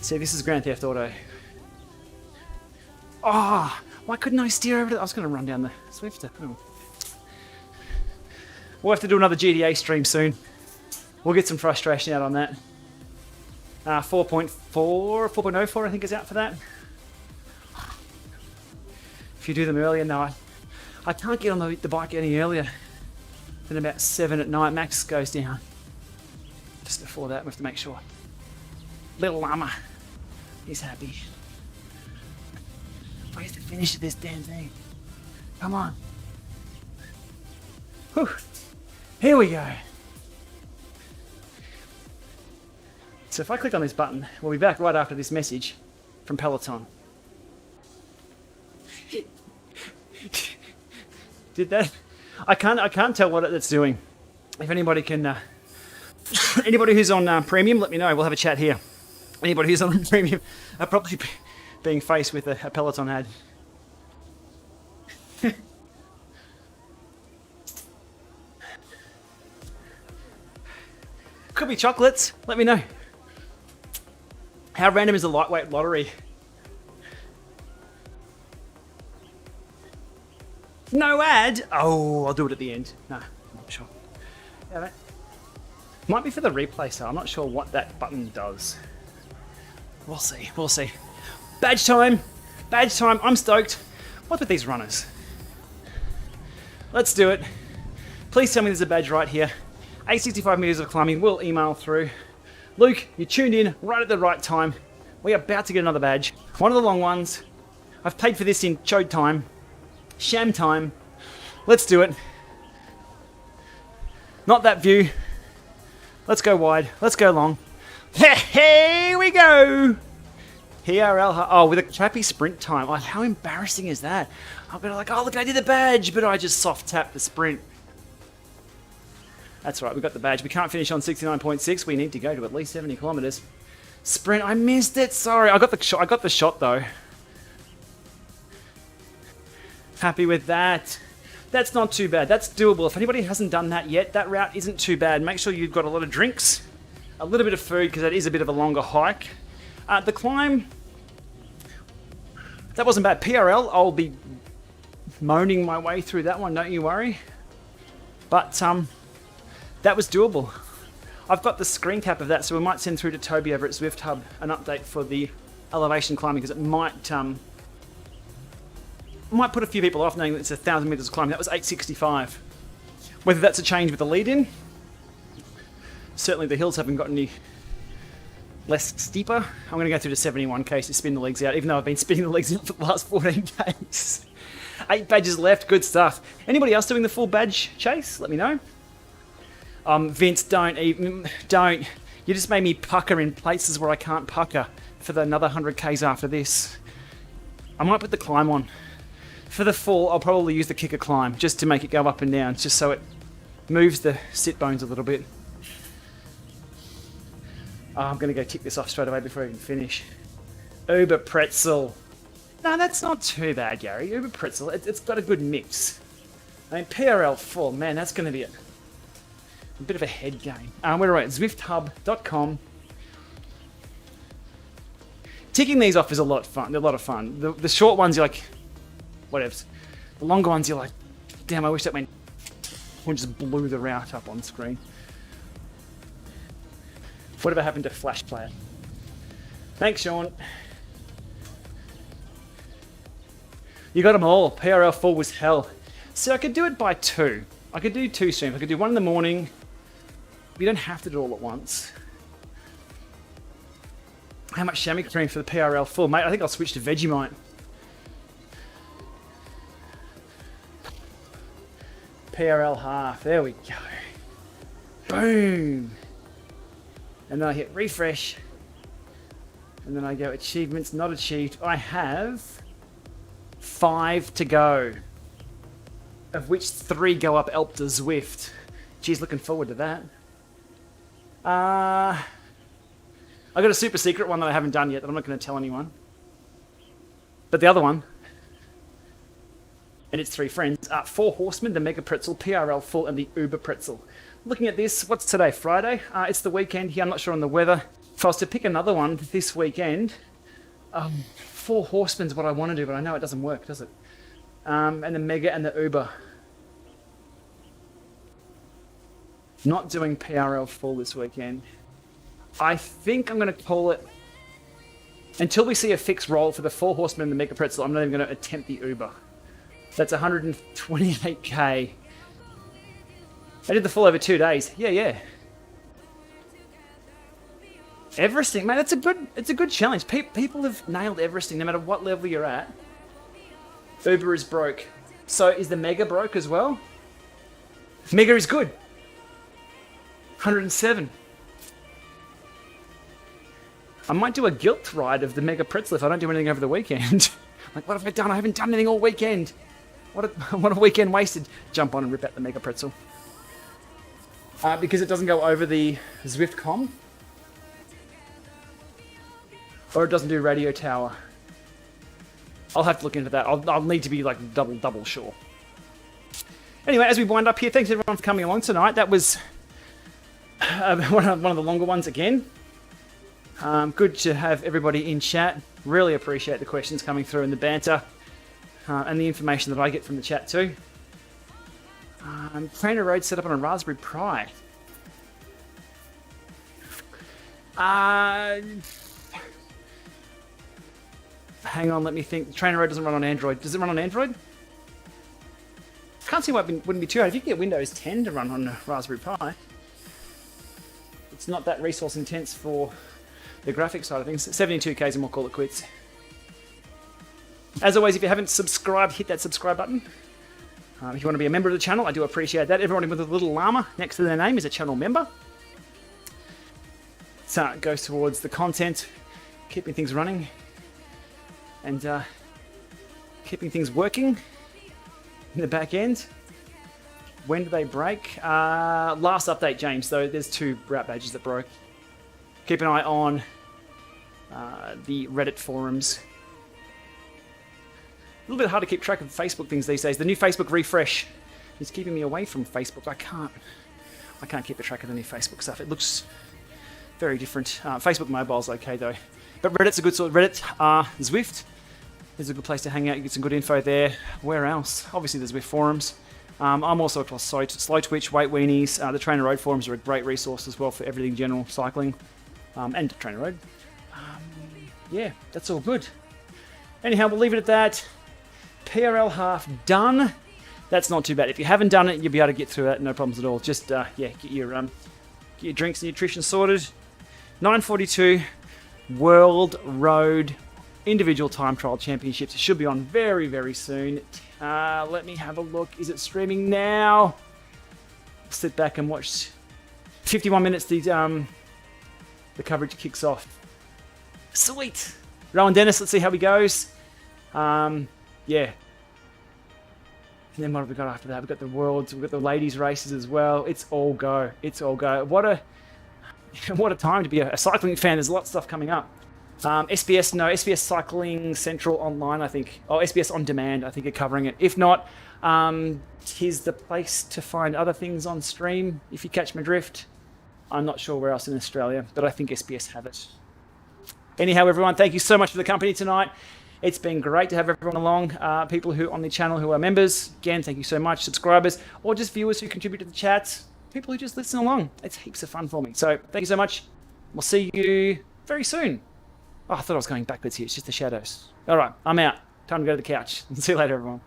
See, this is Grand Theft Auto. Oh, why couldn't I steer over to... I was going to run down the Zwift. Oh. We'll have to do another GTA stream soon. We'll get some frustration out on that. 4.04 I think is out for that. If you do them earlier, no, I can't get on the bike any earlier than about 7 at night. Max goes down. Just before that, we have to make sure. Little LAMA, he's happy. I have to finish this damn thing. Come on. Whew. Here we go. So if I click on this button, we'll be back right after this message from Peloton. Did that? I can't tell what it's doing. If anybody can, anybody who's on premium, let me know. We'll have a chat here. Anybody who's on premium are probably being faced with a Peloton ad. Could be chocolates. Let me know. How random is the lightweight lottery? No ad? Oh, I'll do it at the end. No, I'm not sure. Yeah, that might be for the replay, so I'm not sure what that button does. We'll see. We'll see. Badge time. Badge time. I'm stoked. What's with these runners? Let's do it. Please tell me there's a badge right here. 865 meters of climbing will email through. Luke, you tuned in right at the right time. We're about to get another badge. One of the long ones. I've paid for this in chode time. Sham time. Let's do it. Not that view. Let's go wide. Let's go long. Here we go. PRL Half. Oh, with a crappy sprint time. Oh, how embarrassing is that? I'm gonna like, oh look, I did the badge, but I just soft tapped the sprint. That's right, we got the badge. We can't finish on 69.6. We need to go to at least 70 kilometers. Sprint, I missed it. Sorry, I got the shot. I got the shot though. Happy with that. That's not too bad. That's doable. If anybody hasn't done that yet, that route isn't too bad. Make sure you've got a lot of drinks, a little bit of food, because that is a bit of a longer hike. The climb, that wasn't bad. PRL, I'll be moaning my way through that one, don't you worry. But that was doable. I've got the screen cap of that, so we might send through to Toby over at Zwift Hub an update for the elevation climbing, because it might put a few people off knowing that it's 1,000 meters of climbing. That was 865. Whether that's a change with the lead-in, certainly the hills haven't gotten any less steeper. I'm going to go through to 71k to spin the legs out, even though I've been spinning the legs out for the last 14 days. 8 badges left, good stuff. Anybody else doing the full badge chase? Let me know. Vince, don't. You just made me pucker in places where I can't pucker for another 100k's after this. I might put the climb on. For the fall, I'll probably use the kicker climb just to make it go up and down, just so it moves the sit bones a little bit. Oh, I'm going to go tick this off straight away before I even finish. Uber Pretzel. No, that's not too bad, Gary. Uber Pretzel, it's got a good mix. I mean, PRL full, man, that's going to be a bit of a head game. We're at zwifthub.com. Ticking these off is a lot of fun. They're a lot of fun. The short ones, you're like, whatever. The longer ones, you're like, damn, I wish that went, or just blew the route up on screen. Whatever happened to Flash Player? Thanks, Sean. You got them all. PRL 4 was hell. See, I could do it by 2. I could do 2 streams. I could do one in the morning. You don't have to do it all at once. How much chamois cream for the PRL 4? Mate, I think I'll switch to Vegemite. PRL half. There we go. Boom. And then I hit refresh. And then I go achievements not achieved. I have 5 to go, of which 3 go up Alp to Zwift. Geez, looking forward to that. I got a super secret one that I haven't done yet that I'm not going to tell anyone. But the other one, and it's 3 friends, 4 Horsemen, the Mega Pretzel, PRL Full, and the Uber Pretzel. Looking at this, what's today, Friday? It's the weekend here, I'm not sure on the weather. If I was to pick another one this weekend, 4 Horsemen's what I want to do, but I know it doesn't work, does it? And the Mega and the Uber. Not doing PRL Full this weekend. I think I'm going to call it, until we see a fixed roll for the 4 Horsemen and the Mega Pretzel, I'm not even going to attempt the Uber. That's 128k. I did the full over 2 days. Yeah. Everesting, man, it's a good challenge. People have nailed Everesting no matter what level you're at. Uber is broke. So is the Mega broke as well? Mega is good. 107. I might do a guilt ride of the Mega Pretzel if I don't do anything over the weekend. Like, what have I done? I haven't done anything all weekend. What a weekend wasted. Jump on and rip out the Mega Pretzel. Because it doesn't go over the Zwift com. Or it doesn't do radio tower. I'll have to look into that. I'll need to be like double sure. Anyway, as we wind up here, thanks everyone for coming along tonight. That was one of the longer ones again. Good to have everybody in chat. Really appreciate the questions coming through and the banter. And the information that I get from the chat too. Trainer Road set up on a Raspberry Pi. Hang on, let me think. Trainer Road doesn't run on Android. Does it run on Android? Can't see why it wouldn't be too hard. If you can get Windows 10 to run on a Raspberry Pi, it's not that resource intense for the graphics side of things. 72Ks and we'll call it quits. As always, if you haven't subscribed, hit that subscribe button. If you want to be a member of the channel, I do appreciate that. Everyone with a little llama next to their name is a channel member. So it goes towards the content, keeping things running. and keeping things working in the back end. When do they break? Last update, James, though, there's 2 route badges that broke. Keep an eye on the Reddit forums. A little bit hard to keep track of Facebook things these days. The new Facebook refresh is keeping me away from Facebook. I can't keep a track of the new Facebook stuff. It looks very different. Facebook Mobile's okay though. But Reddit's a good sort. Reddit, Zwift is a good place to hang out. You get some good info there. Where else? Obviously the Zwift forums. I'm also across Slow Twitch, Weight Weenies. The Trainer Road forums are a great resource as well for everything general cycling, and Trainer Road. Yeah, that's all good. Anyhow, we'll leave it at that. PRL half done. That's not too bad. If you haven't done it, you'll be able to get through that, no problems at all. Just get your drinks and nutrition sorted. 9:42 World Road Individual Time Trial Championships. It should be on very, very soon. Let me have a look. Is it streaming now? Sit back and watch. 51 minutes. The coverage kicks off. Sweet. Rowan Dennis. Let's see how he goes. Yeah. And then what have we got after that? We've got the Worlds, we've got the ladies' races as well. It's all go. It's all go. What a time to be a cycling fan. There's a lot of stuff coming up. SBS Cycling Central Online, I think. Oh, SBS On Demand, I think are covering it. If not, here's the place to find other things on stream, if you catch my drift. I'm not sure where else in Australia, but I think SBS have it. Anyhow, everyone, thank you so much for the company tonight. It's been great to have everyone along. People who on the channel who are members, again, thank you so much. Subscribers, or just viewers who contribute to the chats. People who just listen along. It's heaps of fun for me. So thank you so much. We'll see you very soon. Oh, I thought I was going backwards here. It's just the shadows. All right, I'm out. Time to go to the couch. See you later, everyone.